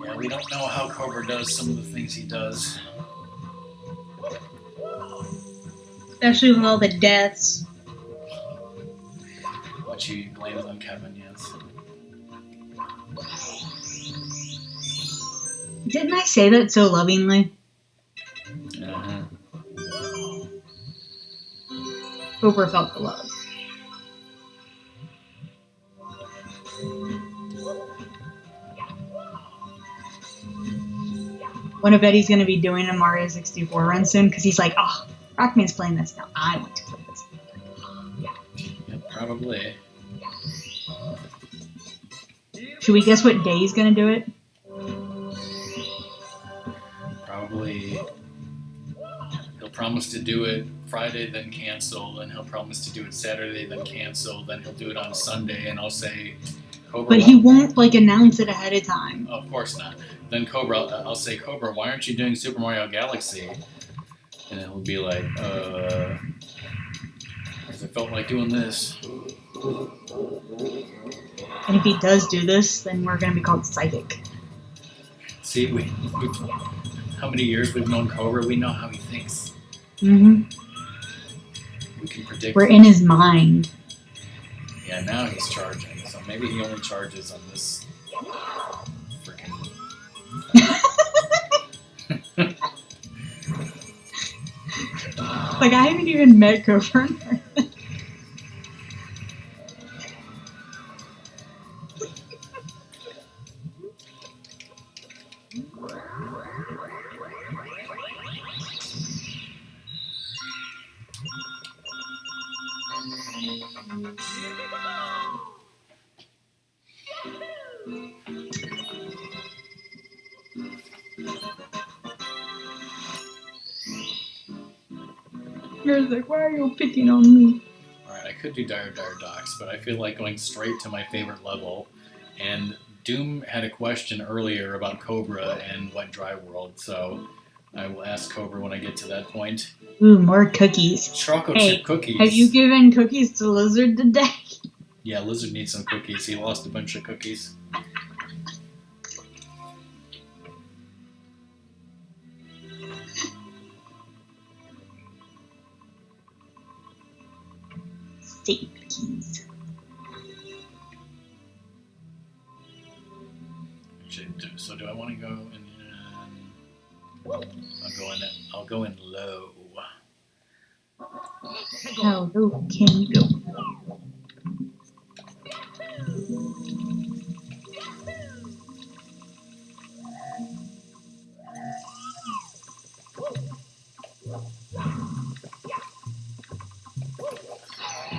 Yeah, we don't know how Cobra does some of the things he does. Especially with all the deaths. Which he blames on Kevin, yes. Didn't I say that so lovingly? Uh-huh. Cobra felt the love. What I bet he's going to be doing a Mario 64 run soon because he's like, oh, Rockman's playing this now. I want to play this. Yeah, probably. Should we guess what day he's going to do it? Probably he'll promise to do it Friday, then cancel, then he'll promise to do it Saturday, then cancel, then he'll do it on Sunday, and I'll say Cobra. But he won't like announce it ahead of time. Oh, of course not. Then Cobra, I'll say, Cobra, why aren't you doing Super Mario Galaxy? And he'll be like, because I felt like doing this. And if he does do this, then we're going to be called psychic. See, we've how many years we've known Cobra, we know how he thinks. Mm-hmm. We can predict. We're in his mind. Yeah, now he's charging, so maybe he only charges on this freaking. Like, I haven't even met Cobra. You're like, why are you picking on me? Alright, I could do Dire Docks, but I feel like going straight to my favorite level. And Doom had a question earlier about Cobra and Wet Dry World, so I will ask Cobra when I get to that point. Ooh, more cookies. Choco Hey, chip cookies. Have you given cookies to Lizard today? Yeah, Lizard needs some cookies. He lost a bunch of cookies. Take the keys. So do I want to go in? I'll go in low. How low can you go?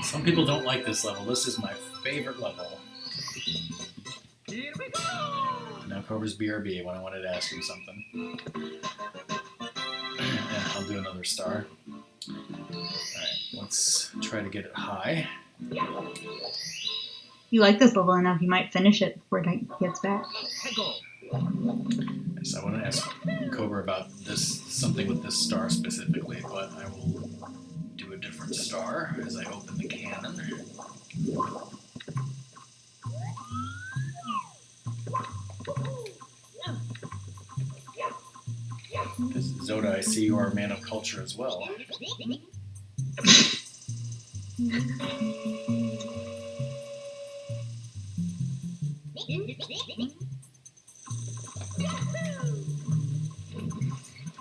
Some people don't like this level. This is my favorite level. Here we go! Now Cobra's BRB when I wanted to ask him something. And I'll do another star. Alright, let's try to get it high. You like this level enough, you might finish it before it gets back. Hegel! So I want to ask Cobra about this, something with this star specifically, but I will do a different star as I open the cannon. Because Zoda, I see you are a man of culture as well.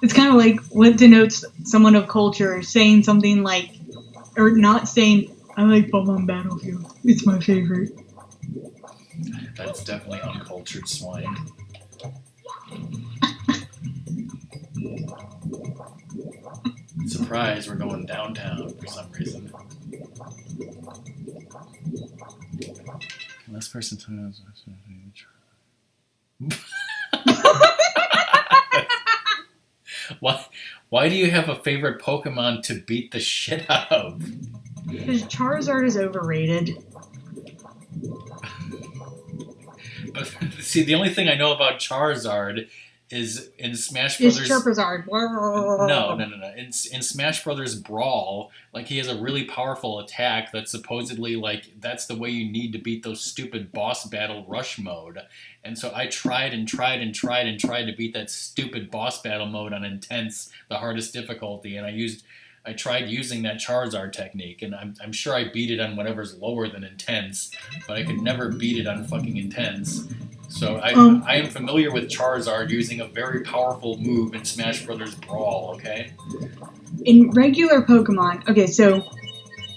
It's kind of like what denotes someone of culture saying something like, or not saying, I like Pokemon Battlefield. It's my favorite. That's definitely uncultured swine. Surprise, we're going downtown for some reason. Last person to Why do you have a favorite Pokemon to beat the shit out of? Because Charizard is overrated. But see, the only thing I know about Charizard is in Smash Brothers. It's Chirpazard. No. In Smash Brothers Brawl, like he has a really powerful attack that's supposedly like that's the way you need to beat those stupid boss battle rush mode. And so I tried to beat that stupid boss battle mode on intense, the hardest difficulty, and I tried using that Charizard technique, and I'm sure I beat it on whatever's lower than intense, but I could never beat it on fucking intense. So I am familiar with Charizard using a very powerful move in Smash Brothers Brawl, okay? In regular Pokemon, okay, so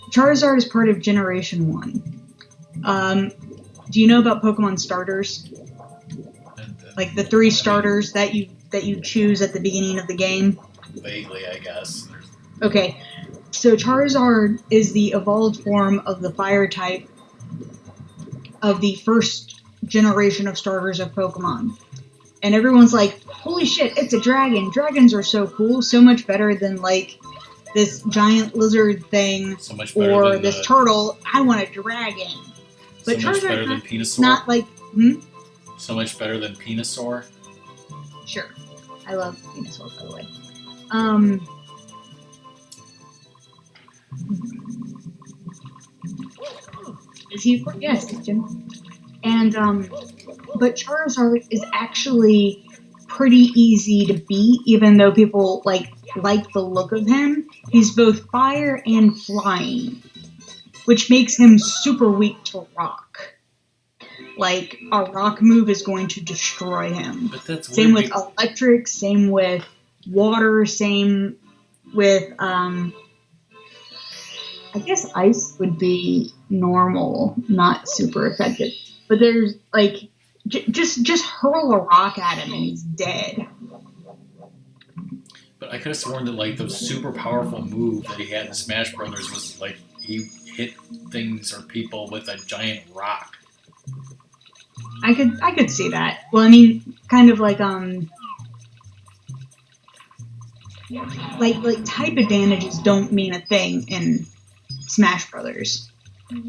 Charizard is part of Generation 1. Do you know about Pokemon starters? Like the 3 starters that you choose at the beginning of the game? Vaguely, I guess. Okay, so Charizard is the evolved form of the fire type of the first generation of starters of Pokemon. And everyone's like, holy shit, it's a dragon. Dragons are so cool, so much better than like this giant lizard thing So much better or than this turtle. I want a dragon. But so much Charizard's better than Venusaur. not like, So much better than Venusaur. Sure. I love Venusaur, by the way. Is he? Yes, Jim. And, but Charizard is actually pretty easy to beat, even though people, like the look of him. He's both fire and flying, which makes him super weak to rock. Like, a rock move is going to destroy him. But that's Same weird. with electric, same with water, same with, I guess ice would be normal, not super effective. But there's, like, just hurl a rock at him and he's dead. But I could have sworn that, like, the super powerful move that he had in Smash Brothers was, like, he hit things or people with a giant rock. I could see that. Well, I mean, kind of like type advantages don't mean a thing in Smash Brothers.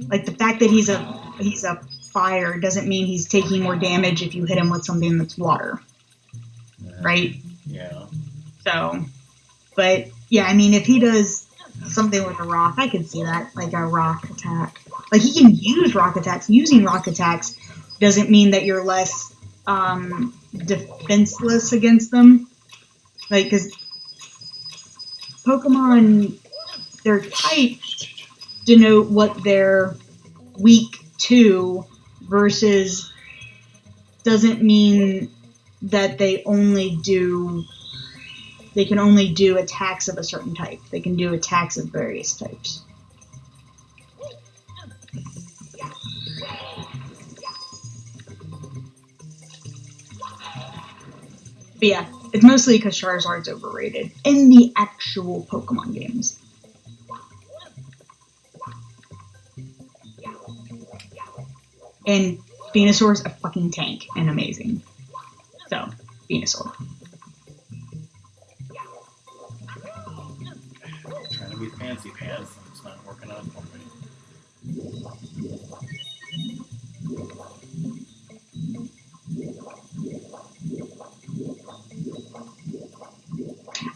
Like the fact that he's a fire doesn't mean he's taking more damage if you hit him with something that's water, right? Yeah. So, but yeah, I mean, if he does something with a rock, I could see that, like a rock attack. Like he can use rock attacks. Using rock attacks doesn't mean that you're less defenseless against them. Like, because Pokemon, their type denote what they're weak to versus doesn't mean that they can only do attacks of a certain type. They can do attacks of various types. But yeah, it's mostly because Charizard's overrated in the actual Pokemon games. And Venusaur's a fucking tank and amazing. So, Venusaur. Trying to be fancy pants, and it's not working out for me.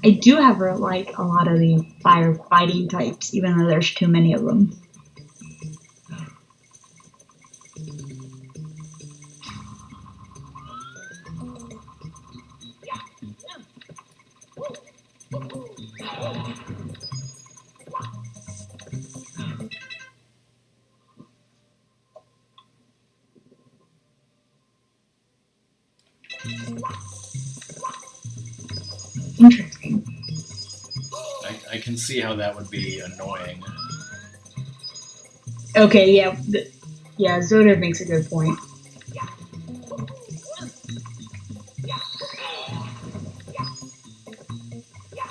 I do have like a lot of the firefighting types, even though there's too many of them. Interesting. I can see how that would be annoying. Okay, yeah. Yeah, Zoda makes a good point.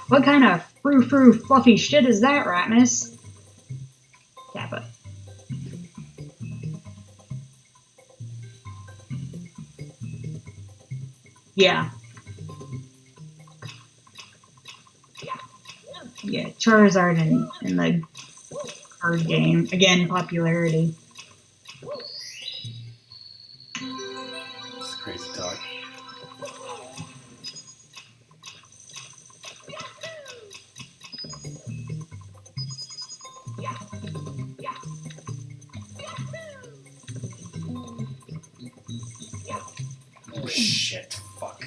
What kind of frou-frou fluffy shit is that, Ratnus? Kappa. Yeah. Yeah, Charizard in the card game. Again, popularity. It's crazy talk. Oh shit, fuck.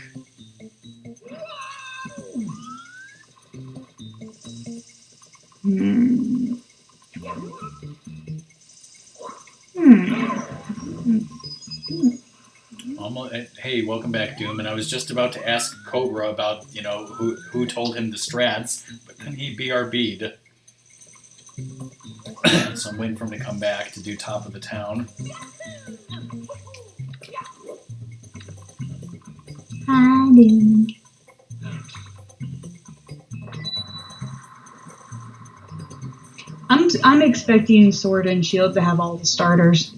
Hmm. Almost, hey, welcome back, Doom. And I was just about to ask Cobra about, who told him the strats, but then he BRB'd. So I'm waiting for him to come back to do top of the town. Hiding. I'm expecting Sword and Shield to have all the starters.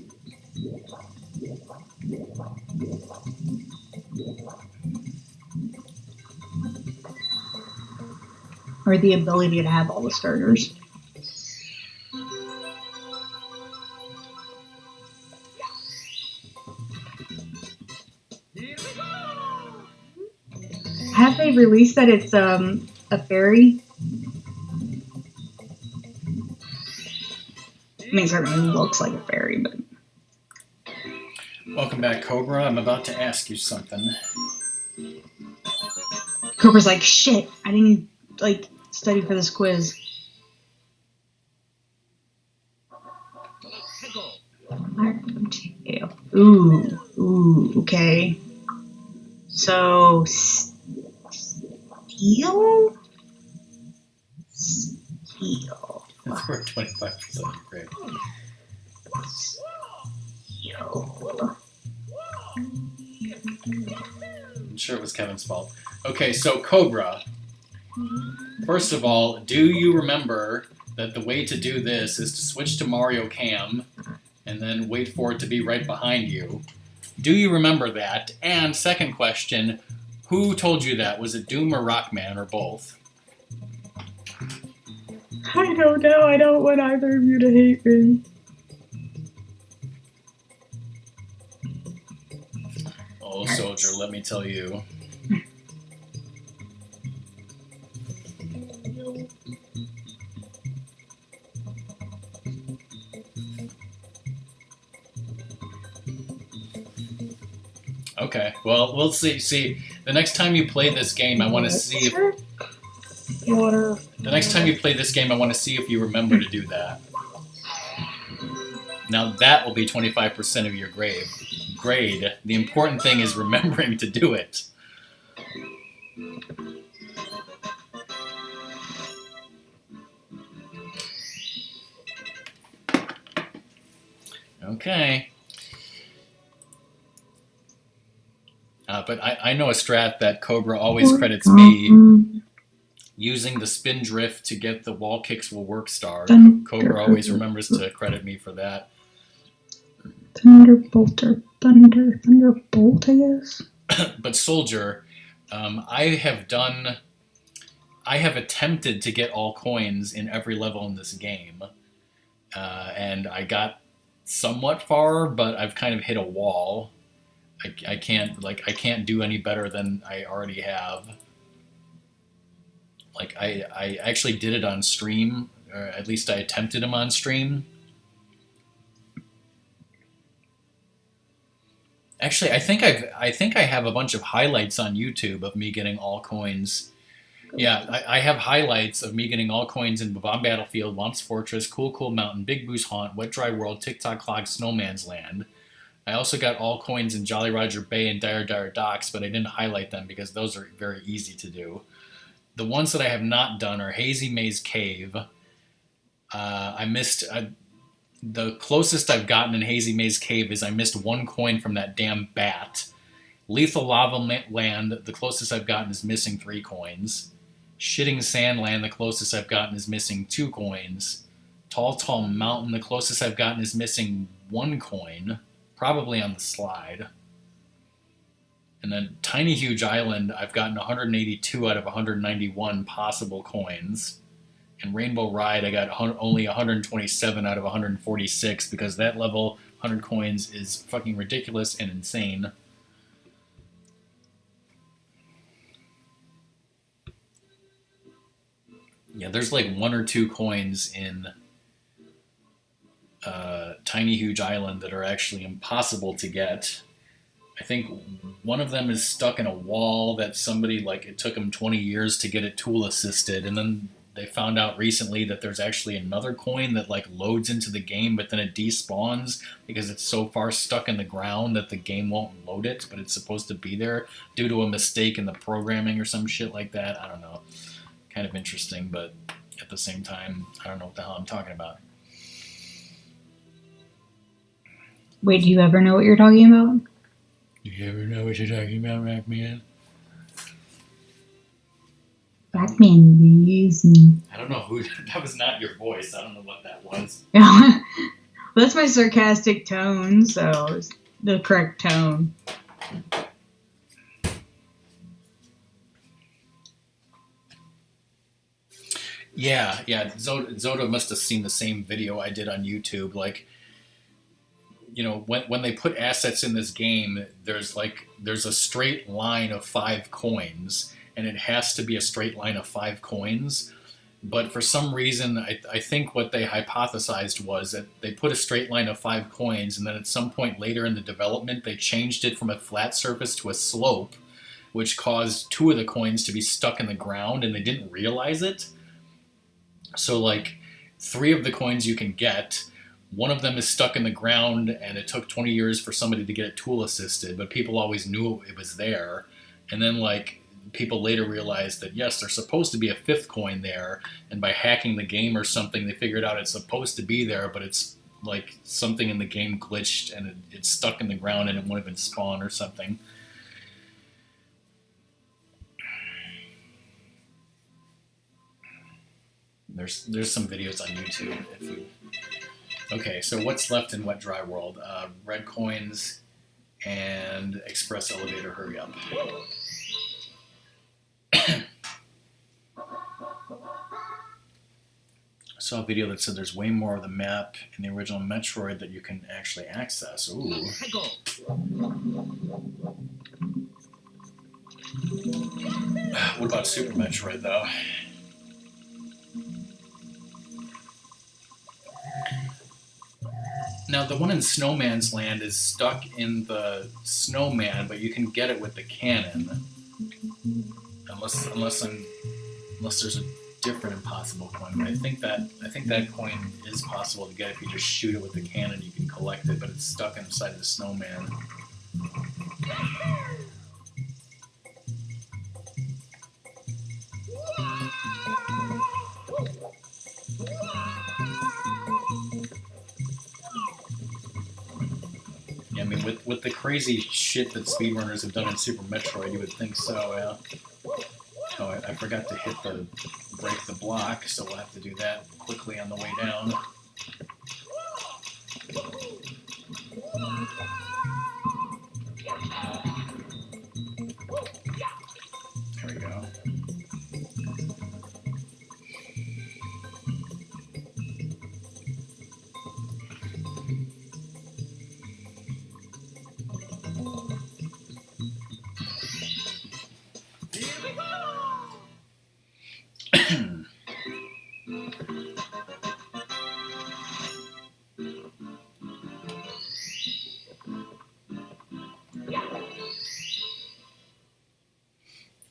Or the ability to have all the starters. Here we go! Have they released that it's a fairy? I mean, it certainly looks like a fairy, but... Welcome back, Cobra. I'm about to ask you something. Cobra's like, shit, I didn't, study for this quiz. Hegel. Ooh, okay. So, steel? Steel. That's worth 25% grade. Steel. I'm sure it was Kevin's fault. Okay, so Cobra. First of all, do you remember that the way to do this is to switch to Mario Cam and then wait for it to be right behind you? Do you remember that? And second question, who told you that? Was it Doom or Rockman or both? I don't know. I don't want either of you to hate me. Oh, soldier, let me tell you. Okay, well, we'll see. See, the next time you play this game, I want to see if... Water. The next time you play this game, I want to see if you remember to do that. Now that will be 25% of your grade. The important thing is remembering to do it. Okay. But I know a strat that Cobra always credits me using the spin drift to get the wall kicks will work star. Cobra always remembers to credit me for that. Thunderbolt, I guess. But Soldier, I have attempted to get all coins in every level in this game, and I got somewhat far, but I've kind of hit a wall. I can't do any better than I already have. Like I actually did it on stream, or at least I attempted them on stream. Actually, I think I have a bunch of highlights on YouTube of me getting all coins. Yeah, I have highlights of me getting all coins in Bob Battlefield, Womps Fortress, Cool Mountain, Big Boo's Haunt, Wet Dry World, TikTok Clog, Snowman's Land. I also got all coins in Jolly Roger Bay and Dire Docks, but I didn't highlight them because those are very easy to do. The ones that I have not done are Hazy Maze Cave. I missed... the closest I've gotten in Hazy Maze Cave is I missed 1 coin from that damn bat. Lethal Lava Land, the closest I've gotten is missing 3 coins. Shitting Sand Land, the closest I've gotten is missing 2 coins. Tall Mountain, the closest I've gotten is missing 1 coin. Probably on the slide. And then Tiny Huge Island, I've gotten 182 out of 191 possible coins. And Rainbow Ride, I got only 127 out of 146 because that level, 100 coins, is fucking ridiculous and insane. Yeah, there's like 1 or 2 coins in Tiny Huge Island that are actually impossible to get. I think one of them is stuck in a wall that somebody, like, it took them 20 years to get it tool assisted, and then they found out recently that there's actually another coin that like loads into the game, but then it despawns because it's so far stuck in the ground that the game won't load it, but it's supposed to be there due to a mistake in the programming or some shit like that. I don't know. Kind of interesting, but at the same time, I don't know what the hell I'm talking about. Wait, do you ever know what you're talking about? Do you ever know what you're talking about, Rackman? Batman leaves me. I don't know who... That was not your voice. I don't know what that was. Well, that's my sarcastic tone, so it's the correct tone. Yeah. Zoda must have seen the same video I did on YouTube. Like, you know, when they put assets in this game, there's a straight line of 5 coins, and it has to be a straight line of 5 coins. But for some reason, I think what they hypothesized was that they put a straight line of 5 coins, and then at some point later in the development, they changed it from a flat surface to a slope, which caused 2 of the coins to be stuck in the ground, and they didn't realize it. So, like, 3 of the coins you can get, 1 of them is stuck in the ground, and it took 20 years for somebody to get it tool assisted, but people always knew it was there. And then, like, people later realized that, yes, there's supposed to be a 5th coin there, and by hacking the game or something, they figured out it's supposed to be there, but it's, like, something in the game glitched, and it's stuck in the ground, and it wouldn't have been spawned or something. There's some videos on YouTube. Okay, so what's left in Wet Dry World? Red coins and Express Elevator Hurry Up. I saw a video that said there's way more of the map in the original Metroid that you can actually access. Ooh. What about Super Metroid, though? Now, the one in Snowman's Land is stuck in the snowman, but you can get it with the cannon. Unless there's a different impossible coin, but I think that coin is possible to get if you just shoot it with the cannon. You can collect it, but it's stuck inside the snowman. Yeah, I mean, with the crazy shit that speedrunners have done in Super Metroid, you would think so, yeah. Oh, I forgot to break the block, so we'll have to do that quickly on the way down. There we go.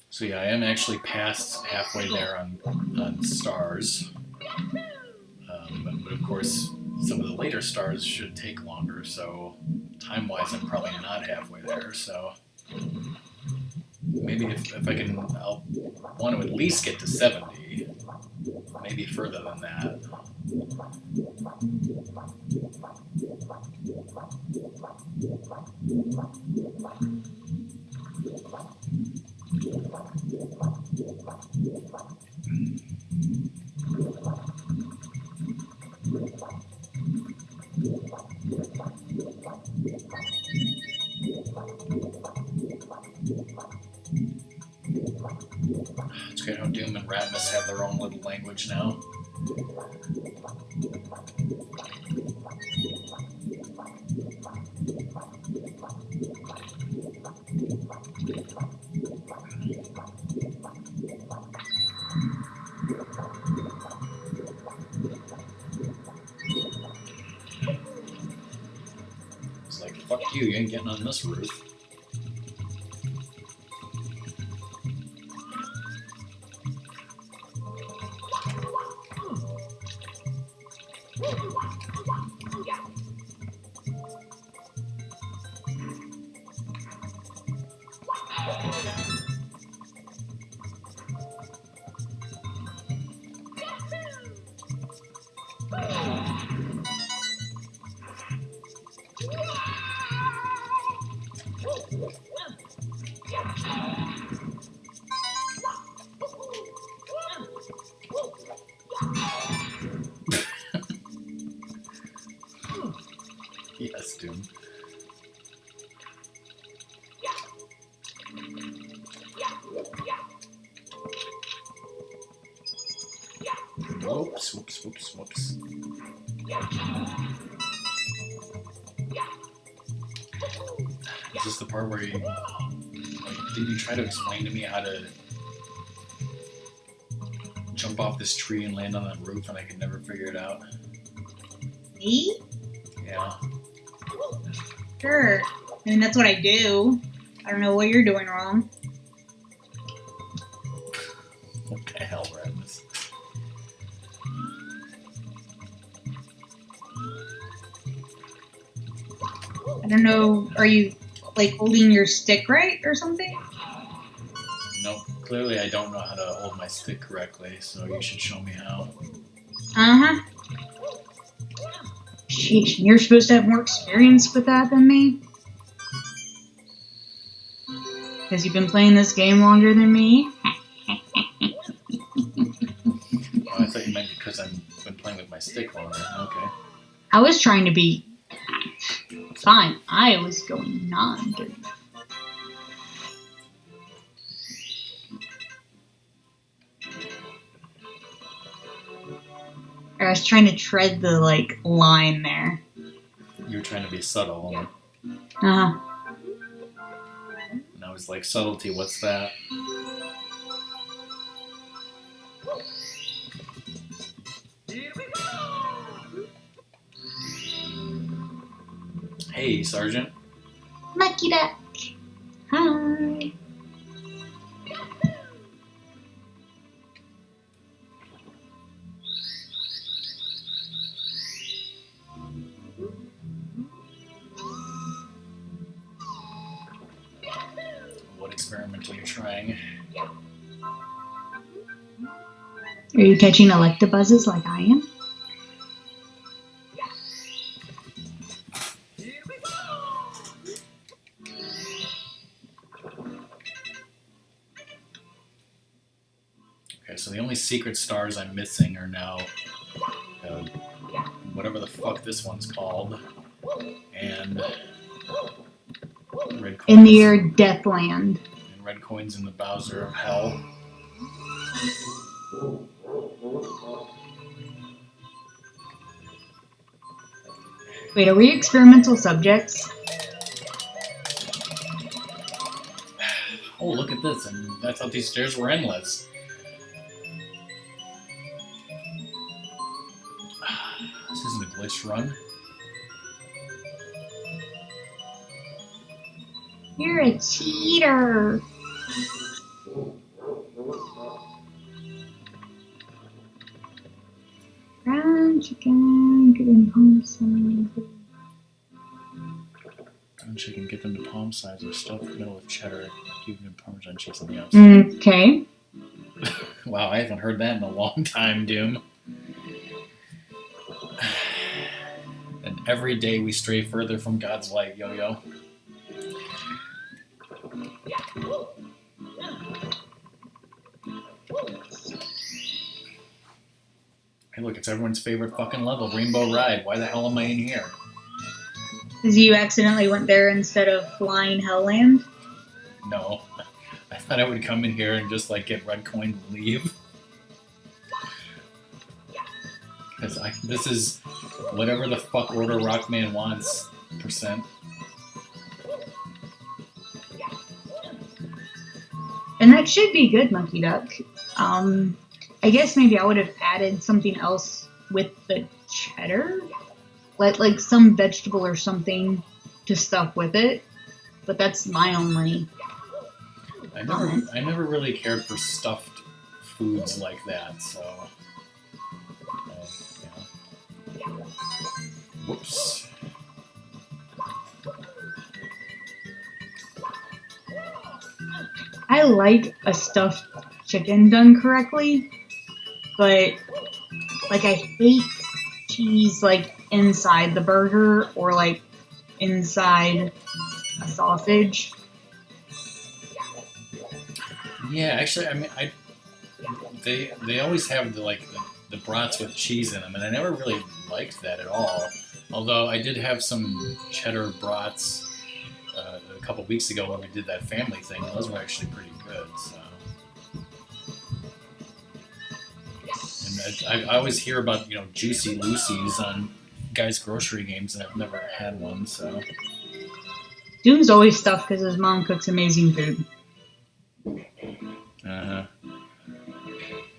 So yeah, I am actually past halfway there on stars. But of course, some of the later stars should take longer, so time-wise I'm probably not halfway there, so maybe if I can, I'll want to at least get to 70, maybe further than that. It's great how Doom and Ratmus have their own little language now. It's like, fuck you ain't getting on this roof. Yes, Doom. Whoops, whoops, whoops, whoops. Is this the part where you, like, did you try to explain to me how to jump off this tree and land on that roof and I could never figure it out? Me? Yeah. Sure. I mean, that's what I do. I don't know what you're doing wrong. What the hell, Ratmus? I don't know. Are you, like, holding your stick right or something? Nope. Clearly I don't know how to hold my stick correctly, so you should show me how. Uh-huh. Sheesh, you're supposed to have more experience with that than me? Because you've been playing this game longer than me? Oh, I thought you meant because I've been playing with my stick longer. Okay. I was trying to be fine. I was going non-dirty. I was trying to tread the, like, line there. You were trying to be subtle, Uh-huh. and I was like, subtlety, what's that? Here we go! Hey, Sergeant. Lucky duck. Hi. experimentally trying. Are you catching Electabuzzes like I am? Here we go! Okay, so the only secret stars I'm missing are now whatever the fuck this one's called, and red coins In the air, Deathland. and red coins in the Bowser of Hell. Wait, are we experimental subjects? Oh, look at this! And I thought these stairs were endless. This isn't a glitch run. You're a cheater. Brown chicken, good in home size. Brown chicken, get them to palm size or stuffed middle with cheddar, even Parmesan cheese on the outside. Okay. Wow, I haven't heard that in a long time, Doom. And every day we stray further from God's light, Yo-Yo. Hey, look, it's everyone's favorite fucking level, Rainbow Ride. Why the hell am I in here? Because you accidentally went there instead of Flying Hellland. No. I thought I would come in here and just, like, get red coin and leave. Because this is whatever the fuck Order Rockman wants %. And that should be good, Monkey Duck. I guess maybe I would have added something else with the cheddar. Like some vegetable or something to stuff with it. But that's my only comment. I never really cared for stuffed foods like that, so... yeah. Whoops. I like a stuffed chicken done correctly, but like I hate cheese like inside the burger or like inside a sausage. Yeah, actually, I mean, they always have the brats with cheese in them, and I never really liked that at all. Although I did have some cheddar brats a couple weeks ago when we did that family thing. Those were actually pretty good. So, and I always hear about Juicy Lucy's on Guys Grocery Games, and I've never had one. So Doom's always stuffed because his mom cooks amazing food.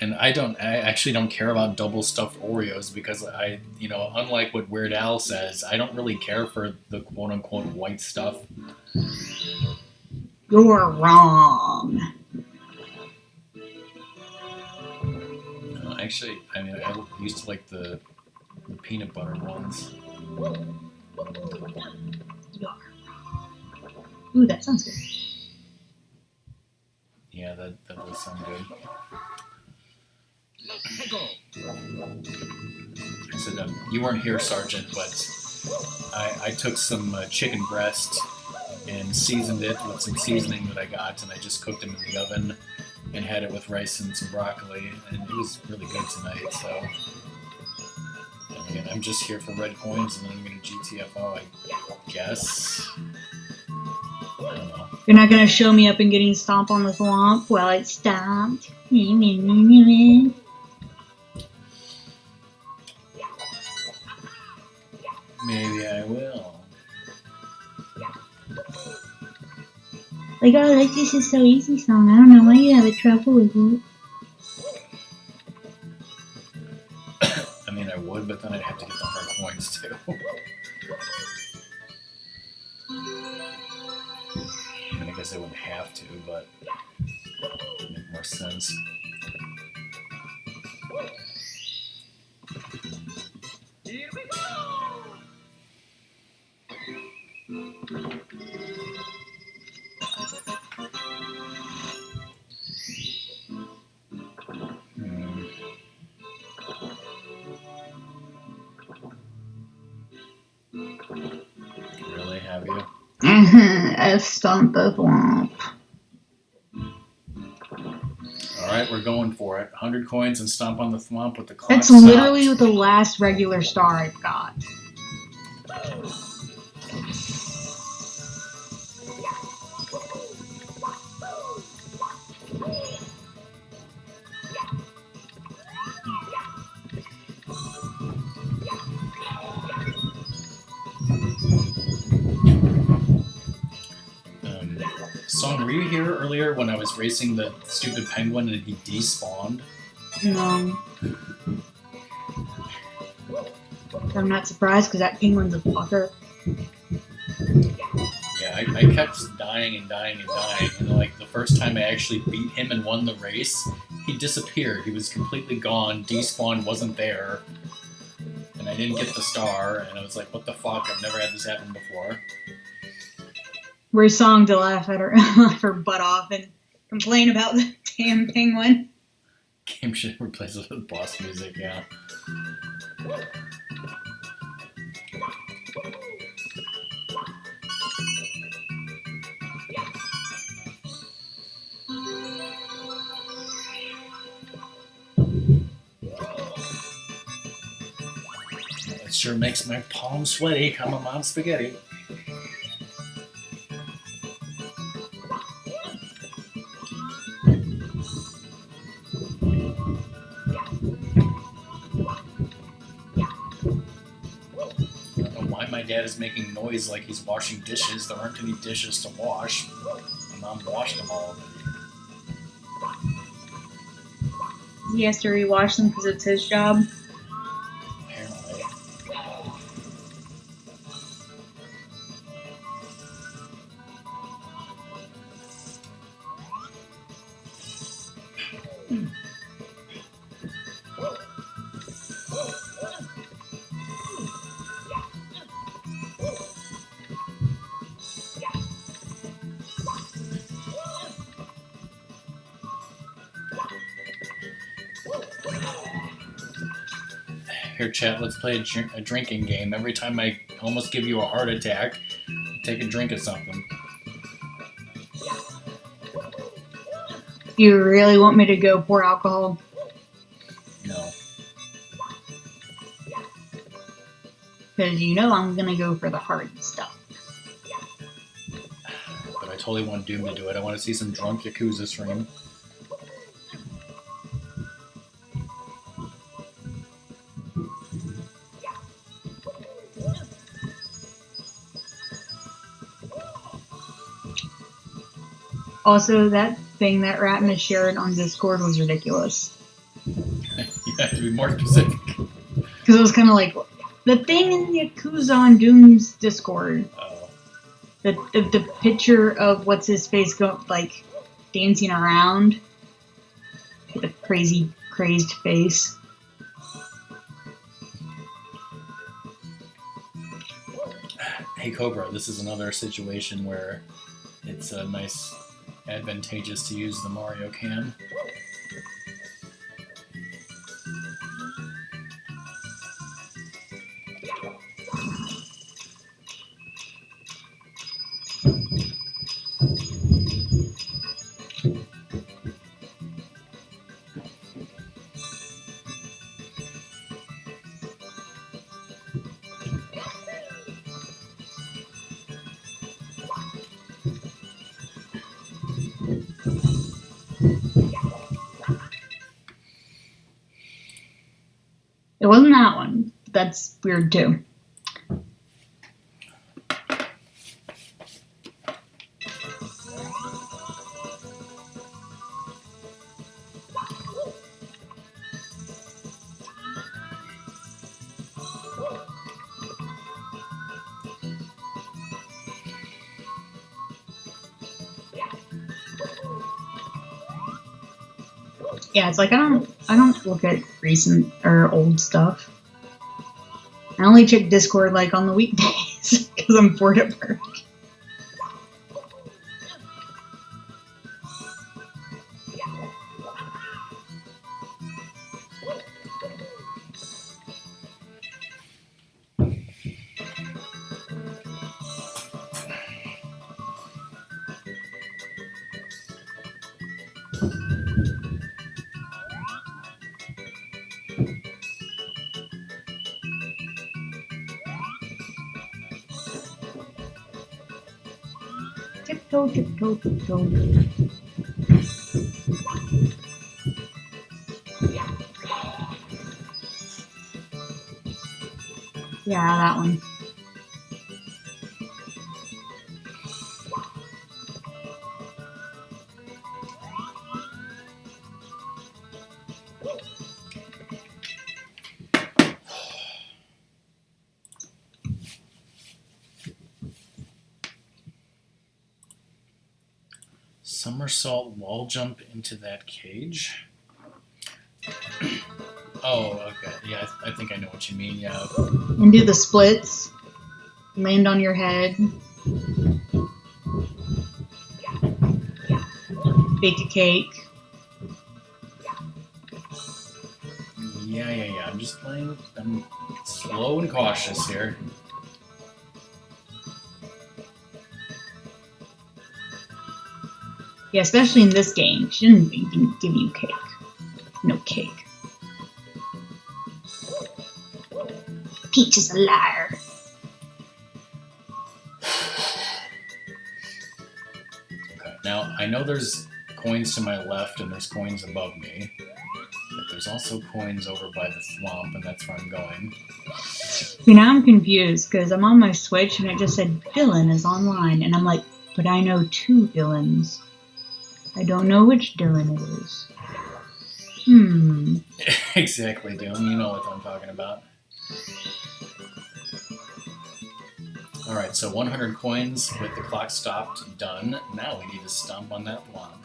And I actually don't care about double stuffed Oreos because unlike what Weird Al says, I don't really care for the quote unquote white stuff. You're wrong. Actually, I mean, I used to like the peanut butter ones. Ooh, that sounds good. Yeah, that does sound good. I said, you weren't here, Sergeant, but I took some chicken breast and seasoned it with some seasoning that I got, and I just cooked them in the oven and had it with rice and some broccoli, and it was really good tonight. So, again, I'm just here for red coins, and then I'm going to GTFO, I guess. I don't know. You're not gonna show me up and getting stomped on the swamp? Well, it's stomped. Maybe I will. Like, oh, like this is so easy song. I don't know why you have trouble with it. I mean, I would, but then I'd have to get the hard coins too. I mean, I guess I wouldn't have to, but it would make more sense. Here we go! have you. I stomped the swamp. Alright, we're going for it. 100 coins and stomp on the thwomp with the clock That's stopped. literally the last regular star I've got. Song, were you here earlier when I was racing the stupid penguin and he despawned? No. I'm not surprised because that penguin's a fucker. Yeah, I kept dying and dying and dying, and like the first time I actually beat him and won the race, he disappeared. He was completely gone. Despawn wasn't there, and I didn't get the star. And I was like, "What the fuck? I've never had this happen before." Where's Song to laugh at her, laugh her butt off and complain about the damn penguin? Game should replace it with boss music. Yeah. It sure makes my palms sweaty. I'm a mom spaghetti. I don't know why my dad is making noise like he's washing dishes. There aren't any dishes to wash. My mom washed them all already. He has to rewash them because it's his job. Apparently. Here, chat, let's play a drinking game. Every time I almost give you a heart attack, take a drink of something. You really want me to go pour alcohol? No. Because you know I'm gonna go for the hard stuff. But I totally want Doom to do it. I want to see some drunk Yakuza stream. Also, that thing that Ratmus shared on Discord was ridiculous. You have to be more specific. Because it was kind of like, the thing in Yakuza on Doom's Discord. Oh. The picture of what's his face like dancing around with a crazy crazed face. Hey Cobra, this is another situation where it's nice, advantageous to use the Mario can. It wasn't that one. That's weird too. Yeah, it's like I don't look at recent or old stuff. I only check Discord like on the weekdays because I'm bored at work. Tiptoe, tiptoe, tiptoe. Yeah, that one. Somersault wall jump into that cage. Oh, okay. Yeah, I think I know what you mean. Yeah. And do the splits. Land on your head. Bake a cake. Yeah. I'm just playing. I'm slow and cautious here. Yeah, especially in this game. She didn't even give you cake. No cake. Peach is a liar. Okay. Now, I know there's coins to my left and there's coins above me. But there's also coins over by the swamp, and that's where I'm going. See, now I'm confused because I'm on my Switch and it just said Dylan is online. And I'm like, but I know 2 Dylans. I don't know which Dylan it is. Exactly, Doom. You know what I'm talking about. Alright, so 100 coins with the clock stopped. Done. Now we need to stomp on that womp.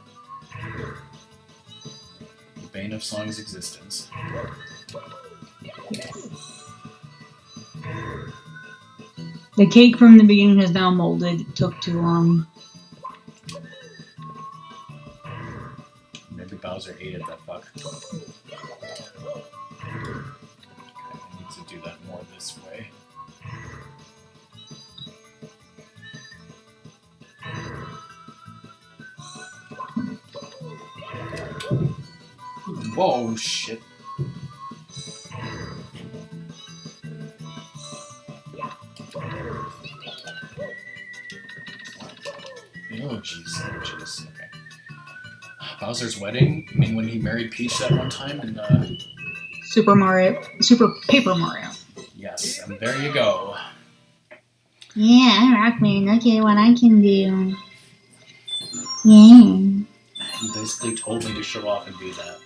The bane of Song's existence. The cake from the beginning has now molded. It took too long. Maybe Bowser ate it, that fuck. Okay, I need to do that more this way. Whoa, shit. Oh, jeez. Okay. Bowser's wedding? You mean when he married Peach that one time? And, Super Paper Mario. yes, and there you go. Yeah, I'm Rockman. Look at what I can do. Yeah. He basically told me to show off and do that.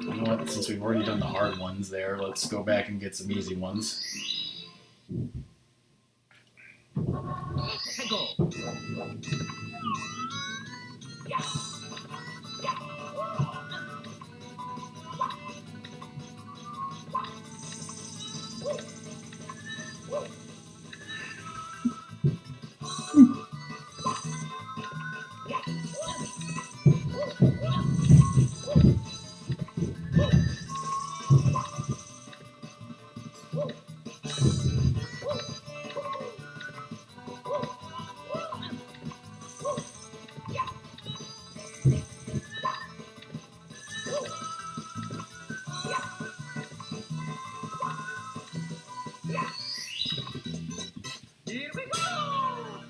You know what? Since we've already done the hard ones there, let's go back and get some easy ones. Pickle. Here we go!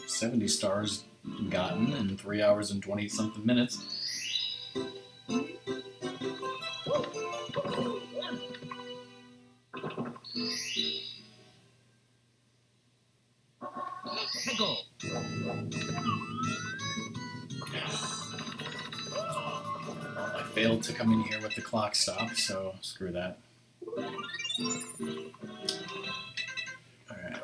70 stars gotten in 3 hours and 20 something minutes. Pickle. I failed to come in here with the clock stop, so screw that. Alright,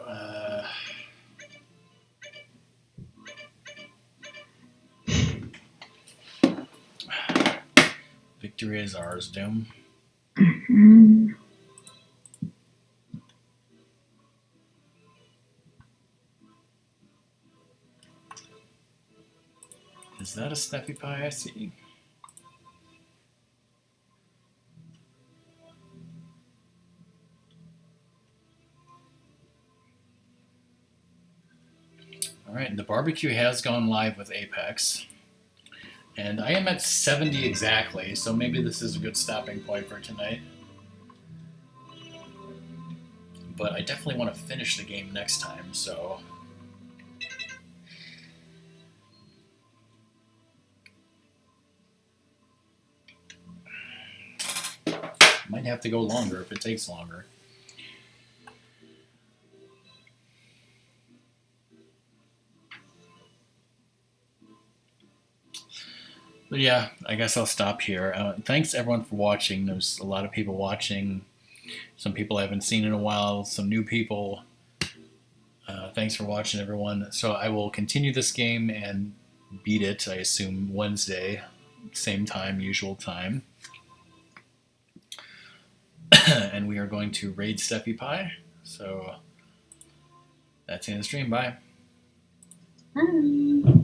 victory is ours, Doom. Is that a Snappy Pie I see? Alright, the barbecue has gone live with Apex. And I am at 70 exactly, so maybe this is a good stopping point for tonight. But I definitely want to finish the game next time, so... Might have to go longer if it takes longer. But yeah, I guess I'll stop here. Thanks everyone for watching. There's a lot of people watching. Some people I haven't seen in a while. Some new people. Thanks for watching, everyone. So I will continue this game and beat it, I assume, Wednesday. Same time, usual time. And we are going to raid Steffi Pie. So that's the end of the stream. Bye. Bye.